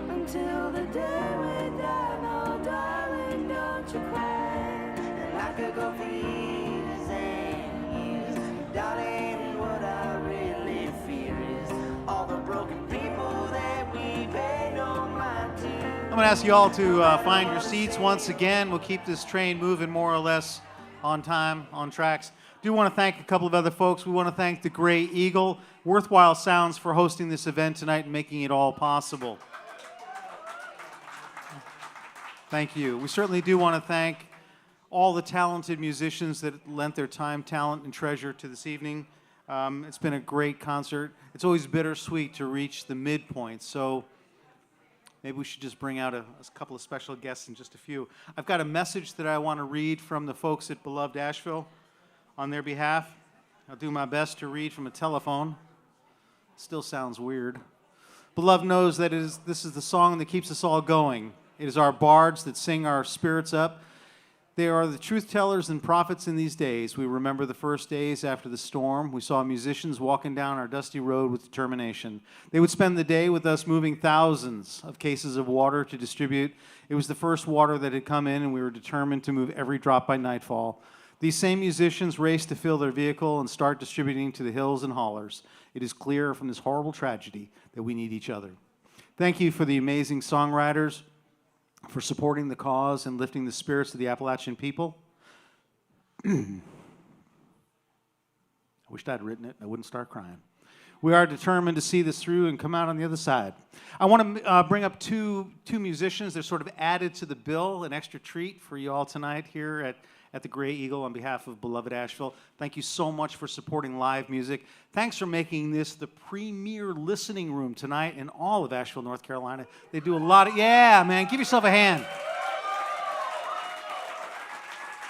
until the day we die. No, darling, don't you cry. And I could go for years and years, darling. What I really fear is all the broken people that we pay no mind to. I'm going to ask you all to find your seats once again. We'll keep this train moving more or less on time, on tracks. Do want to thank a couple of other folks. We want to thank the Gray Eagle, Worthwhile Sounds, for hosting this event tonight and making it all possible. Thank you. We certainly do want to thank all the talented musicians that lent their time, talent, and treasure to this evening. It's been a great concert. It's always bittersweet to reach the midpoint, so maybe we should just bring out a couple of special guests in just a few. I've got a message that I want to read from the folks at BeLoved Asheville on their behalf. I'll do my best to read from a telephone. Still sounds weird. Beloved knows that this is the song that keeps us all going. It is our bards that sing our spirits up. They are the truth tellers and prophets in these days. We remember the first days after the storm. We saw musicians walking down our dusty road with determination. They would spend the day with us moving thousands of cases of water to distribute. It was the first water that had come in, and we were determined to move every drop by nightfall. These same musicians raced to fill their vehicle and start distributing to the hills and hollers. It is clear from this horrible tragedy that we need each other. Thank you for the amazing songwriters, for supporting the cause and lifting the spirits of the Appalachian people. I wished I'd written it. I wouldn't start crying. We are determined to see this through and come out on the other side. I want to bring up two musicians. They're sort of added to the bill, an extra treat for you all tonight here at the Gray Eagle on behalf of BeLoved Asheville. Thank you so much for supporting live music. Thanks for making this the premier listening room tonight in all of Asheville, North Carolina. They do a lot of, yeah, man, give yourself a hand.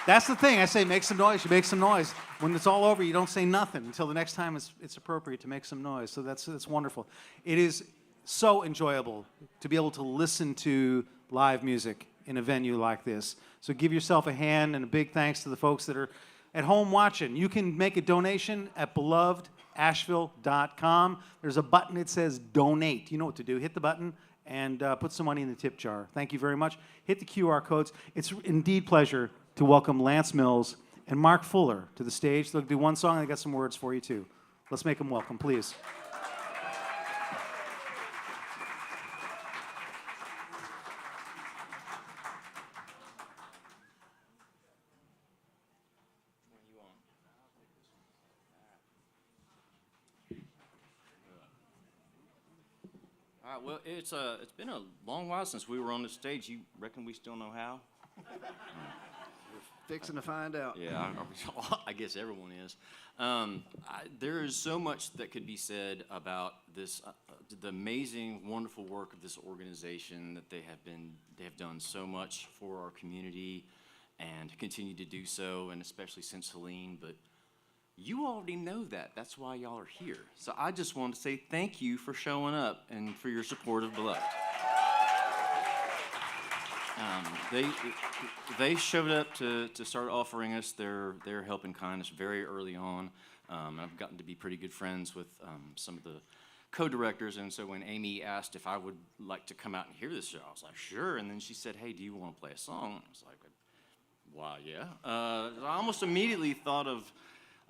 That's the thing. I say make some noise. You make some noise. When it's all over, you don't say nothing until the next time it's appropriate to make some noise. So that's wonderful. It is so enjoyable to be able to listen to live music in a venue like this. So give yourself a hand, and a big thanks to the folks that are at home watching. You can make a donation at BeLovedAsheville.com. There's a button that says donate. You know what to do. Hit the button and put some money in the tip jar. Thank you very much. Hit the QR codes. It's indeed pleasure to welcome Lance Mills and Mark Fuller to the stage. They'll do one song, and they got some words for you, too. Let's make them welcome, please. All right, well, it's been a long while since we were on the stage. You reckon we still know how? Fixing to find out. Yeah, I guess everyone is. There is so much that could be said about this, the amazing, wonderful work of this organization that they have done so much for our community and continue to do so, and especially since Helene. But you already know that. That's why y'all are here. So I just want to say thank you for showing up and for your support of BeLoved. They showed up to start offering us their help and kindness very early on. I've gotten to be pretty good friends with some of the co-directors, and so when Amy asked if I would like to come out and hear this show, I was like, sure. And then she said, hey, do you want to play a song? I was like, why, yeah. I almost immediately thought of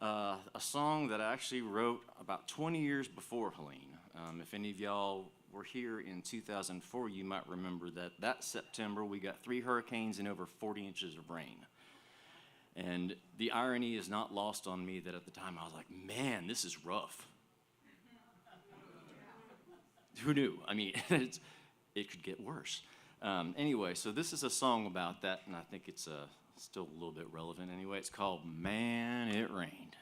a song that I actually wrote about 20 years before Helene. If any of y'all were here in 2004, you might remember that September we got 3 hurricanes and over 40 inches of rain. And the irony is not lost on me that at the time I was like, man, this is rough. Who knew? I mean, it could get worse. Anyway, so this is a song about that, and I think it's still a little bit relevant anyway. It's called Man, It Rained.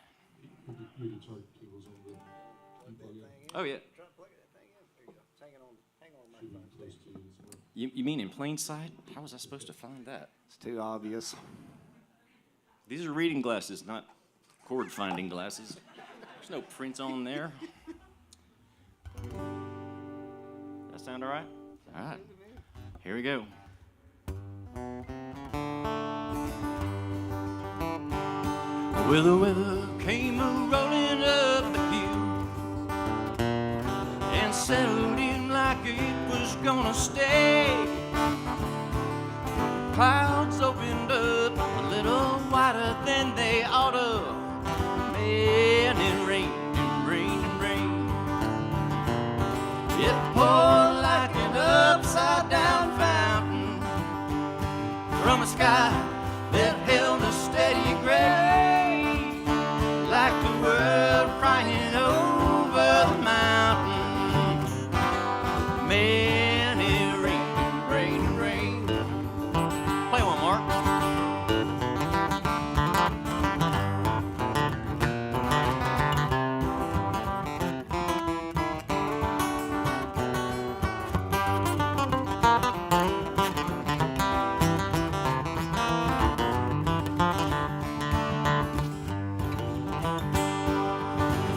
Oh, yeah. You mean in plain sight? How was I supposed to find that? It's too obvious. These are reading glasses, not chord finding glasses. There's no print on there. That sound all right? All right. Here we go. Well, the weather came a-rolling up the hill and settled in like it was gonna stay. Clouds opened up a little wider than they oughta. Man, it rained and rained and rained. It poured like an upside-down fountain from a sky that held a steady gray, like the world crying over the mountain. Man, it rained and rained and rained. Play one, Mark.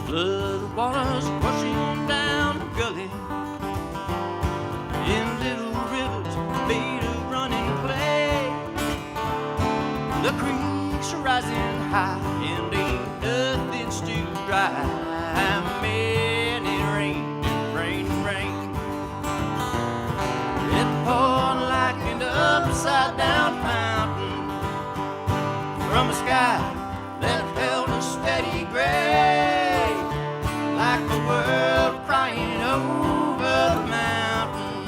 Flood waters rushing down the gully in little rivers made of running clay. The creeks are rising high and ain't nothing still dry. Man, it rained and rained and rained. It poured like an upside down fountain from a sky that held a steady gray, like the world crying over the mountain.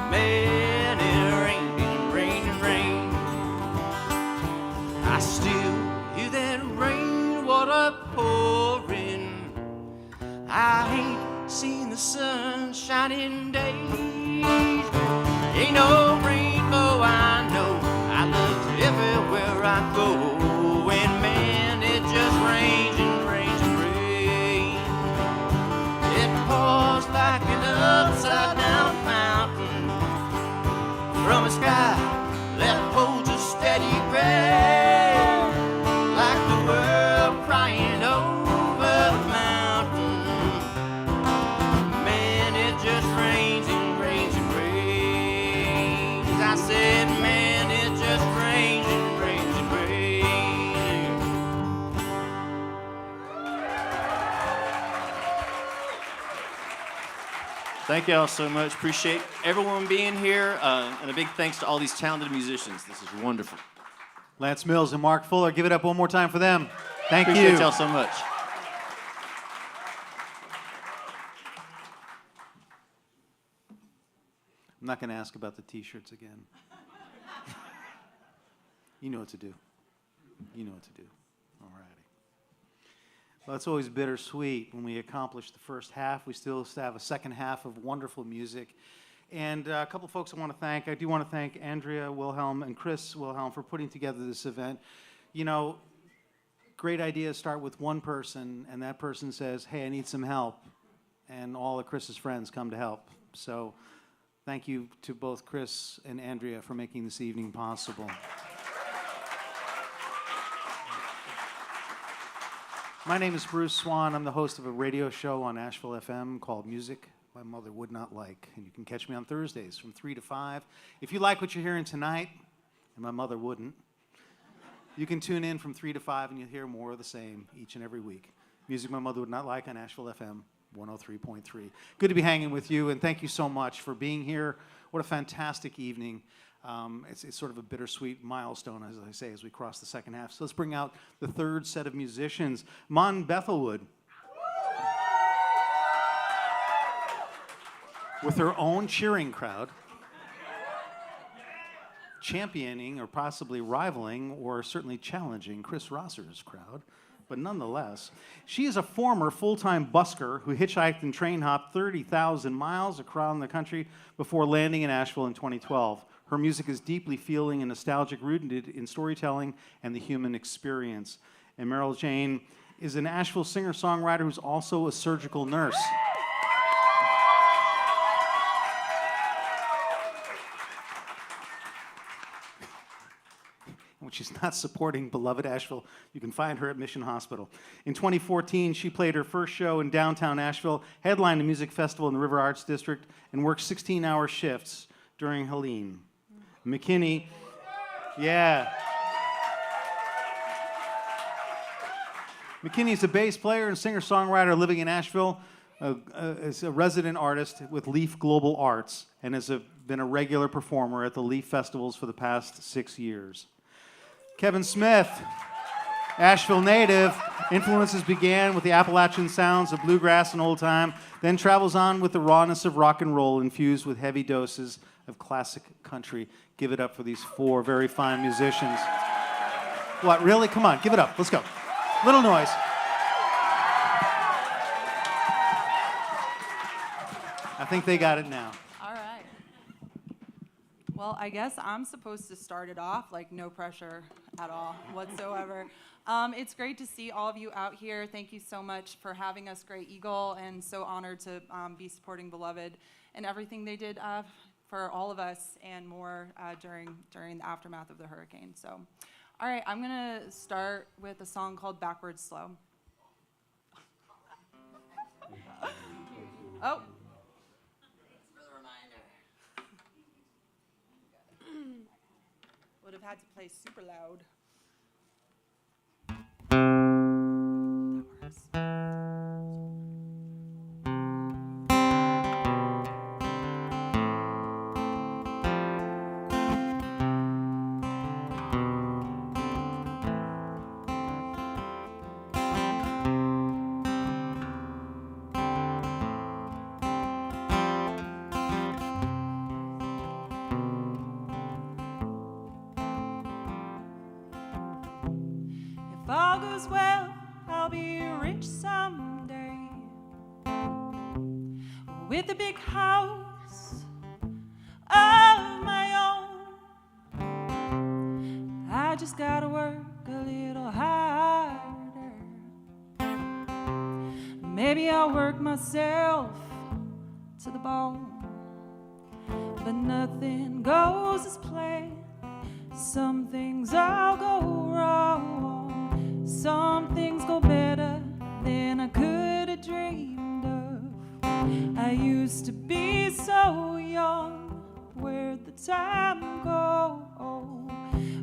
Man, it rained and rained and rained. I still hear that rainwater pouring. I ain't seen the sun shining days. Ain't no rainbow I know. I looked everywhere I go, and man, it just rains and rains and rains. It pours like an upside down fountain from a sky that holds a steady gray, like the world crying over the mountain. Man, it just rains and rains and rains. I said, man, it just rains and rains and rains. Thank y'all so much. Appreciate everyone being here, and a big thanks to all these talented musicians. This is wonderful. Lance Mills and Mark Fuller, give it up one more time for them. Thank you. Appreciate y'all so much. I'm not going to ask about the T-shirts again. You know what to do. You know what to do. All righty. Well, it's always bittersweet when we accomplish the first half. We still have a second half of wonderful music. And a couple of folks I want to thank. I do want to thank Andrea Wilhelm and Chris Wilhelm for putting together this event. You know, great ideas start with one person, and that person says, hey, I need some help. And all of Chris's friends come to help. So thank you to both Chris and Andrea for making this evening possible. My name is Bruce Swan. I'm the host of a radio show on Asheville FM called Music My Mother Would Not Like. And you can catch me on Thursdays from 3 to 5. If you like what you're hearing tonight, and my mother wouldn't, you can tune in from 3 to 5 and you'll hear more of the same each and every week. Music My Mother Would Not Like on Asheville FM 103.3. Good to be hanging with you, and thank you so much for being here. What a fantastic evening. It's sort of a bittersweet milestone, as I say, as we cross the second half. So let's bring out the third set of musicians. Mon Bethelwood, with her own cheering crowd, championing or possibly rivaling or certainly challenging Chris Rosser's crowd. But nonetheless, she is a former full-time busker who hitchhiked and train hopped 30,000 miles around the country before landing in Asheville in 2012. Her music is deeply feeling and nostalgic, rooted in storytelling and the human experience. And MerylJane is an Asheville singer-songwriter who's also a surgical nurse. When she's not supporting BeLoved Asheville, you can find her at Mission Hospital. In 2014, she played her first show in downtown Asheville, headlined a music festival in the River Arts District, and worked 16-hour shifts during HELENE. McKinney, yeah. McKinney is a bass player and singer-songwriter living in Asheville, is a resident artist with Leaf Global Arts, and has been a regular performer at the Leaf festivals for the past 6 years. Kevin Smith, Asheville native, influences began with the Appalachian sounds of bluegrass and old time, then travels on with the rawness of rock and roll infused with heavy doses of classic country. Give it up for these four very fine musicians. What, really? Come on, give it up. Let's go. Little noise. I think they got it now. All right. Well, I guess I'm supposed to start it off, like no pressure at all whatsoever. It's great to see all of you out here. Thank you so much for having us, Grey Eagle, and so honored to be supporting BeLoved and everything they did for all of us and more during the aftermath of the hurricane. So, all right, I'm gonna start with a song called Backwards Slow. Oh. Would have had to play super loud. That works. If all goes well, I'll be rich someday, with a big house of my own. I just gotta work a little harder. Maybe I'll work myself to the bone, but nothing goes as planned. Some things all go wrong. Some things go better than I could have dreamed of. I used to be so young. Where'd the time go?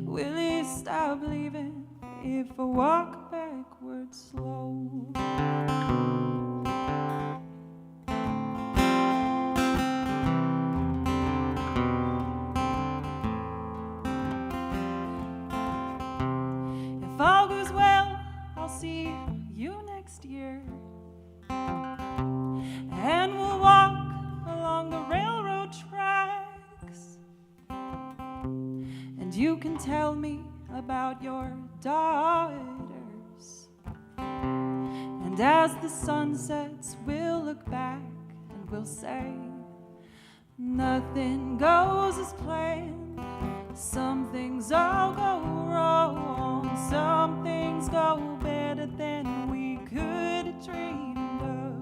Will it stop leaving if I walk backwards slow? If all goes well, I'll see you next year, and we'll walk along the railroad tracks, and you can tell me about your daughters And as the sun sets, we'll look back and we'll say, nothing goes as planned. Some things all go wrong. Some things go better than we could have dreamed of.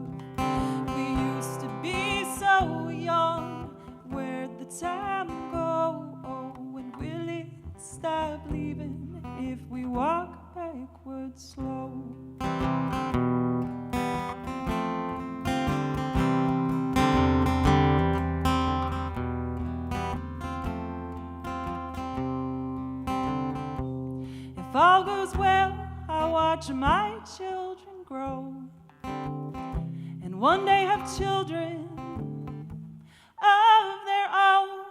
We used to be so young. Where'd the time go? Oh, when will it stop leaving if we walk backwards slow? If all goes well, I watch my children grow and one day have children of their own,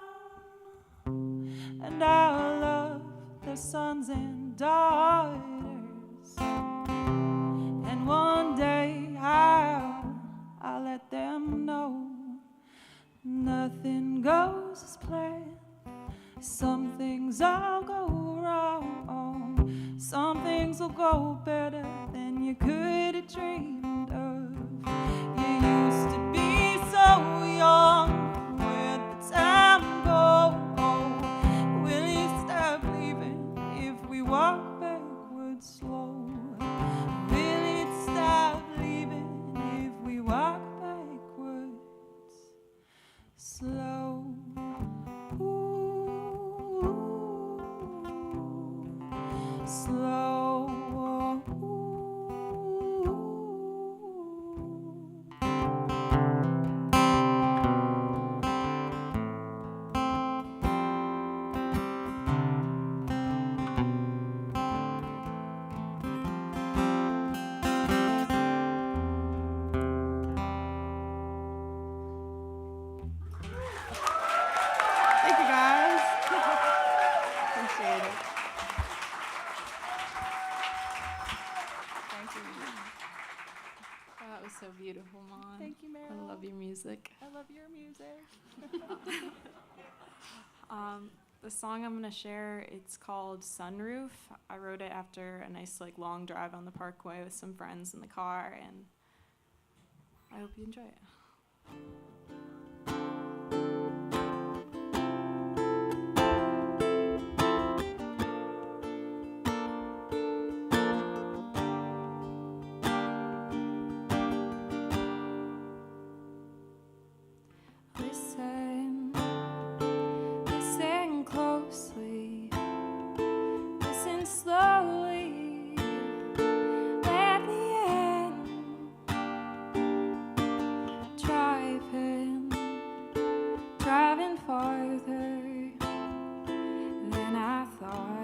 and I'll love their sons and daughters, and one day I'll let them know nothing goes as planned. Some things all go wrong. Some things will go better than you could have dreamed of. You used to be so young. Where'd the time go? Oh, will you stop leaving if we walk backwards slow? Will it stop leaving if we walk backwards slow? Slow. Thank you, guys. Appreciate it. Thank you. Oh, that was so beautiful, Mom. Thank you, Meryl. I love your music. I love your music. The song I'm gonna share, it's called Sunroof. I wrote it after a nice long drive on the parkway with some friends in the car, and I hope you enjoy it. Listen, listen closely, listen slowly, let me in. Driving farther than I thought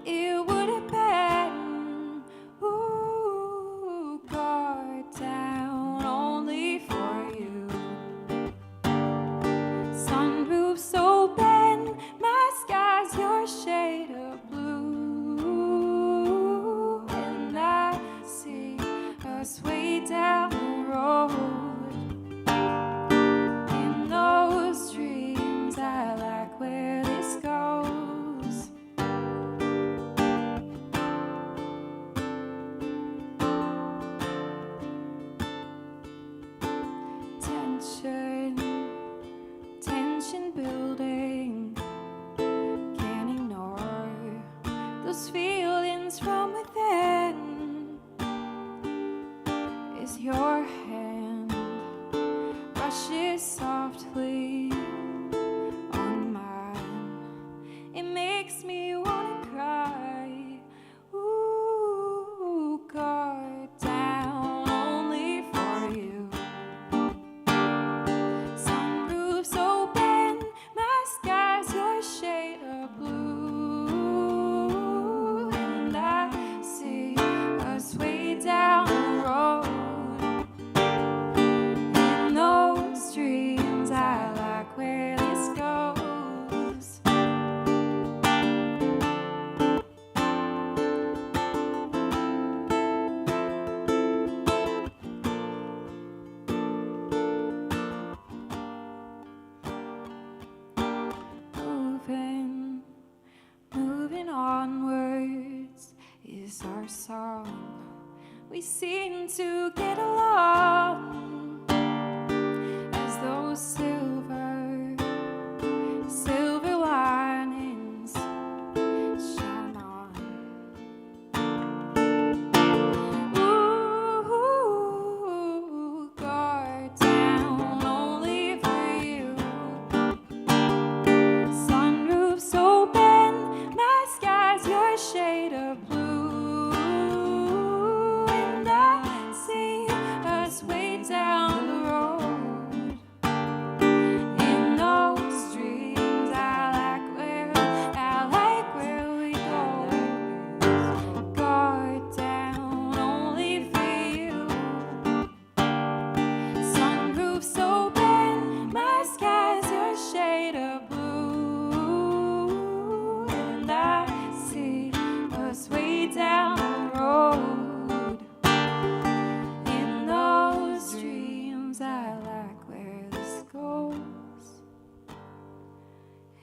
it would have been. Ooh, guard down only for you. Sunroof's open, my sky's your shade of blue, and I see us way down the road. In those dreams, I like where this goes. Tension building, can't ignore those feelings from within. Is your hand brushes softly on mine. It makes me wanna cry. Ooh, guard down only for you. Sunroof's open, my sky's your shade of blue, and I see us way down the road. In those dreams, I like where this goes. Moving onwards is our song. we seem to get along as those silver linings shine on. Ooh, guard down only for you. Sunroof's open, my sky's your shade of blue, and I see us way down the road. In those dreams, I like where we go. Guard down only for you. Sunroof's open, my sky's your shade of blue, and I see us way down the road. In those dreams, I like where this goes.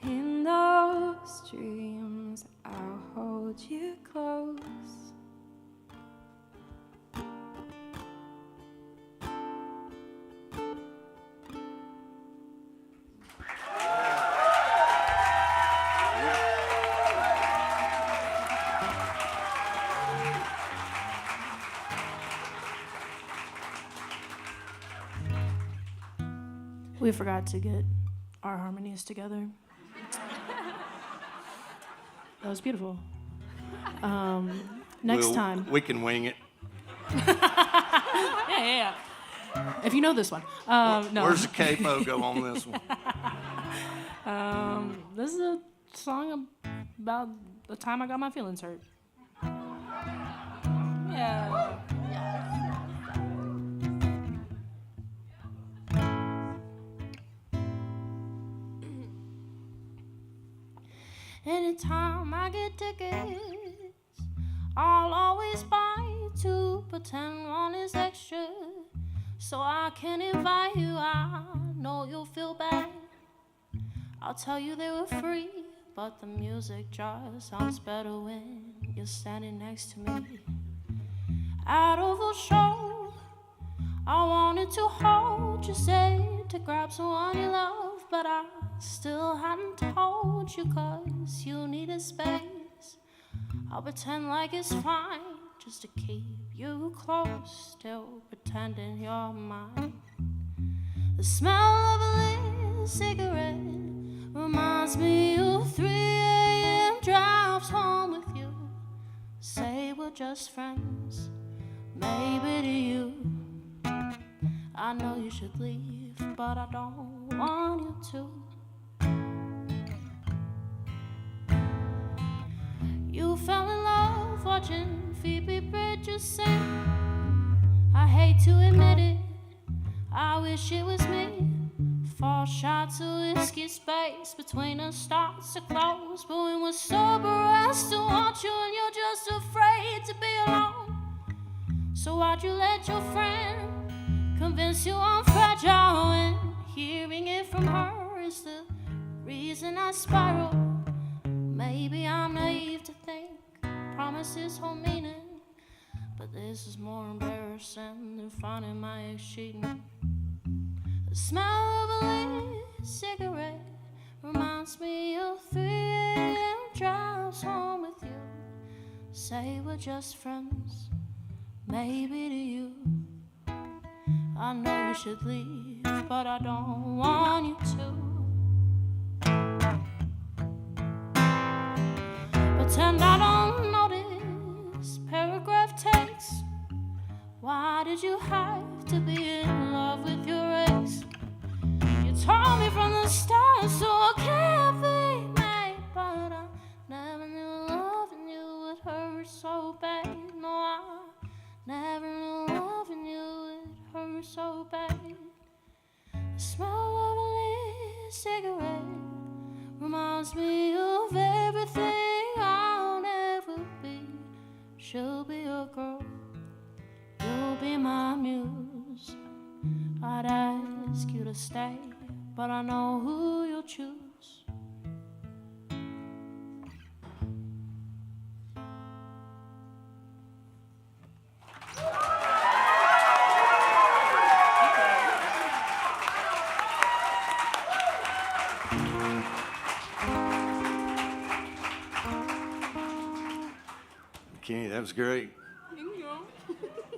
In those dreams, I'll hold you close. We forgot to get our harmonies together. That was beautiful. Next time. We can wing it. Yeah. If you know this one. No. Where's the capo go on this one? This is a song about the time I got my feelings hurt. Yeah. Anytime I get tickets, I'll always buy 2, pretend 1 is extra, so I can invite you. I know you'll feel bad. I'll tell you they were free, but the music just sounds better when you're standing next to me. At Oval Show, I wanted to hold you, say to grab someone you love, but I still hadn't told you 'cause you needed space. I'll pretend like it's fine just to keep you close, still pretending you're mine. The smell of a lit cigarette reminds me of 3 a.m. drives home with you. Say we're just friends, maybe to you. I know you should leave, but I don't want you to. You fell in love watching Phoebe Bridgers sing. I hate to admit it, I wish it was me. 4 shots of whiskey, space between us starts to close. But when we're sober, I still want you, and you're just afraid to be alone. So why'd you let your friend convince you I'm fragile? And hearing it from her is the reason I spiral. Maybe I'm naive to think promises hold meaning, but this is more embarrassing than finding my ex cheating. The smell of a lit cigarette reminds me of 3 a.m. drives home with you. Say we're just friends, maybe to you. I know you should leave, but I don't want you to. Pretend I don't notice paragraph text. Why did you have to be in love with your ex? You told me from the start, so I can't be made. But I never knew loving you would hurt so bad. No, I never knew loving you would hurt so bad. The smell of a lit cigarette reminds me of everything I'll never be. She'll be your girl, you'll be my muse. I'd ask you to stay, but I know who you'll choose. McKinney. That was great.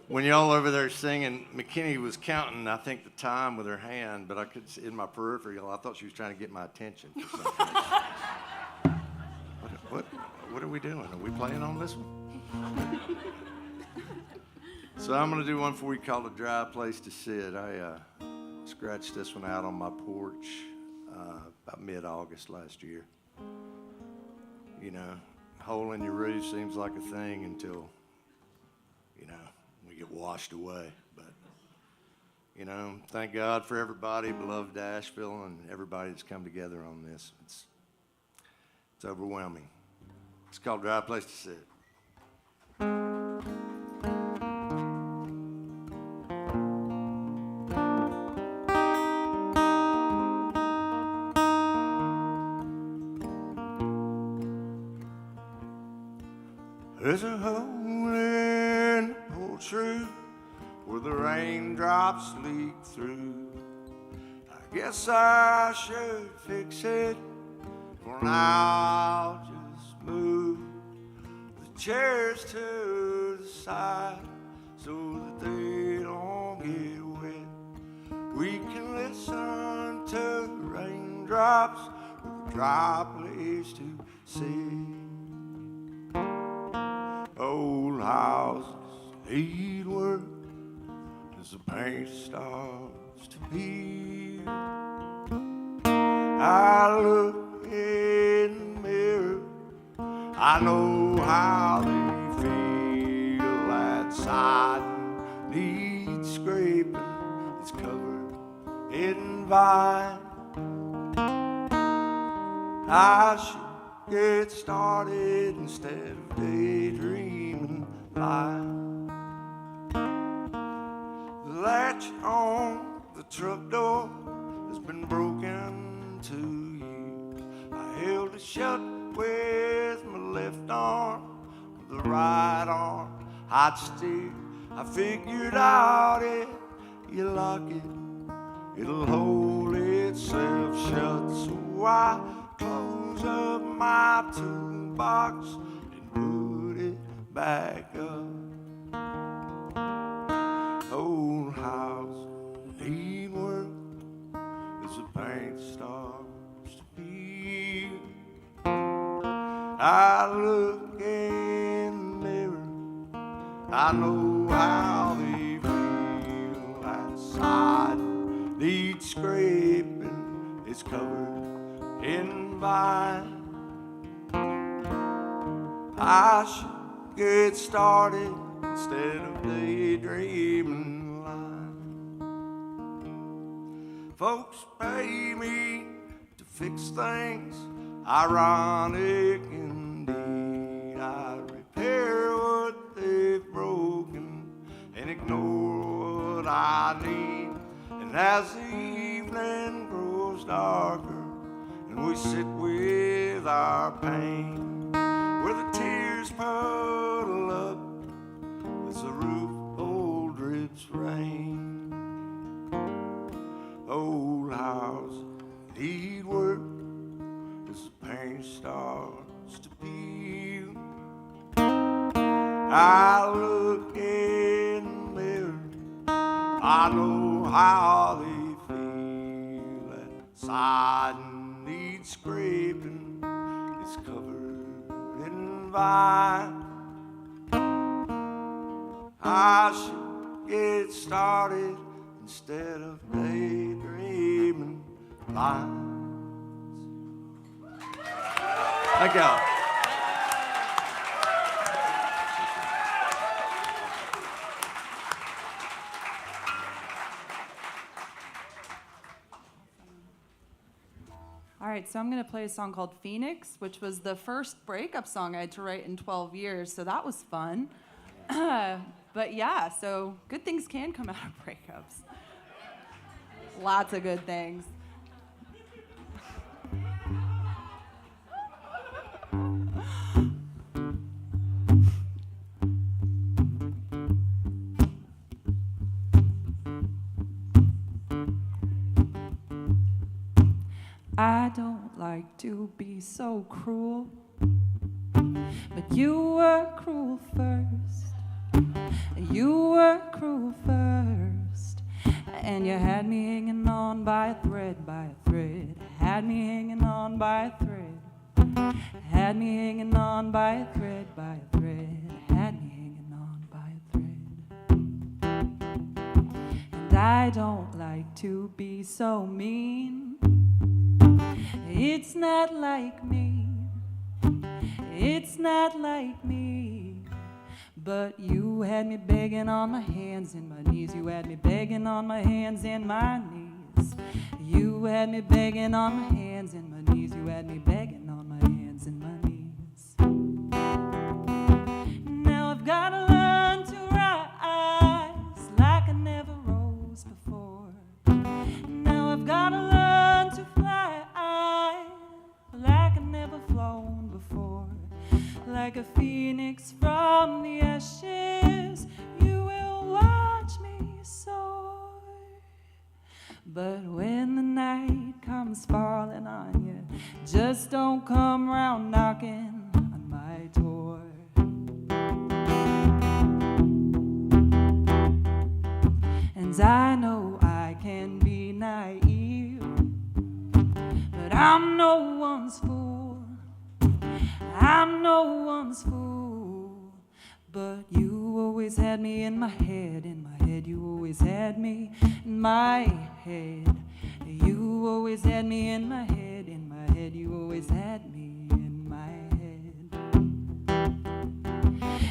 When y'all over there singing, McKinney was counting, I think, the time with her hand, but I could see in my peripheral, I thought she was trying to get my attention for some reason. What are we doing? Are we playing on this one? So I'm going to do one for you called A Dry Place to Sit. I scratched this one out on my porch about mid-August last year. You know, hole in your roof seems like a thing until, you know, we get washed away. But, you know, thank God for everybody, BeLoved Asheville, and everybody that's come together on this. It's overwhelming. It's called Dry Place to Sit. There's a hole in the poultry where the raindrops leak through. I guess I should fix it. For now, I'll just move the chairs to the side so that they don't get wet. We can listen to the raindrops with a dry place to sit. Old houses need work as the paint starts to peel. I look in the mirror, I know how they feel. That siding needs scraping, it's covered in vine. I should get started instead of daydreaming live. The latch on the truck door has been broken 2 years. I held it shut with my left arm, with the right arm I'd steer. I figured out if you lock it, it'll hold itself shut. So I close up my toolbox and put it back up. Old house need work as the paint starts to peel. I look in the mirror, I know how they feel. That side needs scraping, it's covered in vine. I should get started instead of daydreaming line. Folks pay me to fix things, ironic indeed. I repair what they've broken and ignore what I need. And as the evening grows darker and we sit with our pain, where the tears puddle up as the roof hole drips rain. Old house need work as the paint starts to peel. I look in the mirror, I know how they feel. That siding needs scraping, it's covered in vine. I should get started instead of daydreaming lines. Thank y'all. All right, so I'm going to play a song called Phoenix, which was the first breakup song I had to write in 12 years, so that was fun. But yeah, so good things can come out of breakups. Lots of good things. I don't like to be so cruel, but you were cruel first. You were cruel first. And you had me hanging on by a thread, by a thread. Had me hanging on by a thread. Had me hanging on by a thread, by a thread. Had me hanging on by a thread. And I don't like to be so mean. It's not like me. It's not like me. But you had me begging on my hands and my knees. You had me begging on my hands and my knees. You had me begging on my hands and my knees. You had me begging on my hands and my knees. Now I've got to learn to rise like I never rose before. Now I've got to learn to fly like I never flown before. Like a phoenix from the ashes, you will watch me soar. But when the night comes falling on you, just don't come round knocking on my door. And I know I can be naive, but I'm no one's fool. I'm no one's fool. But you always had me in my head, in my head. You always had me in my head. You always had me in my head, in my head. You always had me in my head.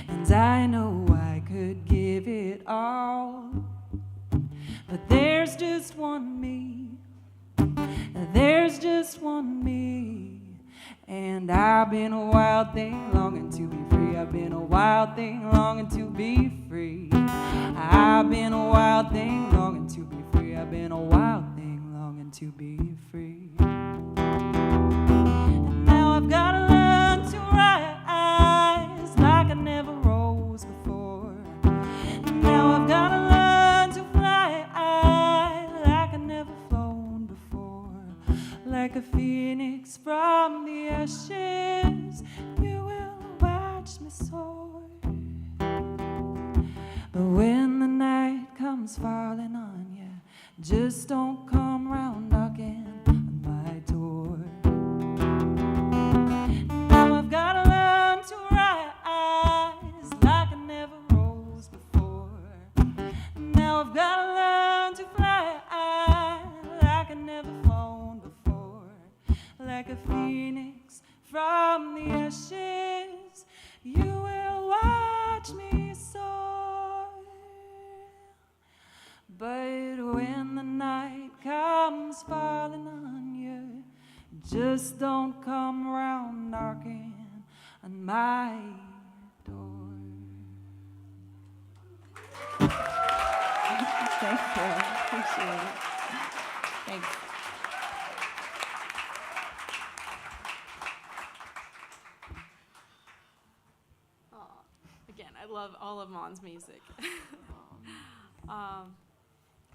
And I know I could give it all, but there's just one me. There's just one me. And I've been a wild thing longing to be free. I've been a wild thing longing to be free. I've been a wild thing longing to be free. I've been a wild thing longing to be free. And now I've got to learn to rise like I never rose before. And now I've got to learn to fly like I never flown before. Like a phoenix from the ashes, you will watch me soar. But when the night comes falling on you, just don't come round knocking on my door. Now I've got to learn to rise like I never rose before. Now I've got to learn to fly like I never flown before. Like a phoenix from the ashes, you will watch me soar. But when the night comes falling on you, just don't come round knocking on my door. Thank you. Appreciate it. Thanks. Again, I love all of Mon's music.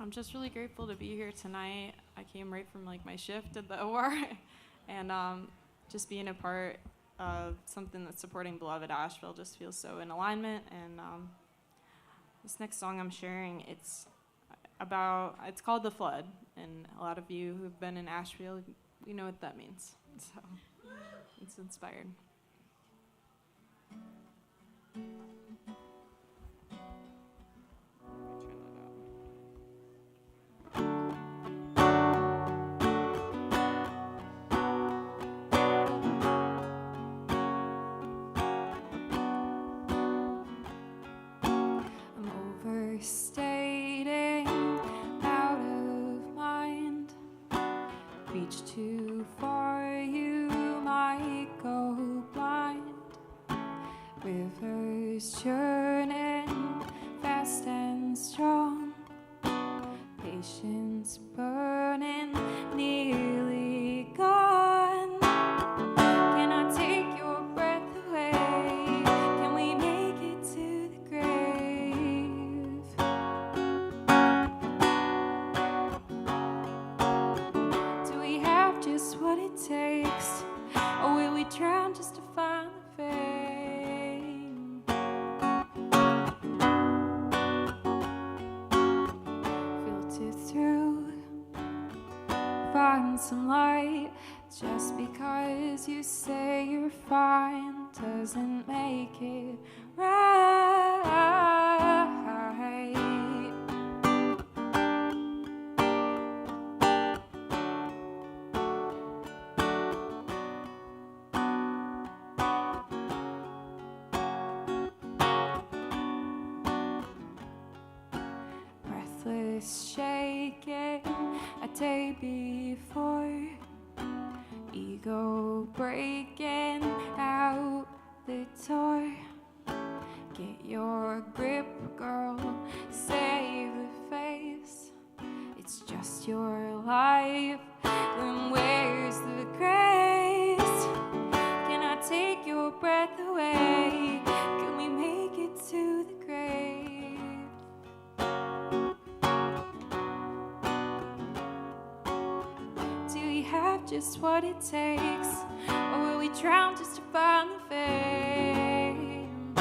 I'm just really grateful to be here tonight. I came right from like my shift at the OR, and just being a part of something that's supporting BeLoved Asheville just feels so in alignment. And this next song I'm sharing, it's called The Flood, and a lot of you who've been in Asheville, you know what that means. So it's inspired. Overstating, out of mind. Reach too far, you might go blind. Rivers churning, fast and strong. Patience burning, nearly gone. Can I take your breath away? Can we make it to the grave? Do we have just what it takes? Or will we drown just to find a face? find some light. Just because you say you're fine doesn't make it right. Breathless, shaking a day before, ego breaking out the door. Get your grip, girl, save the face. It's just your life, then where's the grace? Can I take your breath away? Can we make it to the grave? Do we have just what it takes, or will we drown just to find the fame?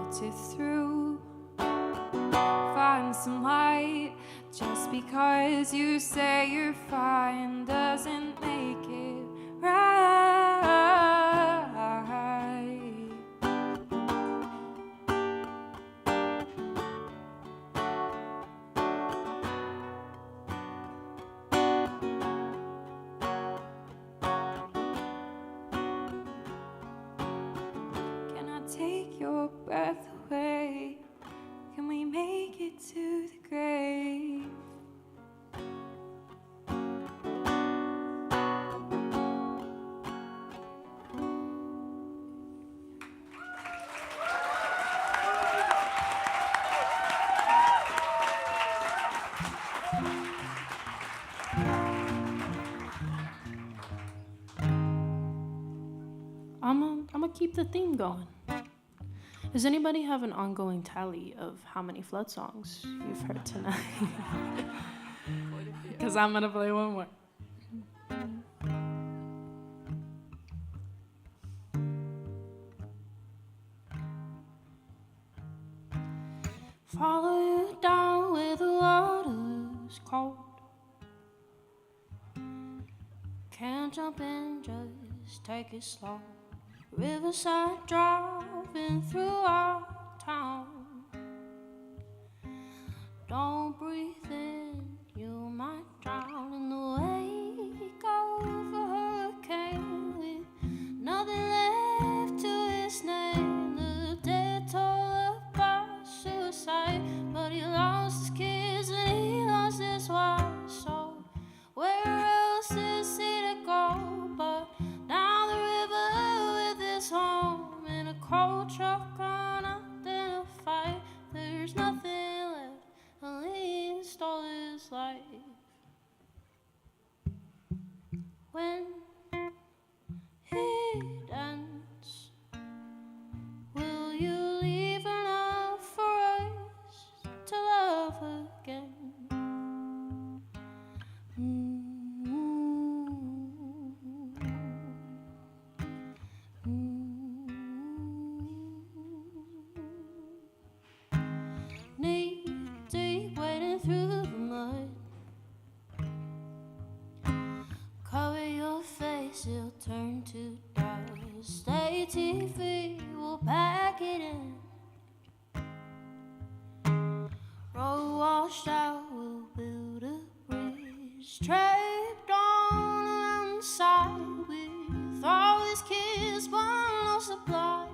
Filter through, find some light. Just because you say you're fine doesn't make it right. Can I take your breath away? Can we make it to the grave? I'm gonna keep the theme going. Does anybody have an ongoing tally of how many flood songs you've heard tonight? Because I'm gonna play one more. Follow you down where the water's cold. Can't jump in, just take it slow. Riverside driving through our town. Don't breathe in, you might drown in the wake of a hurricane with nothing left to his name. The dead told about suicide, but he lost his kids and he lost his wife. So where else is he to go but down the river with his home in a cold truck unidentified? There's nothing left. Helene stole his life. When it ends, will you leave enough for us to love again? Knee deep, wading through the mud. Cover your face, it'll turn to dust. ATV, we'll pack it in. Road washed out, we'll build a bridge. Trapped on the mountainside with all these kids, but no supplies.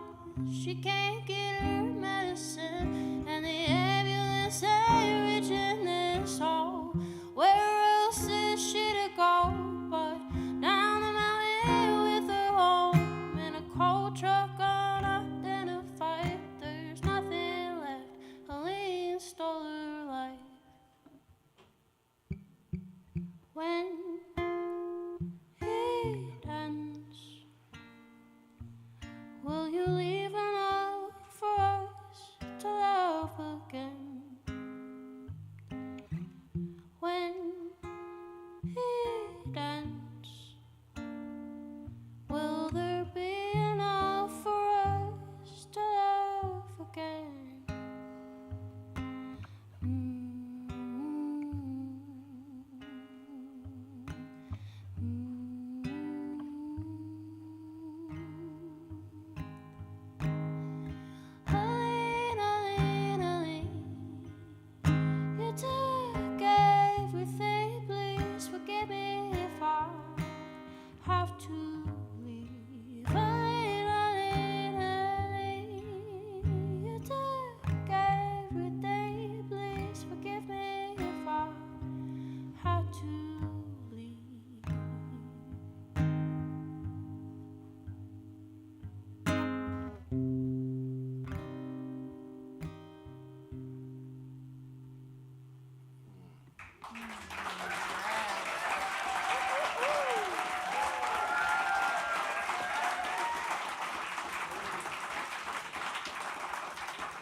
She can't get her medicine, and the ambulance ain't reaching this hole. Where else is she to go but down the mountain with her home in a cold truck unidentified? There's nothing left. Helene stole her life. When it ends, will you leave enough for us to love have to leave. You took everything, please forgive me if I had to leave.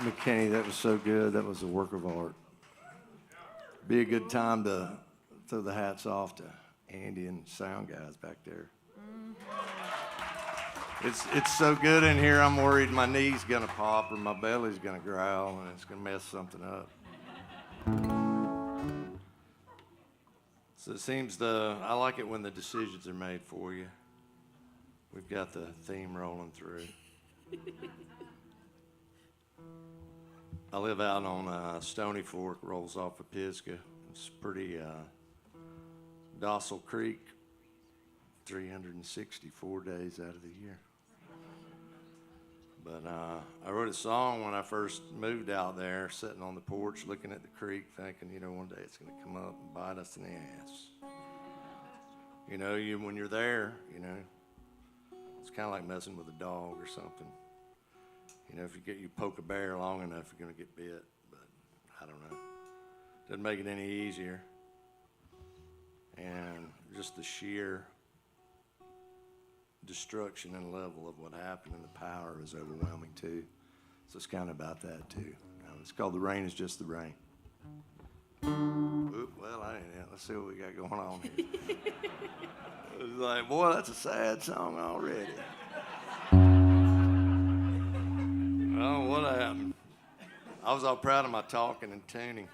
McKinney, that was so good. That was a work of art. Be a good time to throw the hats off to Andy and sound guys back there. It's so good in here. I'm worried my knee's gonna pop or my belly's gonna growl and it's gonna mess something up. So it seems I like it when the decisions are made for you. We've got the theme rolling through. I live out on Stony Fork, rolls off of Pisgah. It's pretty docile creek, 364 days out of the year. But I wrote a song when I first moved out there, sitting on the porch, looking at the creek, thinking, one day it's going to come up and bite us in the ass. When you're there, it's kind of like messing with a dog or something. If you poke a bear long enough, you're going to get bit. But I don't know. Doesn't make it any easier. And just the sheer destruction and level of what happened and the power is overwhelming too. So it's kind of about that too. It's called The Rain Is Just the Rain. Oop, well, I ain't yet. Let's see what we got going on here. It was like, boy, that's a sad song already. Oh, what happened? I was all proud of my talking and tuning.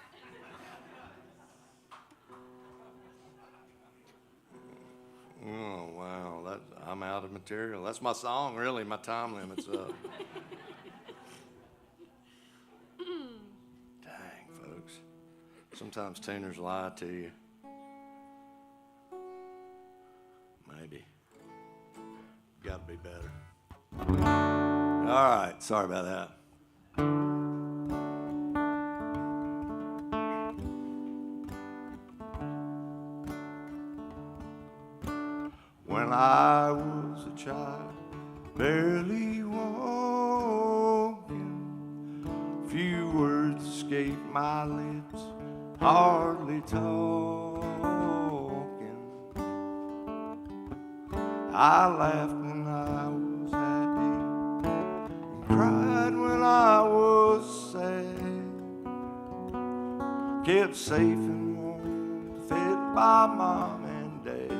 Oh, wow, I'm out of material. That's my song, really. My time limit's up. Dang, folks. Sometimes tuners lie to you. Maybe. Gotta be better. All right, sorry about that. When I was a child, barely walking, few words escaped my lips, hardly talking. I laughed when I was happy, cried when I was sad, kept safe and warm, fed by mom and dad.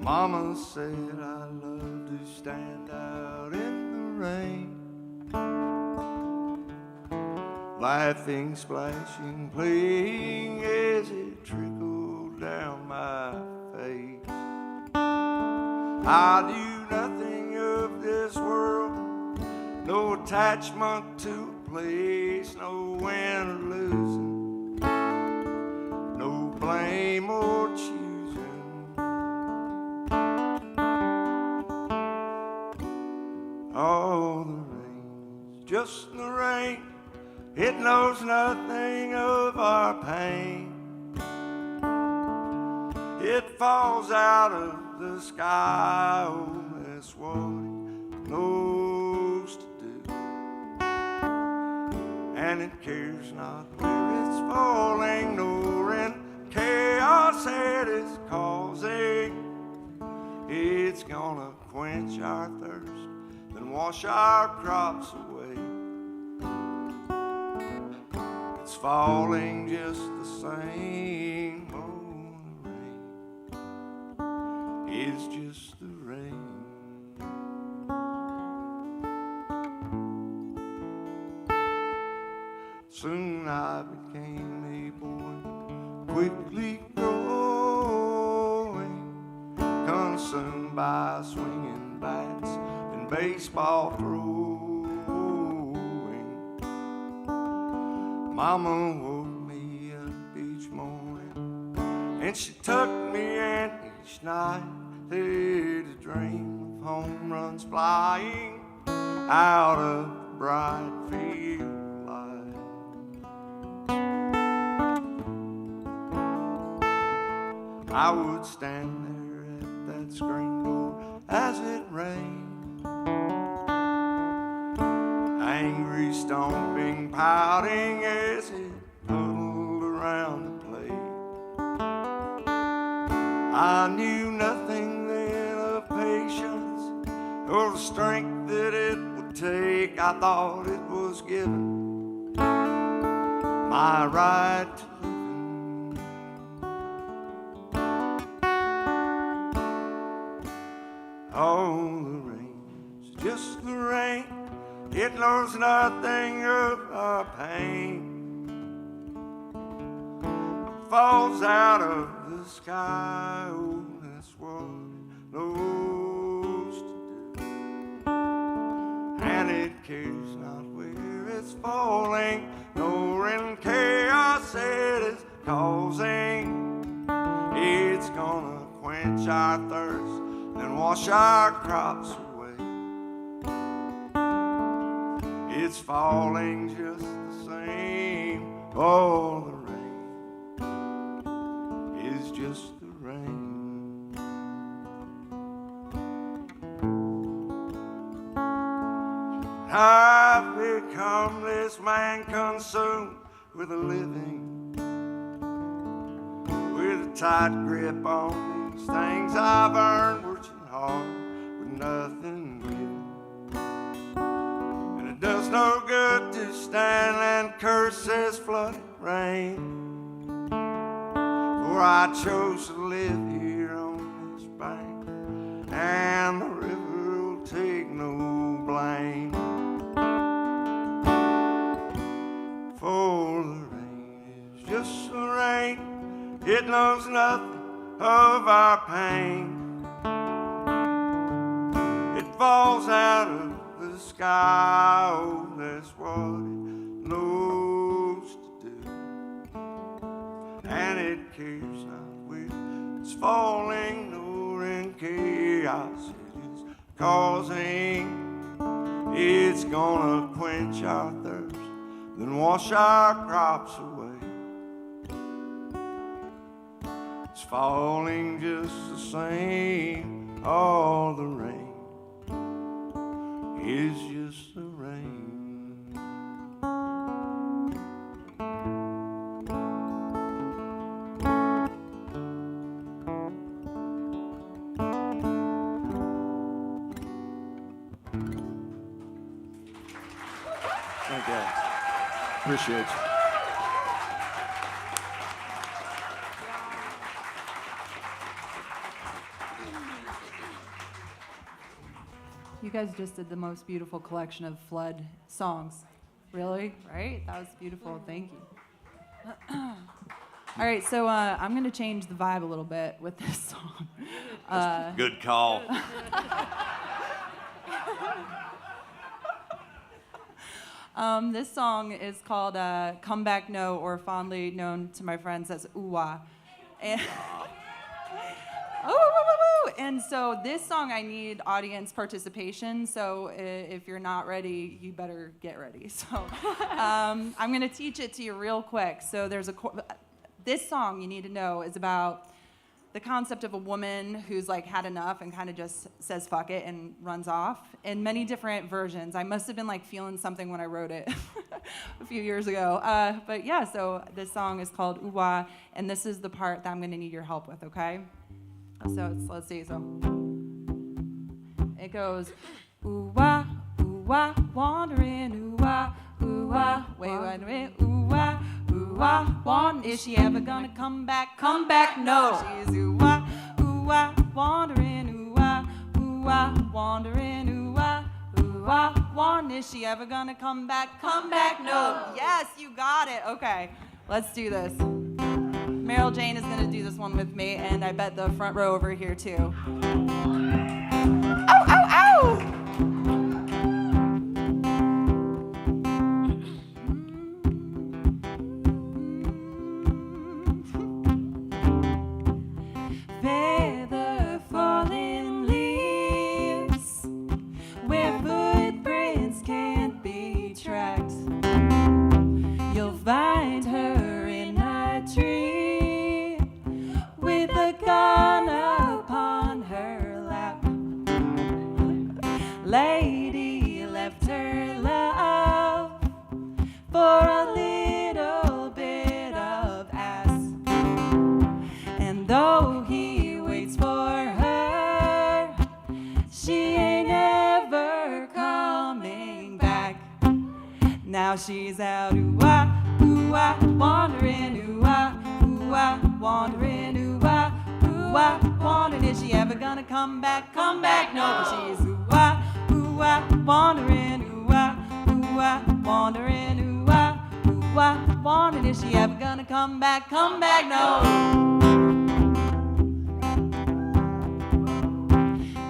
Mama said I love to stand out in the rain, laughing, splashing, playing as it trickled down my face. I knew nothing of this world, no attachment to a place, no win or losing, no blame or choosing. Oh, the rain's just the rain, it knows nothing of our pain. It falls out of the sky, oh, that's what it knows to do. And it cares not where it's falling, nor in chaos it is causing. It's gonna quench our thirst, then wash our crops away. It's falling just the same. Oh, it's just the rain. Soon I became a boy, quickly growing, consumed by swinging bats and baseball throwing. Mama woke me up each And she tucked me in each night. There's a dream of home runs flying out of the bright field light. I would stand there at that screen door as it rained, angry, stomping, pouting as it huddled around the plate. I knew nothing then of patience or the strength that it would take. I thought it was given my right to living. Oh, the rain's just the rain. It knows nothing of our pain. It falls out of the sky. Oh, that's what it knows to do. And it cares not where it's falling, nor in chaos it is causing. It's gonna quench our thirst and wash our crops away. It's falling just the same. Oh, the rain is just the rain. I've become this man consumed with a living, with a tight grip on these things I've earned, working hard with nothing given. And it does no good to stand and curse this flooded rain, for I chose to live here on this bank, and the river will take no blame. For the rain is just the rain, it knows nothing of our pain. It falls out of the sky, oh, that's what it knows to do. And it cares not where it's falling, nor in chaos it is causing. It's gonna quench our thirst, then wash our crops away. It's falling just the same. All the rain is just the rain. Thank you. Appreciate you. You guys just did the most beautiful collection of flood songs. Really? Right? That was beautiful. Thank you. All right, so I'm going to change the vibe a little bit with this song. Good call. This song is called Come Back No, or fondly known to my friends as Ooh-Wah. And and so this song, I need audience participation. So if you're not ready, you better get ready. So I'm going to teach it to you real quick. So there's this song you need to know is about the concept of a woman who's like had enough and kind of just says fuck it and runs off in many different versions. I must have been like feeling something when I wrote it a few years ago. But yeah, so this song is called Ooh-Wah, and this is the part that I'm going to need your help with, okay? So let's see. So it goes ooh-wah, ooh-wah, wandering, ooh-wah, ooh-wah, wait a minute, ooh-wah, ooh-wah, is she ever gonna come back? Come back, no. She's ooh-wah, ooh-wah, wandering, ooh-wah, ooh-wah, wandering, ooh-wah, ooh-wah, is she ever gonna come back? Come back, no. Yes, you got it. Okay, let's do this. MerylJane is gonna do this one with me, and I bet the front row over here too. Ow, ow, ow! though he waits for her, she ain't ever coming back. Now she's out, ooh-ah, wandering, ooh-ah, wandering, ooh-ah, wandering. Is she ever gonna come back? Come back, no, but she's ooh-ah, wandering, ooh-ah, wandering, ooh-ah, wandering. Is she ever gonna come back? Come back, no.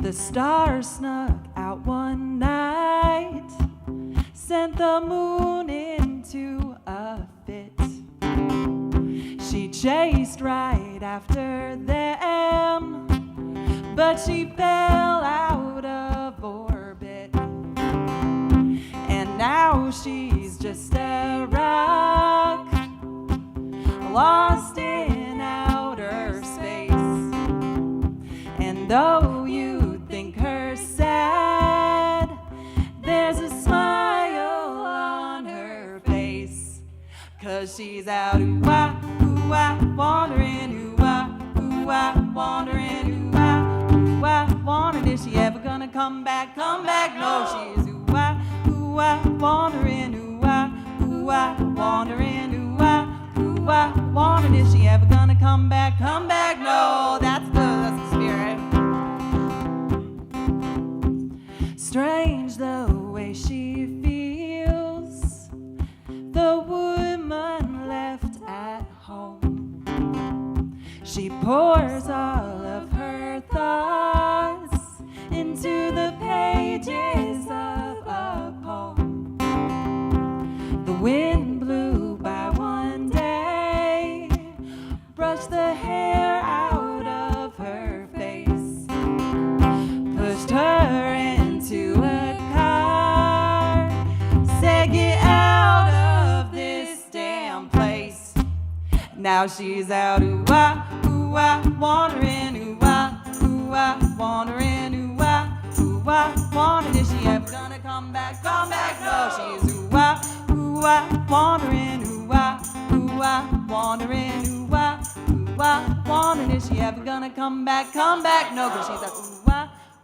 The stars snuck out one night, sent the moon into a fit. She chased right after them, but she fell out of orbit. And now she's just a rock, lost in outer space. And though you think her sad, there's a smile on her face, 'cause she's out, ooh-ah, wandering, ooh-ah, wandering, ooh-ah, wandering. Is she ever gonna come back? Come back, no, she's ooh-ah, wandering, ooh-ah, wandering, ooh-ah, wandering. Is she ever gonna come back? Come back, no, that's the spirit. Strange the way she feels, the woman left at home. She pours all of her thoughts into the pages of a poem. The wind blew by one day, brushed the hair out of her face, pushed her into a car, said get out of this damn place. Now she's out, ooh-ah, wandering, ooh-ah, wandering, ooh-ah, wandering. Is she ever gonna come back? Come back, no, she's ooh-ah, wandering, ooh-ah, wandering, ooh-ah, wandering. Is she ever gonna come back? Come back, no, 'cause she's like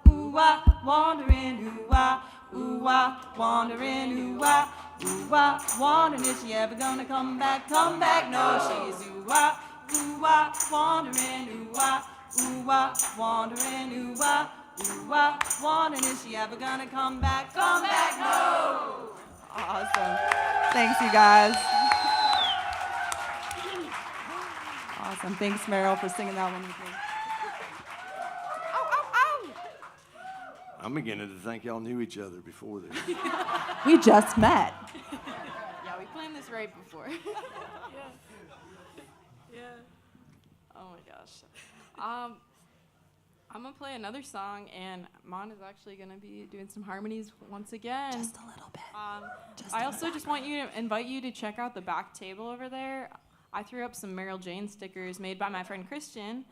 ooh-ah, wandering, ooh-ah, wandering, ooh-ah, wandering. Is she ever gonna come back? Come back, no, she's ooh-ah, wandering, ooh-ah, wandering, ooh-ah, wandering. Is she ever gonna come back? Come back, no. Awesome. Thanks, you guys. Awesome. Thanks, Meryl, for singing that one with me. I'm beginning to think y'all knew each other before this. We just met. Yeah, we planned this right before. Yeah. Oh my gosh. I'm gonna play another song, and Mon is actually gonna be doing some harmonies once again. Just a little bit. I also just want you to invite you to check out the back table over there. I threw up some MerylJane stickers made by my friend Kristian.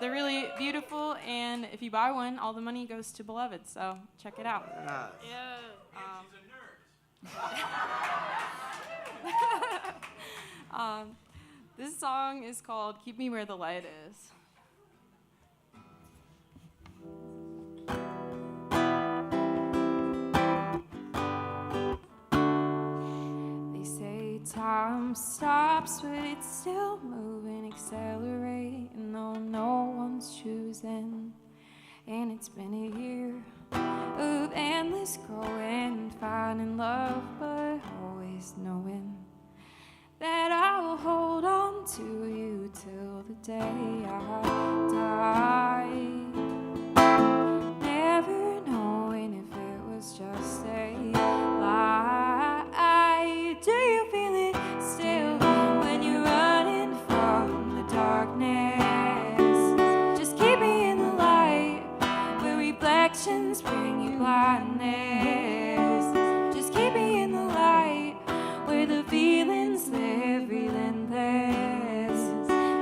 They're really beautiful, and if you buy one, all the money goes to BeLoved, so check it out. Nice. Yeah. This song is called Keep Me Where the Light Is. They say time stops, but it's still moving, accelerating, though no one's choosing. And it's been a year of endless growing, finding love, but always knowing that I will hold on to you till the day I die. Never knowing if it was just a lie. Do you feel it still when you're running from the darkness? Just keep me in the light where reflections bring you blindness. Just keep me in the light where the feelings live relentless.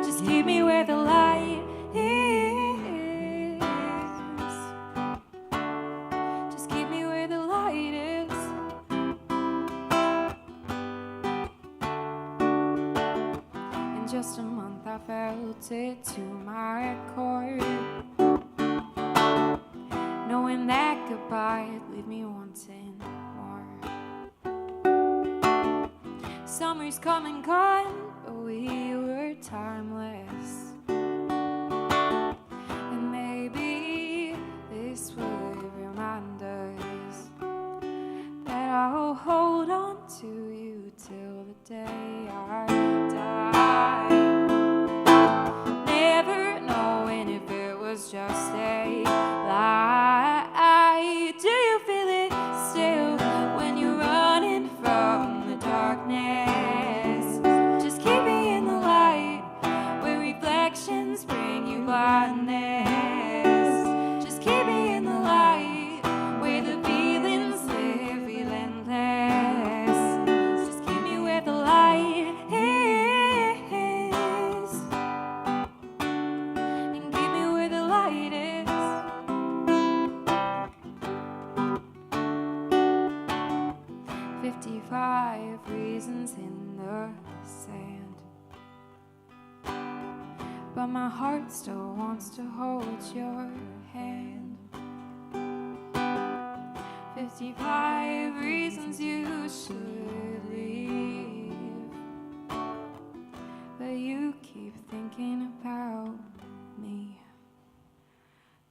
Just keep me where the light is. Just keep me where the light is. In just a month I fell built it to my record, knowing that goodbye'd leave me wanting more. Summer's come and gone, but we were timeless. And maybe this would remind us that I'll hold on to you till the day I die. Never knowing if it was just a lie. Do you feel it still when you're running from the darkness? Just keep me in the light where reflections bring you blindness. Just keep me in the light where the feelings live relentless. Just keep me where the light is, and keep me where the light is. 55 reasons in the sand, but my heart still wants to hold your hand. 55 reasons you should leave, but you keep thinking about me.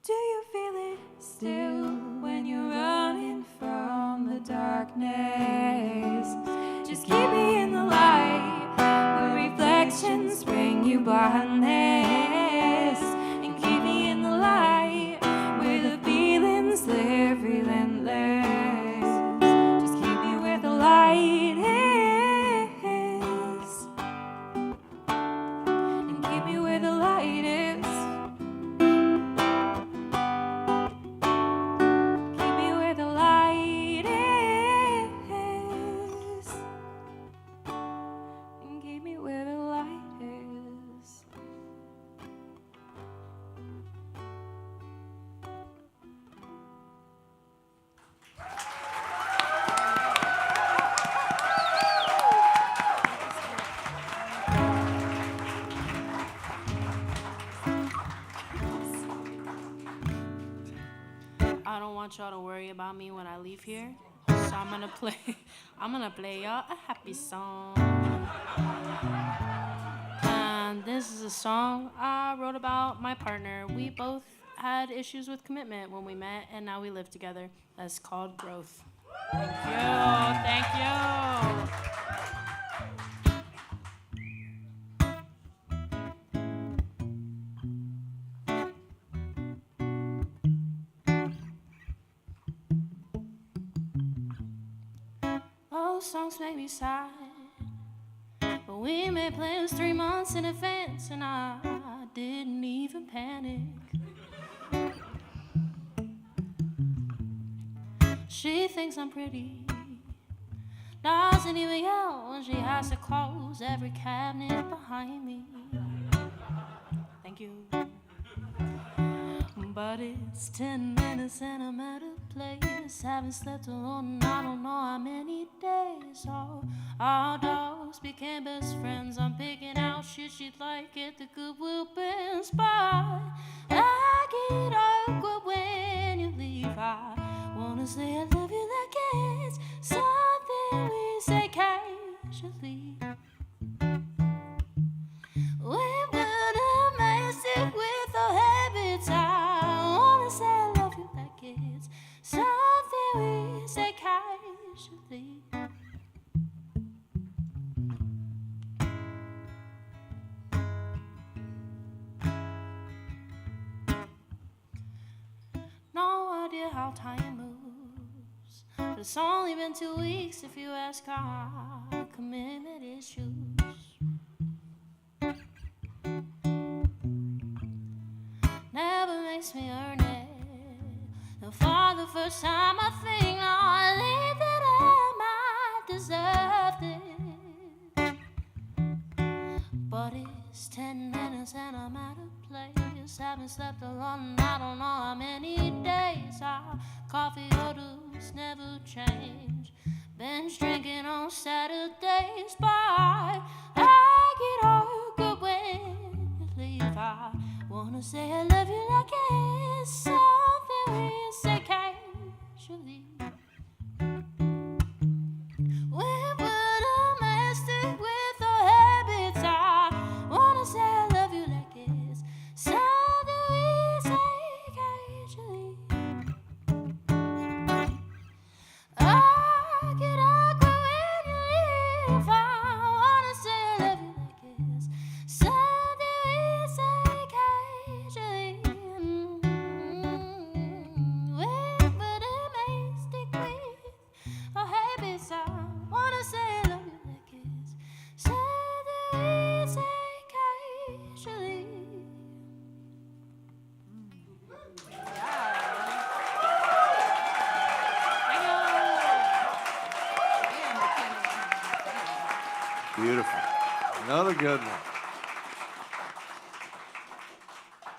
Do you feel it still when you're running from the darkness? Just keep me in the light where reflections bring you blindness, and keep me in the light where the feelings live relentless. Just keep me where the light is, and keep me where the light is. Keep me where the light is, and keep me where the light is. I don't want y'all to worry about me when I leave here, so I'm gonna play y'all a happy song. And this is a song I wrote about my partner. We both had issues with commitment when we met, and now we live together. That's called Growth. Thank you, thank you. Those songs make me sad, but we made plans 3 months in advance, and I didn't even panic. She thinks I'm pretty, doesn't even yell when she has to close every cabinet behind me. Thank you. But it's 10 minutes and I'm at a place. Haven't slept alone in I don't know how many days. Oh, our dogs became best friends. I'm picking out shit she'd like at the Goodwill bin spot. I get awkward when you leave. I wanna say I love you like it's something we say casually. We put a mask with our habits. I wanna say I love you like it's something we say casually. No idea how time moves, but it's only been 2 weeks if you ask our commitment issues. Never makes me earn it. And for the first time I think that I might deserve this. But it's 10 minutes and I'm at a place. Haven't slept alone, I don't know how many days. Our coffee orders never change. Binge drinking on Saturdays, but I get all good when you leave. I wanna say I love you like it's something we say casually. We put a mastic with our habits. I wanna say I love you like it's something we say casually. I get awkward when you leave. I wanna say I love you like it's something we say casually. We put a mastic with our habits. I wanna say I love you like it's something we say casually. Beautiful. Another good one.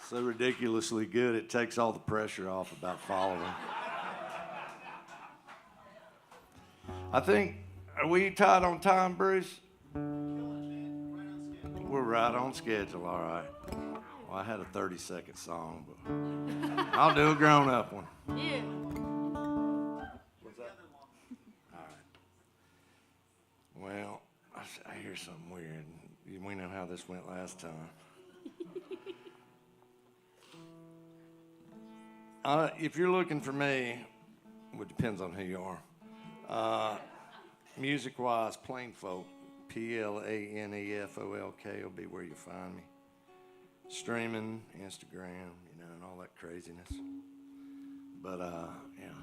So ridiculously good, it takes all the pressure off about following. I think, are we tight on time, Bruce? We're right on schedule, all right. Well, I had a 30-second song, but I'll do a grown-up one. Yeah. What's that? All right. Well, I hear something weird. We know how this went last time. If you're looking for me, it depends on who you are. Music-wise, Plain Folk, PLANEFOLK will be where you find me. Streaming, Instagram, you know, and all that craziness. But, yeah.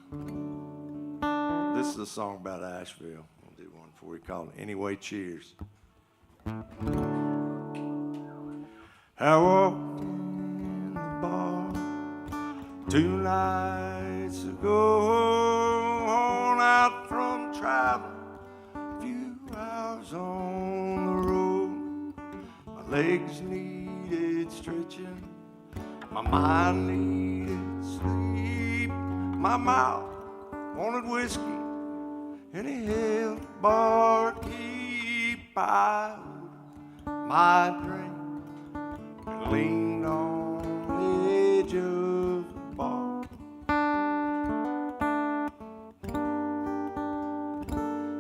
This is a song about Asheville. We'll do one for you called Anyway Cheers. I walked in the bar 2 nights ago, on out from travel, a few hours on the road. My legs needed stretching, my mind needed sleep, my mouth wanted whiskey, and he held the barkeep. I my drink and leaned on the edge of the bar.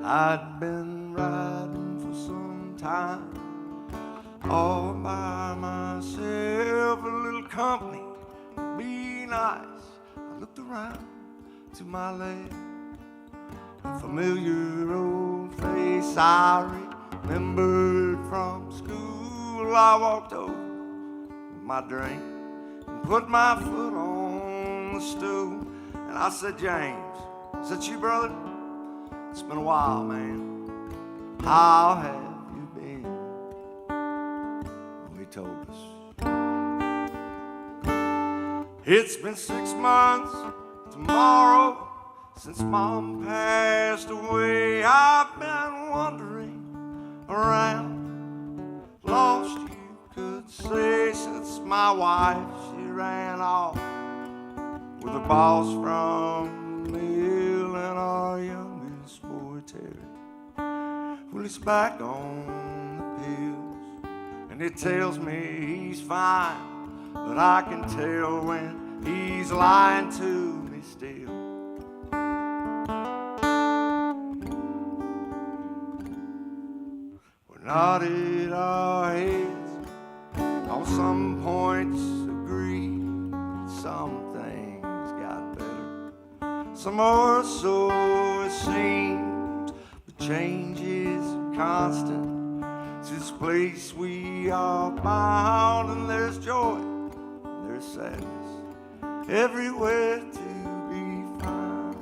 I'd been riding for some time, all by myself, a little company would be nice. I looked around to my left, a familiar old face I remembered from school. I walked over with my drink and put my foot on the stool, and I said, James, is that you, brother? It's been a while, man. How have you been? Well, he told us. It's been 6 months tomorrow since Mom passed away. I've been wandering around, lost you could say, since my wife, she ran off with her boss from the mill, and our youngest boy, Terry, well, he's back on the pills, and he tells me he's fine, but I can tell when he's lying to me still. Nodded our heads, on some points agreed. Some things got better, some more so it seems. But change is constant. It's this place we are bound, and there's joy, and there's sadness, everywhere to be found.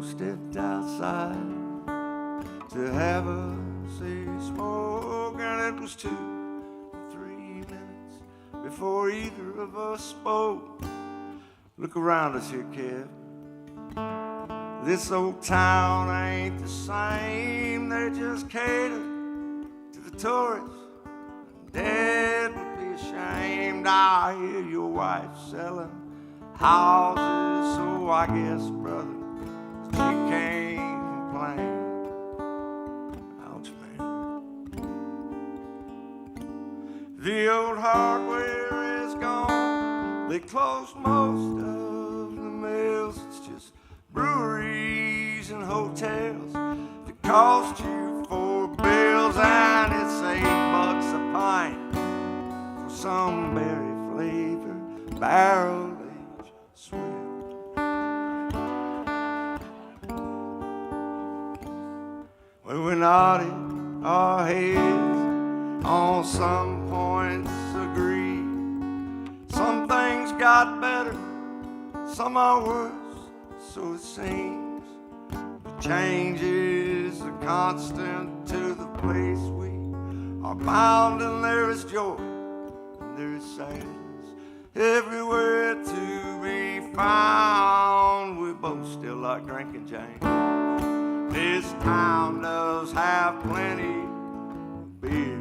Stepped outside to have a smoke, and it was 2 or 3 minutes before either of us spoke. Look around us here, Kev. This old town ain't the same. They just cater to the tourists. Dad would be ashamed. I hear your wife selling houses, so I guess, brother, that you can't complain. Ouch, man. The old hardware is gone. They closed most of the mills. It's just breweries and hotels that cost you $4 bills, and it's $8 a pint for some berry flavor barrel-aged swill. Well, we nodded our heads, on some points agreed. Some things got better, some are worse, so it seems. But change is a constant to the place we are bound, and there is joy, and there is sadness, everywhere to be found. We both still like drinking, Jane. This town does have plenty of beer.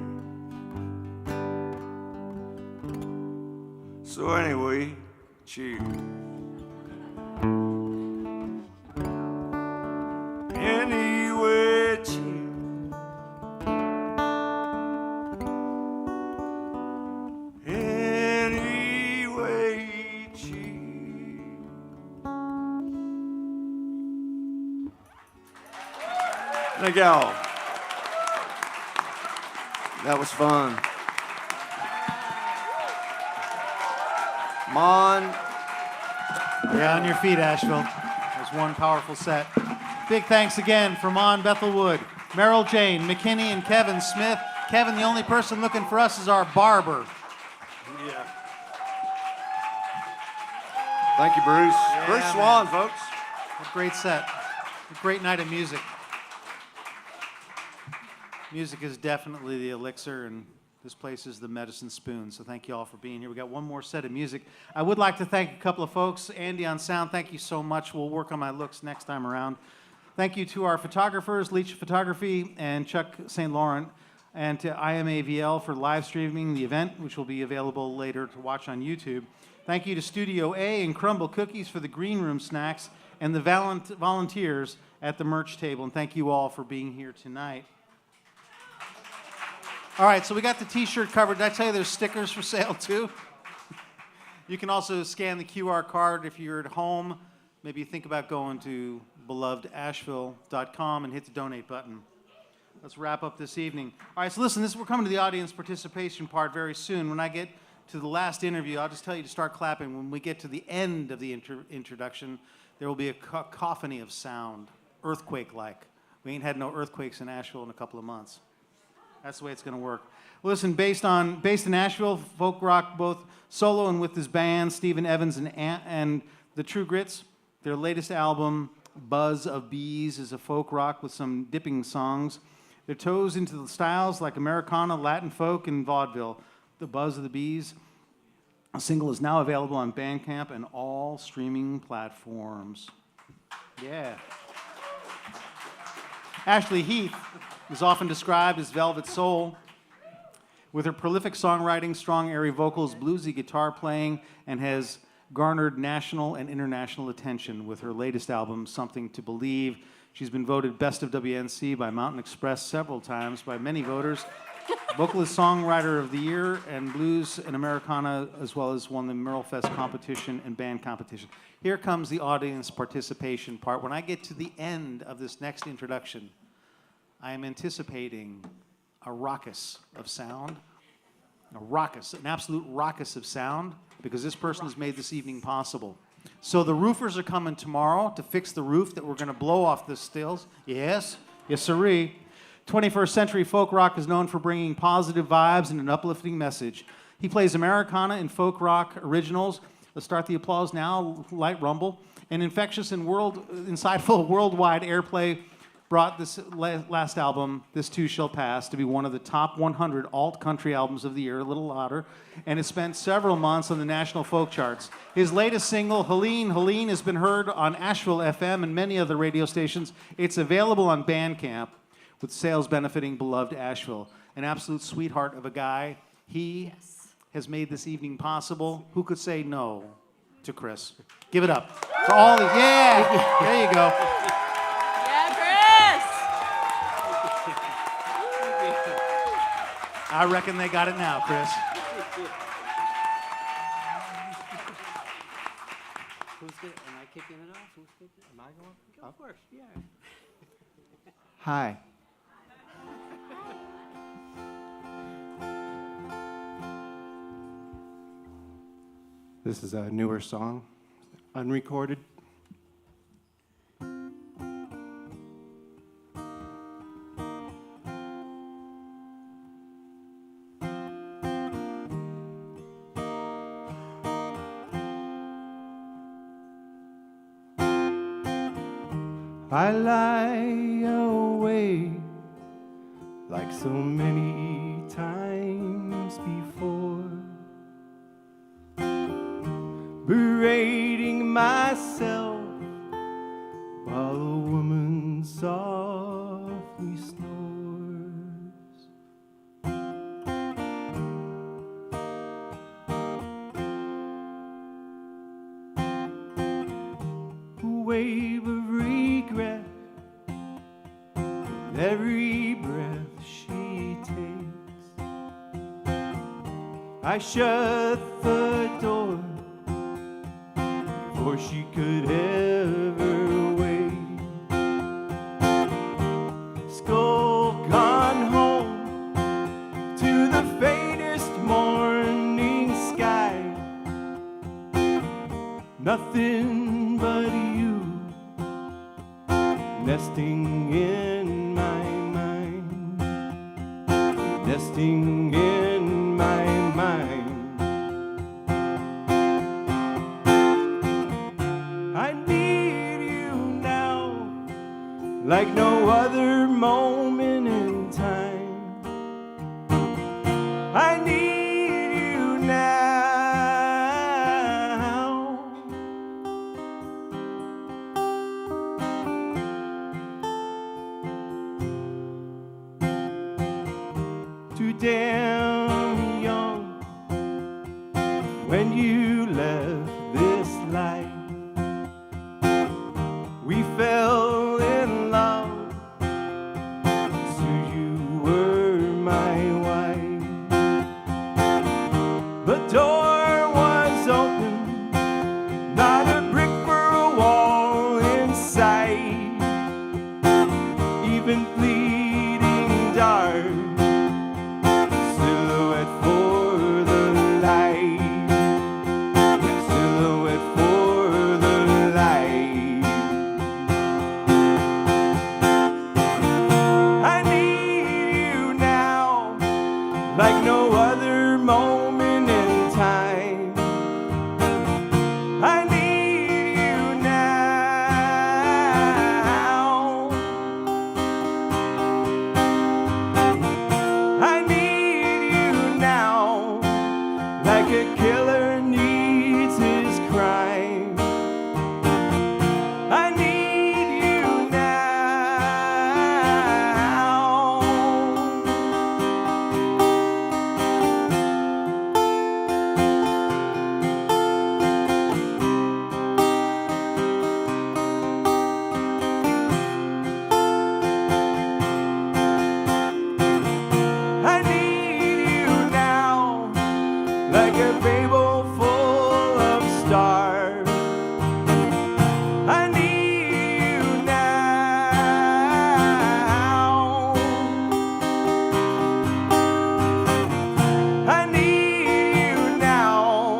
So anyway, cheers. Anyway, cheers. Anyway, cheers. Thank y'all. That was fun. Mon. Yeah, on your feet, Asheville. That was one powerful set. Big thanks again for Mon Bethelwood, MerylJane, McKinney, and Kevin Smith. Kevin, the only person looking for us is our barber. Yeah. Thank you, Bruce. Yeah, Bruce Swan, folks. A great set. A great night of music. Music is definitely the elixir, and this place is the medicine spoon, so thank you all for being here. We got one more set of music. I would like to thank a couple of folks. Andy on sound, thank you so much. We'll work on my looks next time around. Thank you to our photographers, Leach Photography and Chuck St. Laurent, and to IMAVL for live streaming the event, which will be available later to watch on YouTube. Thank you to Studio A and Crumble Cookies for the green room snacks, and the volunteers at the merch table. And thank you all for being here tonight. All right, so we got the t-shirt covered. Did I tell you there's stickers for sale too? You can also scan the QR card if you're at home. Maybe think about going to BeLovedAsheville.com and hit the donate button. Let's wrap up this evening. All right, so listen, we're coming to the audience participation part very soon. When I get to the last interview, I'll just tell you to start clapping. When we get to the end of the introduction, there will be a cacophony of sound, earthquake-like. We ain't had no earthquakes in Asheville in a couple of months. That's the way it's going to work. Listen, based in Asheville, folk rock, both solo and with his band, Stephen Evans and the True Grits. Their latest album, Buzz of Bees, is a folk rock with some dipping songs. Their toes into the styles like Americana, Latin folk, and vaudeville. The Buzz of the Bees. A single is now available on Bandcamp and all streaming platforms. Yeah. Ashley Heath is often described as Velvet Soul. With her prolific songwriting, strong airy vocals, bluesy guitar playing, and has garnered national and international attention with her latest album, Something to Believe. She's been voted Best of WNC by Mountain Express several times by many voters. Vocalist Songwriter of the Year and Blues and Americana, as well as won the MerylFest competition and band competition. Here comes the audience participation part. When I get to the end of this next introduction, I am anticipating a raucous of sound, an absolute raucous of sound, because this person has made this evening possible. So the roofers are coming tomorrow to fix the roof that we're going to blow off the stills. Yes, sirree. 21st Century Folk Rock is known for bringing positive vibes and an uplifting message. He plays Americana and folk rock originals. Let's start the applause now, light rumble. An infectious and insightful worldwide airplay brought this last album, This Too Shall Pass, to be one of the top 100 alt-country albums of the year, a little louder, and it spent several months on the national folk charts. His latest single, Helene, has been heard on Asheville FM and many other radio stations. It's available on Bandcamp, with sales benefiting BeLoved Asheville. An absolute sweetheart of a guy. He has made this evening possible. Who could say no to Chris? Give it up for all these. Yeah, there you go. Yeah, Chris! I reckon they got it now, Chris. Who's good? Am I kicking it off? Who's good? Am I going? Of course, yeah. Hi. This is a newer song, unrecorded. I lie awake like so many times before, berating myself while a woman softly snores. A wave of regret with every breath she takes. I shut the door before she could ever wait. Skulk on home to the faintest morning sky. Nothing but you nesting in my mind, nesting in my mind. I need you now, like no other moment in time. I need you now. Too damn young when you left this life. We fell in love, so you were my wife. The door was open, not a brick for a wall inside, even bleeding dark. Silhouette for the light, silhouette for the light. I need you now, like no other moment in time. I need you now. I need you now, like a killer needs his crime. I need you now. I need you now, like a Babel full of stars. I need you now. I need you now,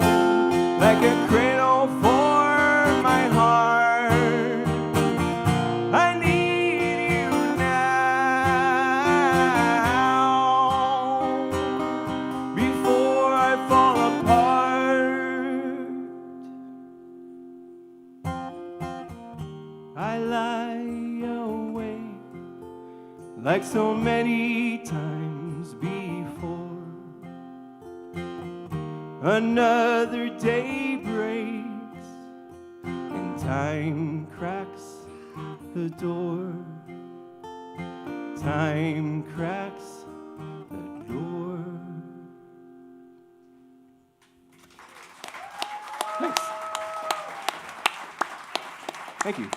like a cradle for my heart. I need you now, before I fall apart. I lie awake like so many times before. Another day breaks and time cracks the door. Time cracks the door. Thank you.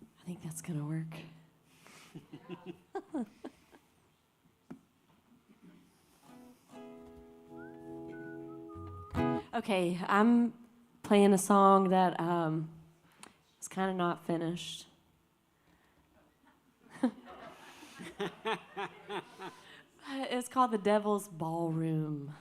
I think that's gonna work. Okay, I'm playing a song that is kind of not finished. It's called The Devil's Ballroom.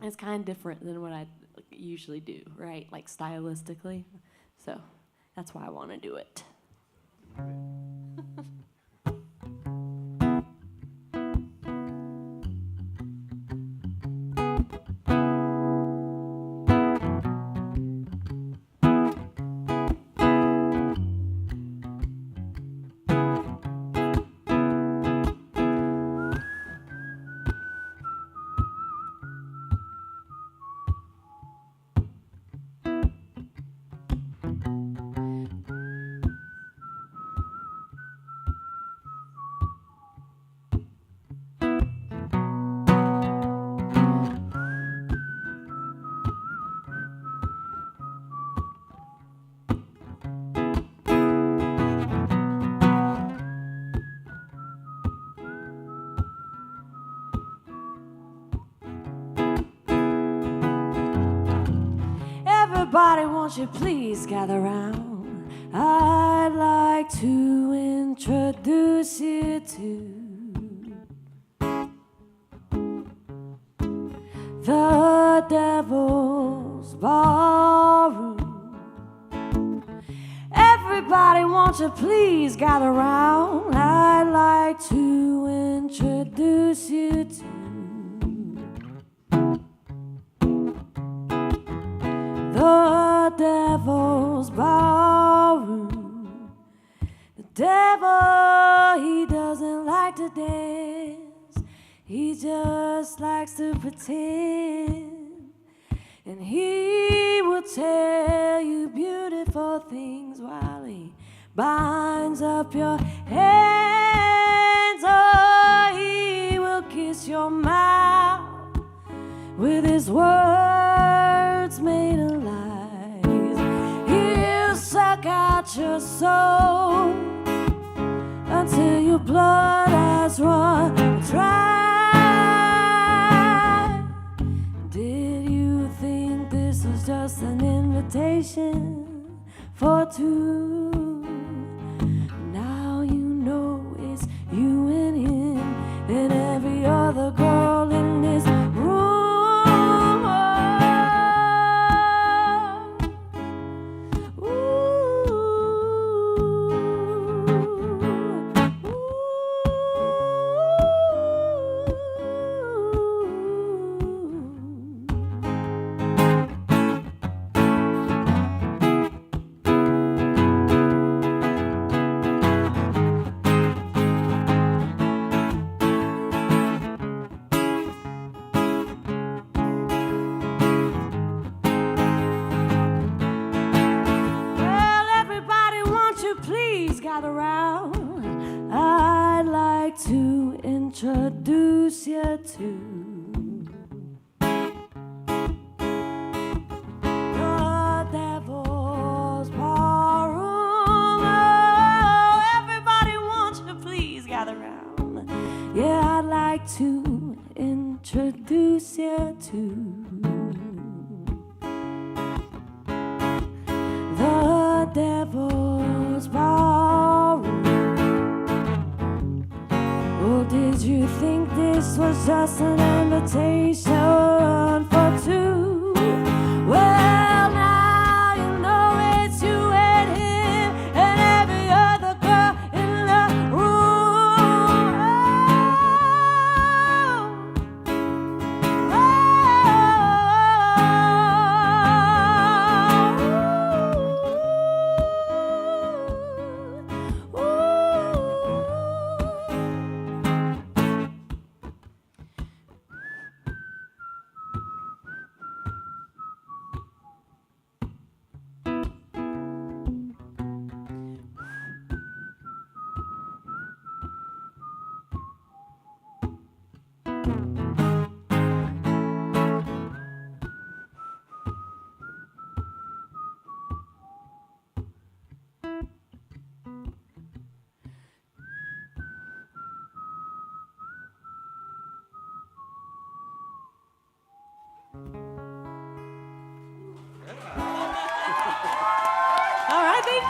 It's kind of different than what I usually do, right? Like stylistically. So that's why I want to do it. Everybody, won't you please gather round? I'd like to introduce you to the Devil's Ballroom. Everybody, won't you please gather round? I'd like to introduce you to the Devil's Ballroom. The devil, he doesn't like to dance. He just likes to pretend. And he will tell you beautiful things while he binds up your hands. Oh, he will kiss your mouth with his words made of lies. He'll suck out your soul until your blood has run dry. Did you think this was just an invitation for two? Now you know it's you and him and every other girl in this room. Around, I'd like to introduce you to the Devil's Ballroom. Oh, everybody, won't you please gather round? Yeah, I'd like to introduce you to the Devil's Ballroom. Oh, did you think this was just an invitation for two? Well, now you know it's you and him and every other girl in the room.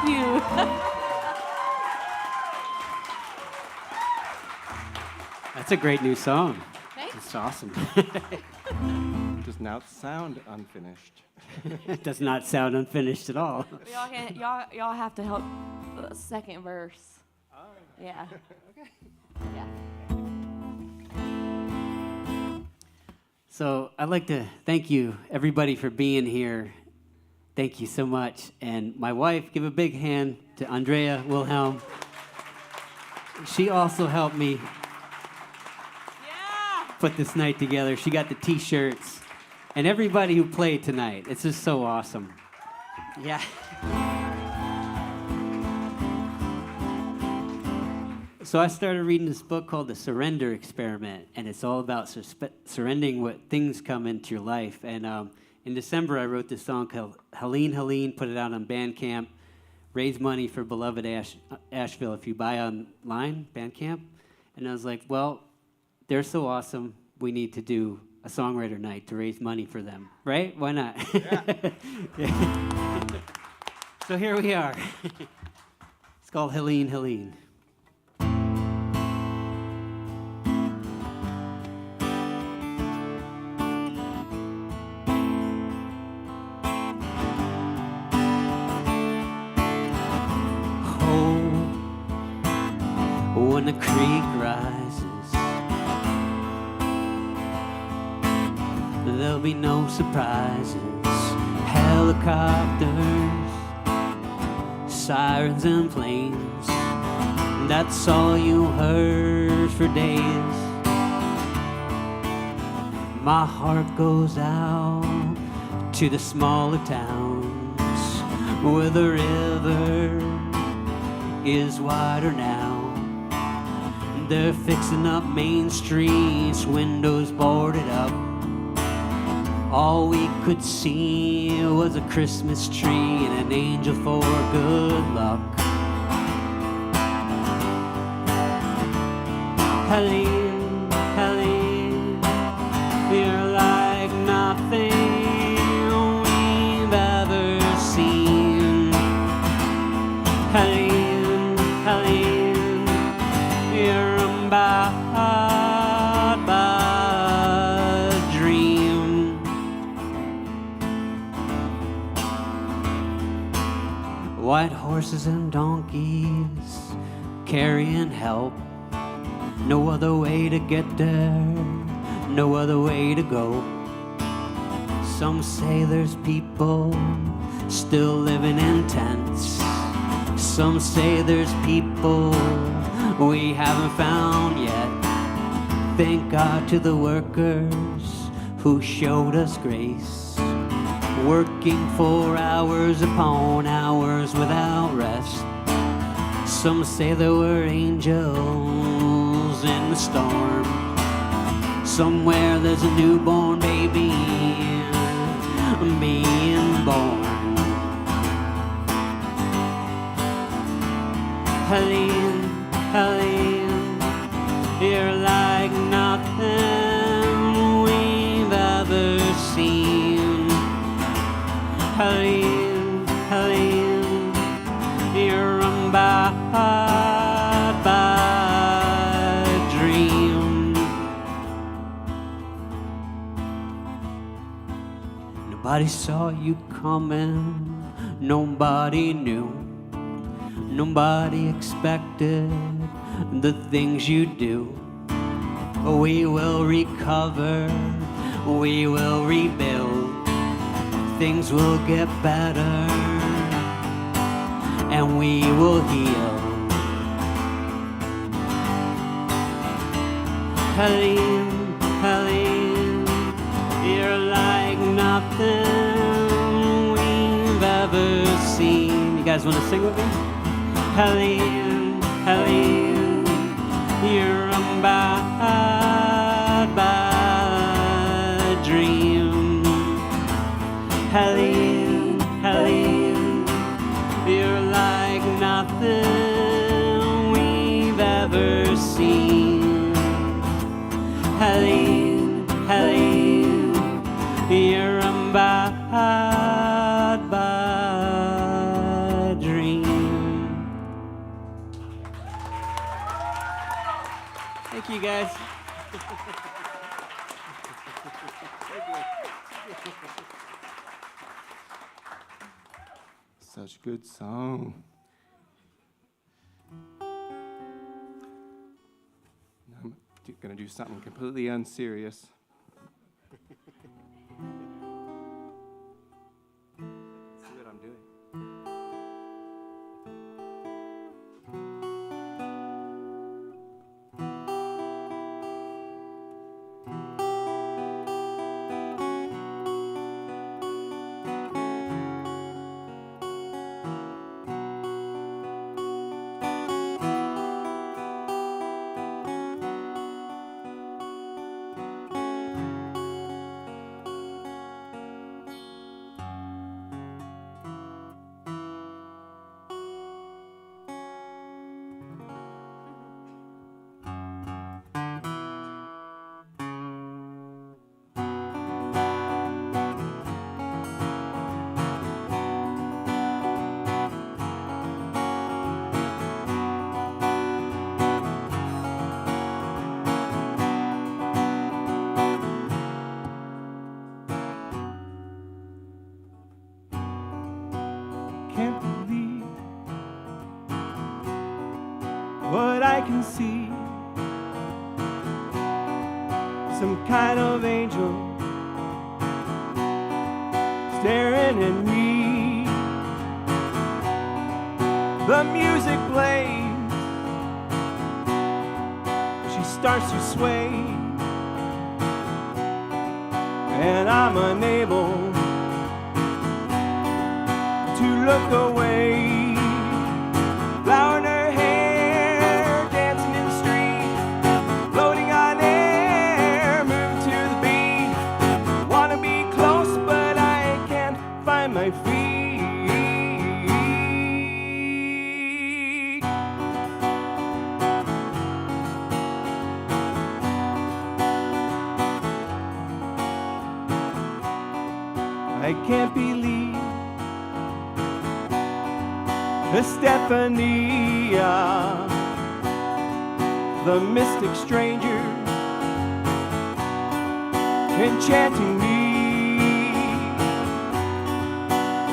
you. That's a great new song. Thanks. It's awesome. Does not sound unfinished. It does not sound unfinished at all. Y'all have to help the second verse. Yeah. Okay. Yeah. So I'd like to thank you, everybody, for being here. Thank you so much. And my wife, give a big hand to Andrea Wilhelm. She also helped me put this night together. She got the T-shirts. And everybody who played tonight. It's just so awesome. Yeah. So I started reading this book called The Surrender Experiment, and it's all about surrendering what things come into your life. And in December, I wrote this song called Helene, Helene, put it out on Bandcamp, raise money for BeLoved Asheville if you buy online, Bandcamp. And I was like, well, they're so awesome, we need to do a songwriter night to raise money for them, right? Why not? Yeah. So here we are. It's called Helene, Helene. When the creek rises, there'll be no surprises. Helicopters, sirens and planes, that's all you heard for days. My heart goes out to the smaller towns where the river is wider now. They're fixing up main streets, windows boarded up. All we could see was a Christmas tree and an angel for good luck. Helene, Helene, you're like nothing we've ever seen. Helene, Helene, you're unbound by a dream. White horses and donkeys carrying help. No other way to get there, no other way to go. Some say there's people still living in tents. Some say there's people we haven't found yet. Thank God to the workers who showed us grace, working for hours upon hours without rest. Some say there were angels in the storm. Somewhere there's a newborn baby being born. Helene, Helene, you're like nothing we've ever seen. Helene, Helene, you're unbound by a dream. Nobody saw you coming, nobody knew. Nobody expected the things you do. We will recover, we will rebuild. Things will get better, and we will heal. Helene, Helene, you're like nothing we've ever seen. You guys want to sing with me? Helene, Helene, you're unbound by a dream. Helene, Helene, you're like nothing we've ever seen. Helene, Helene, you're unbound by a dream. you, guys. Such a good song. I'm gonna do something completely unserious. See what I'm doing. what I can see. Some kind of angel staring at me. The music plays, she starts to sway, and I'm unable to look away. Flower in her hair, dancing in the street, floating on air, moving to the beat. Wanna be close, but I can't find my feet. I can't believe Estefania, the mystic stranger, enchanting me.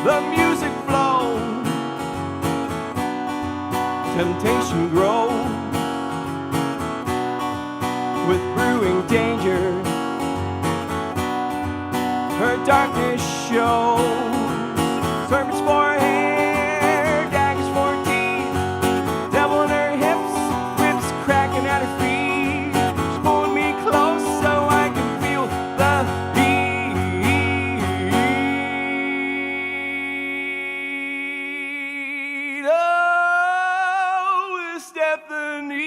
The music flows, temptation grows, with brewing danger, her darkness shows. Serpents for her hair, daggers for her teeth, devil in her hips, whips cracking at her feet. She's pulling me close so I can feel the heat. Oh, Stephanie.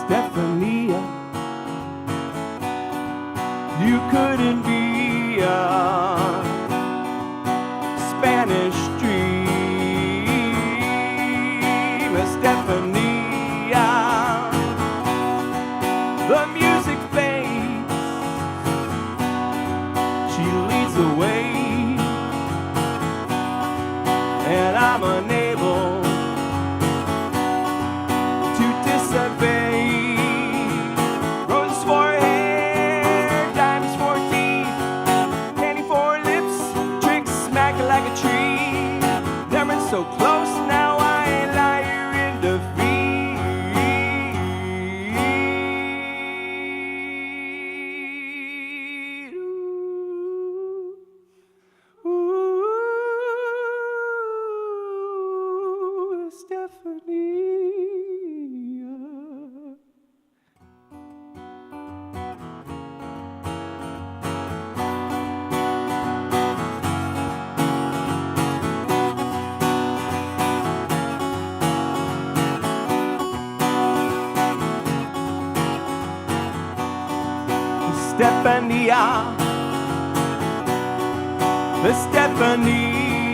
Stephania, you couldn't be a Spanish dream. Stephania, the music fades, she leads the way, and I'm unable to disobey. So close now, I lie here in defeat. Ooh, Stephanie. Stephania, Stephania.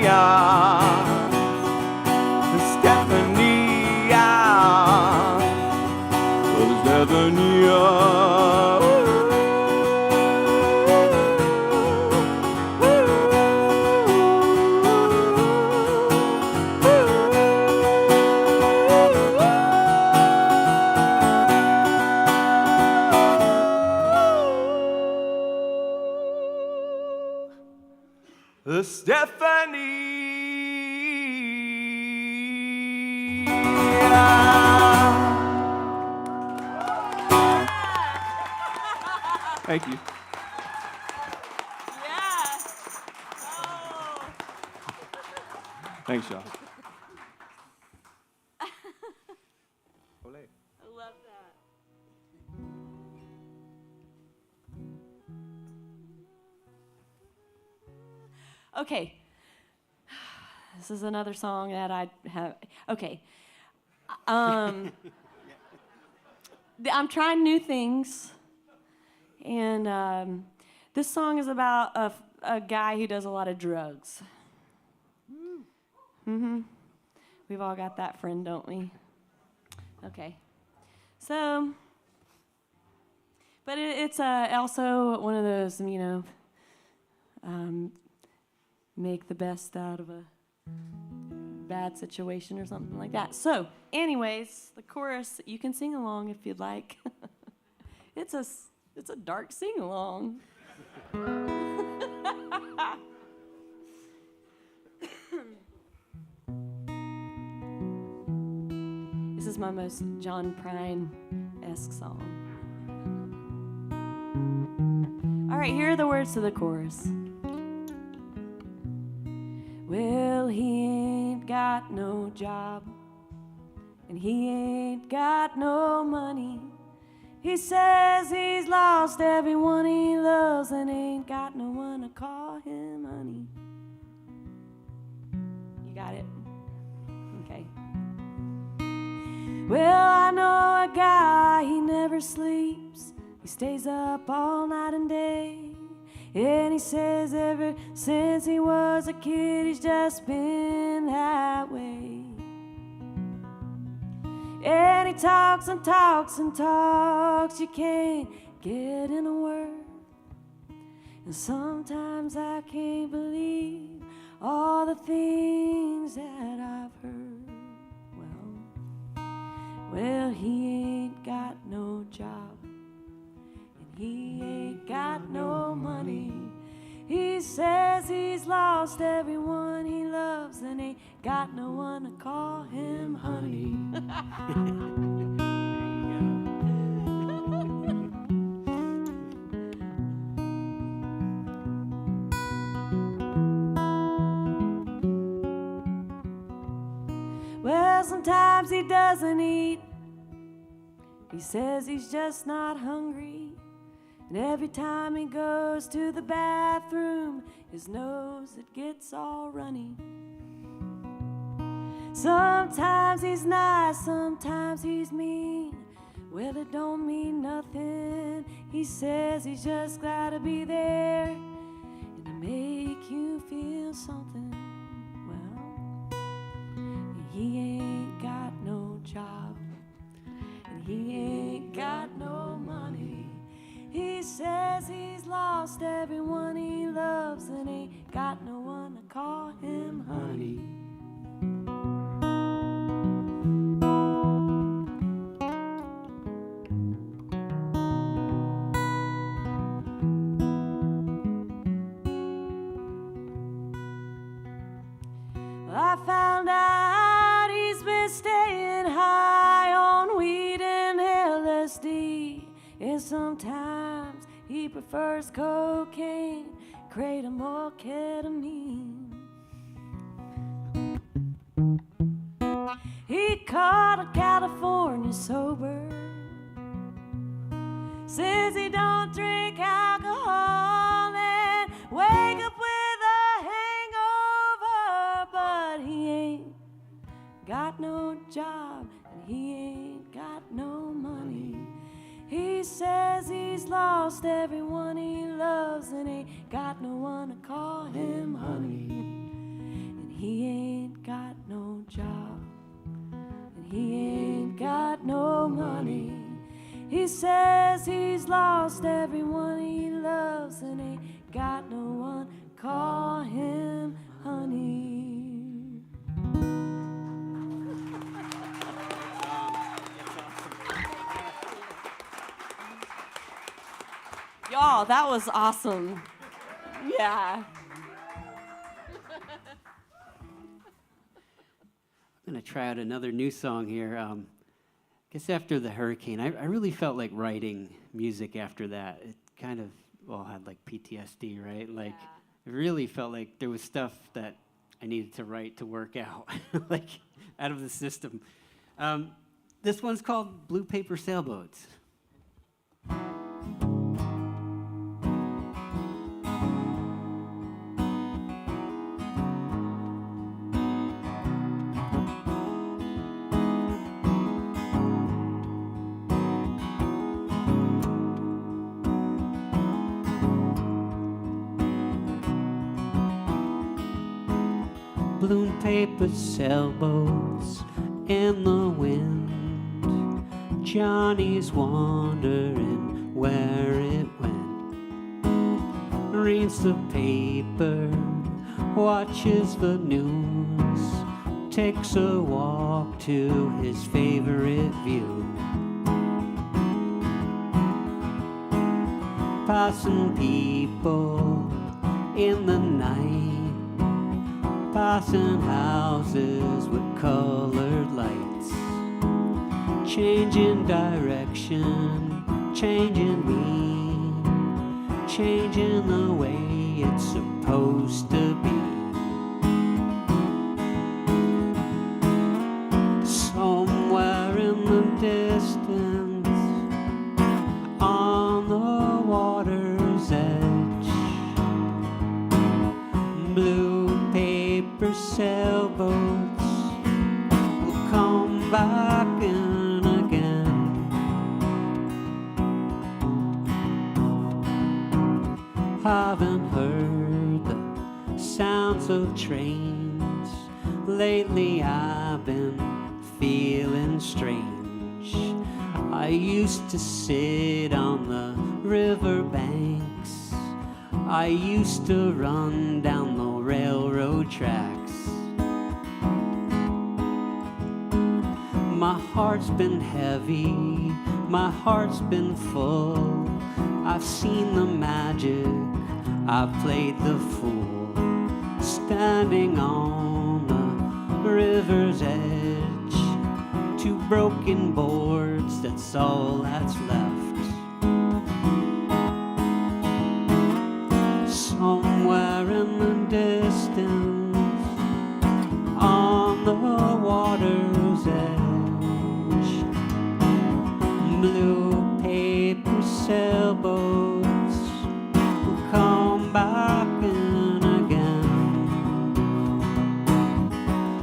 Thank you. Yeah. Thanks, y'all. I love that. Okay. This is another song that I have. Okay. I'm trying new things. And this song is about a guy who does a lot of drugs. We've all got that friend, don't we? Okay. So, but it's also one of those, make the best out of a bad situation or something like that. So, anyways, the chorus, you can sing along if you'd like. It's a dark sing-along. This is my most John Prine-esque song. All right, here are the words to the chorus. Well, he ain't got no job, and he ain't got no money. He says he's lost everyone he loves and ain't got no one to call him honey. You got it? Okay. Well, I know a guy, he never sleeps. He stays up all night and day. And he says ever since he was a kid, he's just been that way. And he talks and talks and talks, you can't get in a word. And sometimes I can't believe all the things that I've heard. Well, he ain't got no job, and he ain't got no money. He says he's lost everyone he loves and ain't got no one to call him honey. Well, sometimes he doesn't eat. He says he's just not hungry. And every time he goes to the bathroom, his nose, it gets all runny. Sometimes he's nice, sometimes he's mean. Well, it don't mean nothing. He says he's just glad to be there and to make you feel something. Well, he ain't got no job, and he ain't got no money. He says he's lost everyone he loves and ain't got no one to call him honey. I found out he's been staying high on weed and LSD. And sometimes he prefers cocaine, kratom or ketamine. He caught a California sober. Says he don't drink alcohol and wake up with a hangover. But he ain't got no job and he ain't got no money. He says he's lost everyone he loves and ain't got no one to call him honey. he ain't got no money. He says he's lost everyone he loves and ain't got no one call him honey. Y'all, that was awesome. Yeah. I'm going to try out another new song here. I guess after the hurricane, I really felt like writing music after that. It kind of, well, had like PTSD, right? Like, it really felt like there was stuff that I needed to write to work out, like out of the system. This one's called Blue Paper Sailboats. Blue paper sailboats in the wind. Johnny's wondering where it went. Reads the paper, watches the news, takes a walk to his favorite view. Passing people in the night, passing houses with colored lights, changing direction, changing me, changing the way it's supposed to be. Somewhere in the distance, on the water's edge, blue paper sailboats will come back in again. Haven't heard the sounds of trains. Lately I've been feeling strange. I used to sit on the river banks. I used to run down the railroad tracks. My heart's been heavy, my heart's been full. I've seen the magic, I've played the fool. Standing on the river's edge, two broken boards, that's all that's left. Somewhere in the distance, on the water's edge, blue paper sailboats will come back in again.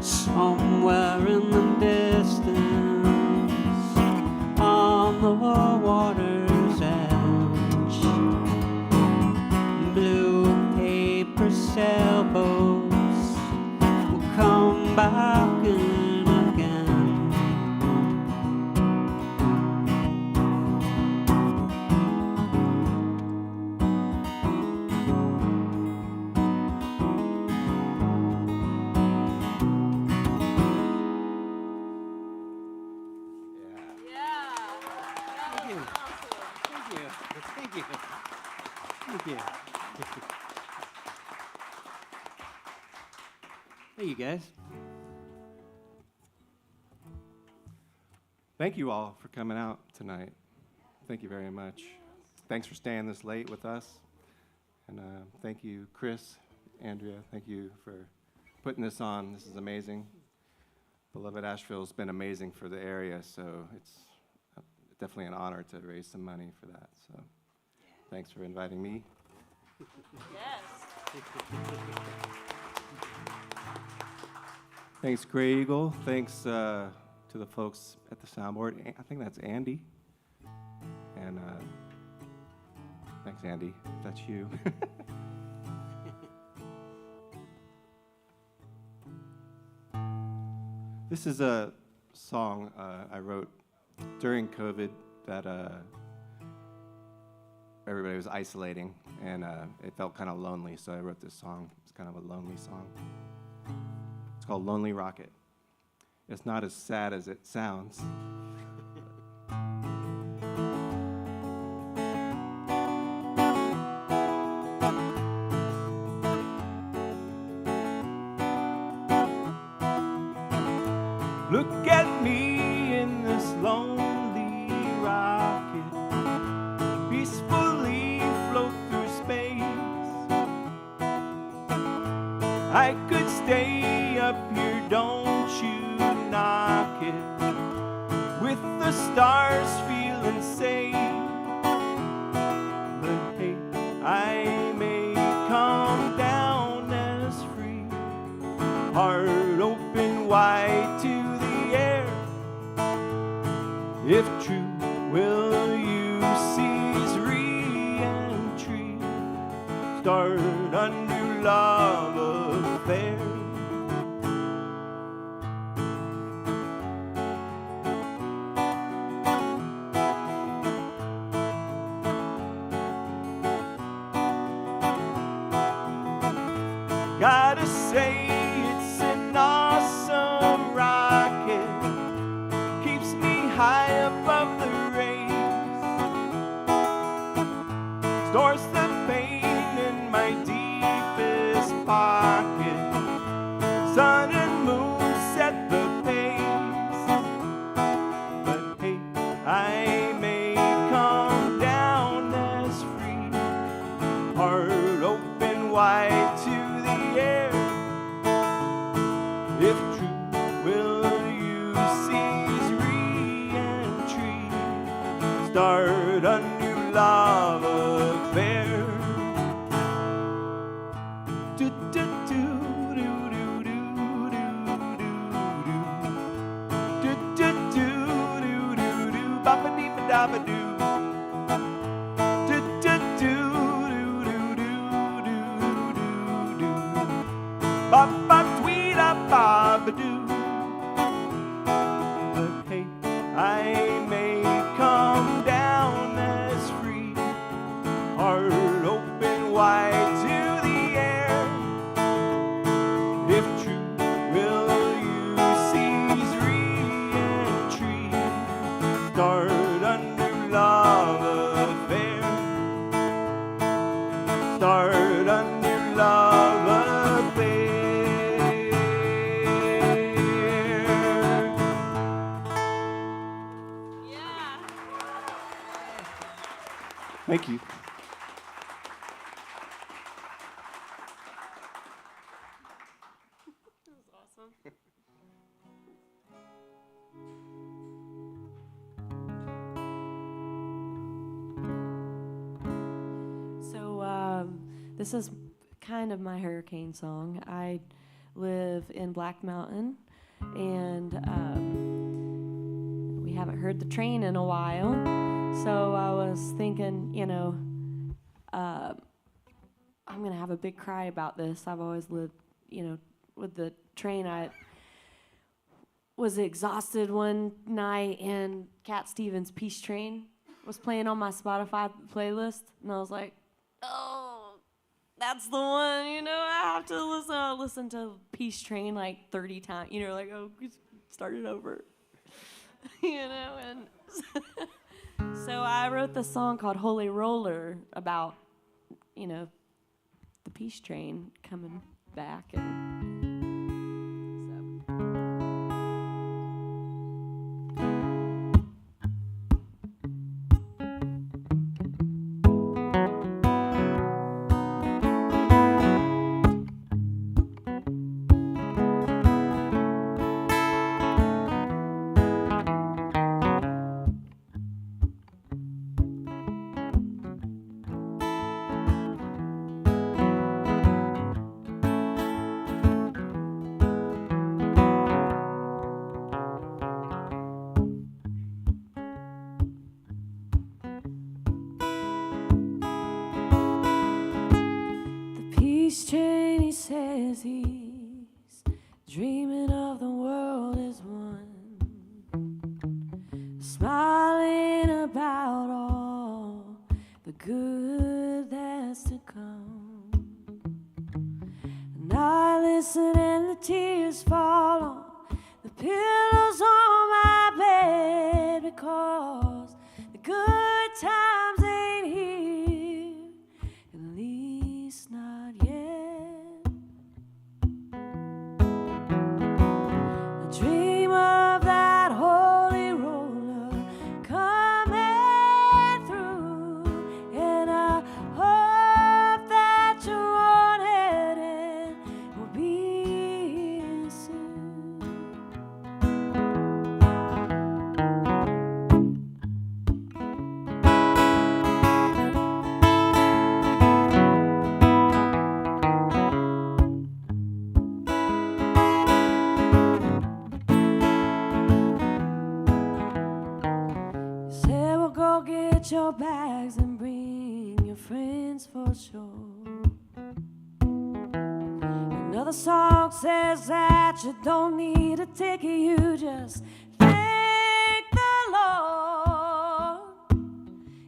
Somewhere in the distance, on the water's edge, blue paper sailboats will come back in again. Thank you. Thank you. Thank you. Thank you. Thank you, guys. Thank you all for coming out tonight. Thank you very much. Thanks for staying this late with us. And thank you, Chris, Andrea. Thank you for putting this on. This is amazing. BeLoved Asheville has been amazing for the area, so it's definitely an honor to raise some money for that. So thanks for inviting me. Yes. Thanks, Grey Eagle. Thanks to the folks at the soundboard. I think that's Andy. And thanks, Andy, if that's you. This is a song I wrote during COVID that everybody was isolating, and it felt kind of lonely, so I wrote this song. It's kind of a lonely song. It's called Lonely Rocket. It's not as sad as it sounds. Look at me in this lonely rocket, peacefully float through space. I could stay up here, don't you knock it, with the stars feeling safe. But hey, I may come down as free, heart open wide to if true, will you seize re-entry, start a new love affair? Gotta say it's an awesome rocket, keeps me high above the race, stores the pain in my deepest pocket, sun and moon set the pace. But hey, I may come down as free, heart open wide to the air. If true, will you seize re-entry, start a new love affair? Do do do do do do do do do do do do do ba ba dee ba da ba do. Ba-ba-doo. But hey, I may come down as free, heart open wide to the air. If true, will you seize re-entry, start a new love affair, start a new love affair. Thank you. That was awesome. So this is kind of my hurricane song. I live in Black Mountain, and we haven't heard the train in a while. So I was thinking, I'm going to have a big cry about this. I've always lived, with the train. I was exhausted one night, and Cat Stevens' Peace Train was playing on my Spotify playlist, and I was like, oh, that's the one, I have to listen to Peace Train like 30 times, like, oh, start it over, and so I wrote this song called Holy Roller about, the Peace Train coming back. And he's dreaming of the world as one. good that's to come. And I listen and the tears fall on the pillows on my bed, because the good times ain't here, at least not yet. I dream of that holy roller coming through, and I hope that you're on head and will be here soon. You said, well, go get your bags and bring your friends for sure. Another song says that you don't need a ticket, you just thank the Lord.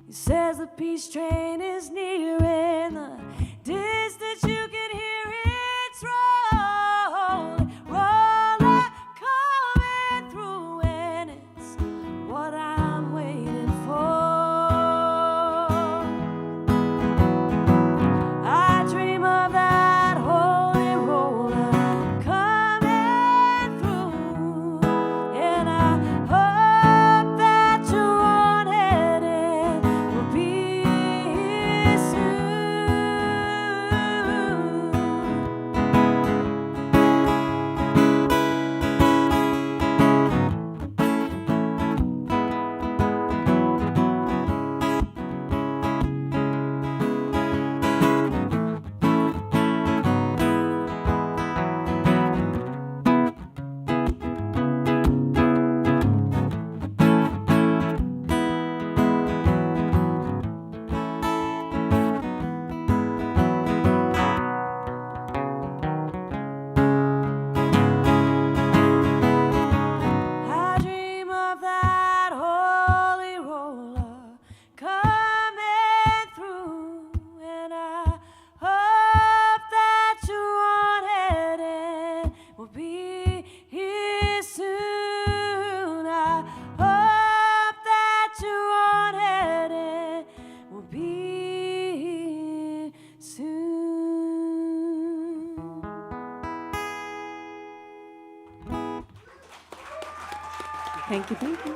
He says the peace train is near, in the distance you can hear its rolling, roller coming through, and it's what I'm waiting for. I dream of that holy roller coming through, and I hope that you're on head and will be here soon. I dream of that holy roller coming through, and I hope that you're on head and will be here soon. I hope that you're on head and will be here soon. Thank you, thank you.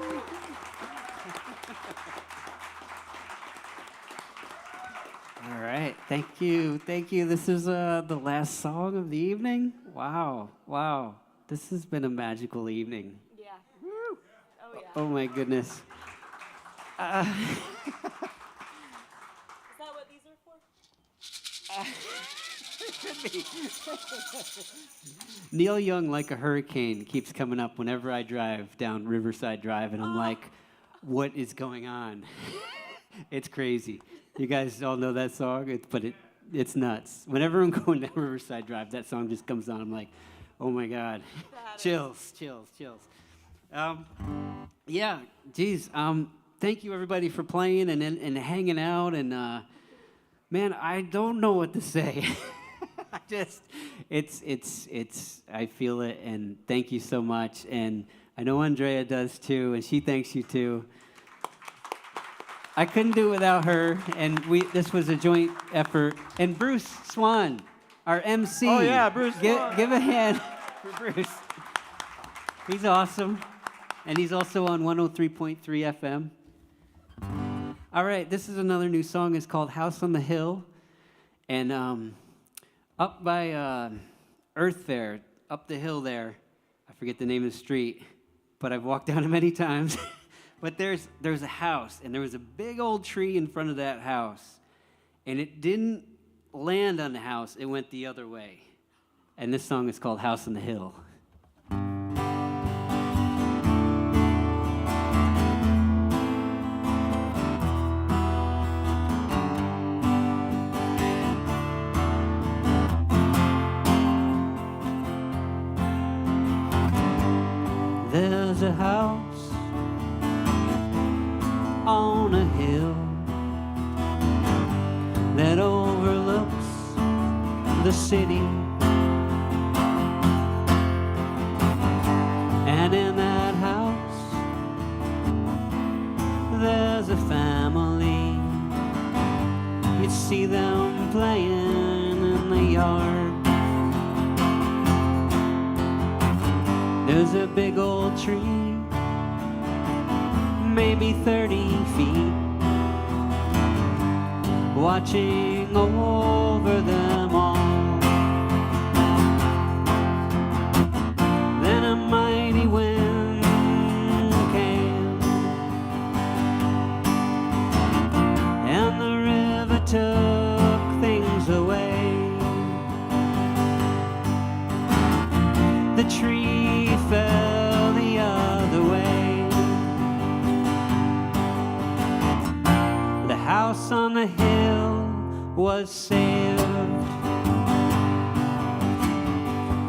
All right, thank you, thank you. This is the last song of the evening. Wow, wow. This has been a magical evening. Yeah. Oh my goodness. Is that what these are for? Neil Young, Like a Hurricane, keeps coming up whenever I drive down Riverside Drive, and I'm like, what is going on? It's crazy. You guys all know that song, it's nuts. Whenever I'm going down Riverside Drive, that song just comes on. I'm like, oh my God. Chills. Yeah, geez. Thank you everybody for playing and hanging out, and man, I don't know what to say. I feel it, and thank you so much. And I know Andrea does too, and she thanks you too. I couldn't do it without her, and this was a joint effort. And Bruce Swan, our MC. Oh yeah, Bruce Swan. Give a hand for Bruce. He's awesome, and he's also on 103.3 FM. All right, this is another new song. It's called House on the Hill, and up by Earth Fair, up the hill there, I forget the name of the street, but I've walked down it many times. But there's a house, and there was a big old tree in front of that house, and it didn't land on the house, it went the other way. And this song is called House on the Hill. There's a house on a hill the city. And in that house, there's a family. You see them playing in the yard. There's a big old tree, maybe 30 feet, watching over them all. Then a mighty wind came, and the river took things away. The tree fell the other way. The house on the hill was saved.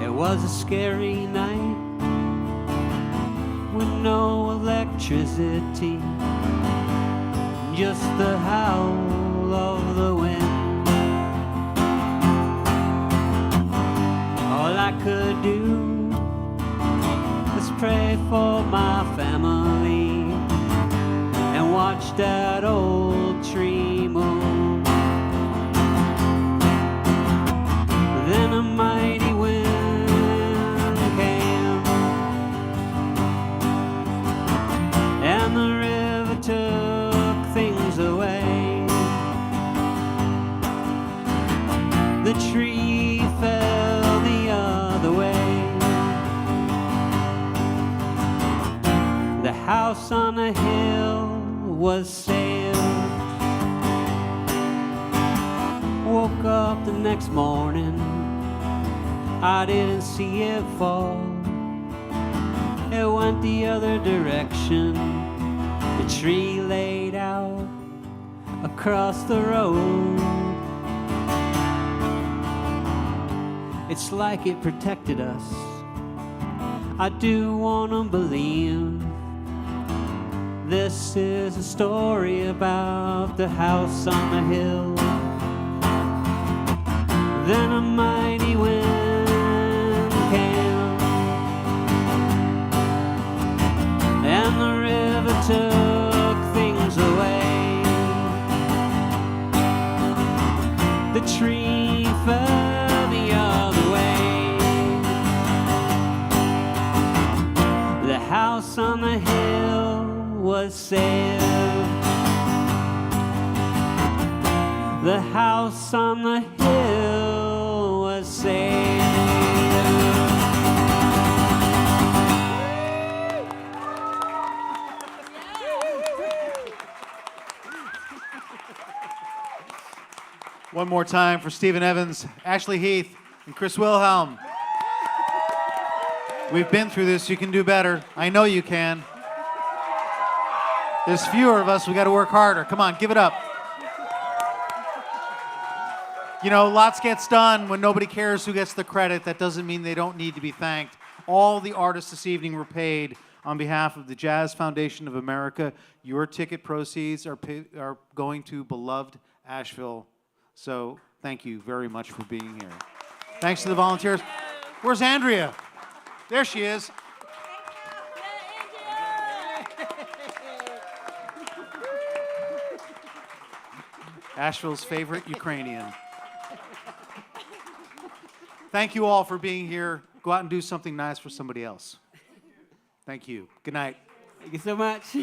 It was a scary night with no electricity, just the howl of the wind. All I could do was pray for my family and watch that old tree move. Then a mighty wind came, and the river took things away. The tree fell the other way. The house on the hill was saved. Woke up the next morning, I didn't see it fall. It went the other direction. The tree laid out across the road. It's like it protected us. I do wanna believe this is a story about the house on the hill. Then a mighty wind came, and the river took things away. The tree fell the other way. The house on the hill was saved. The house on the hill was saved. One more time for Stephen Evans, Ashley Heath, and Chris Wilhelm. We've been through this. You can do better. I know you can. There's fewer of us. We got to work harder. Come on, give it up. You know, lots gets done when nobody cares who gets the credit. That doesn't mean they don't need to be thanked. All the artists this evening were paid on behalf of the Jazz Foundation of America. Your ticket proceeds are going to BeLoved Asheville. So thank you very much for being here. Thanks to the volunteers. Where's Andrea? There she is. Asheville's favorite Ukrainian. Thank you all for being here. Go out and do something nice for somebody else. Thank you. Good night. Thank you so much.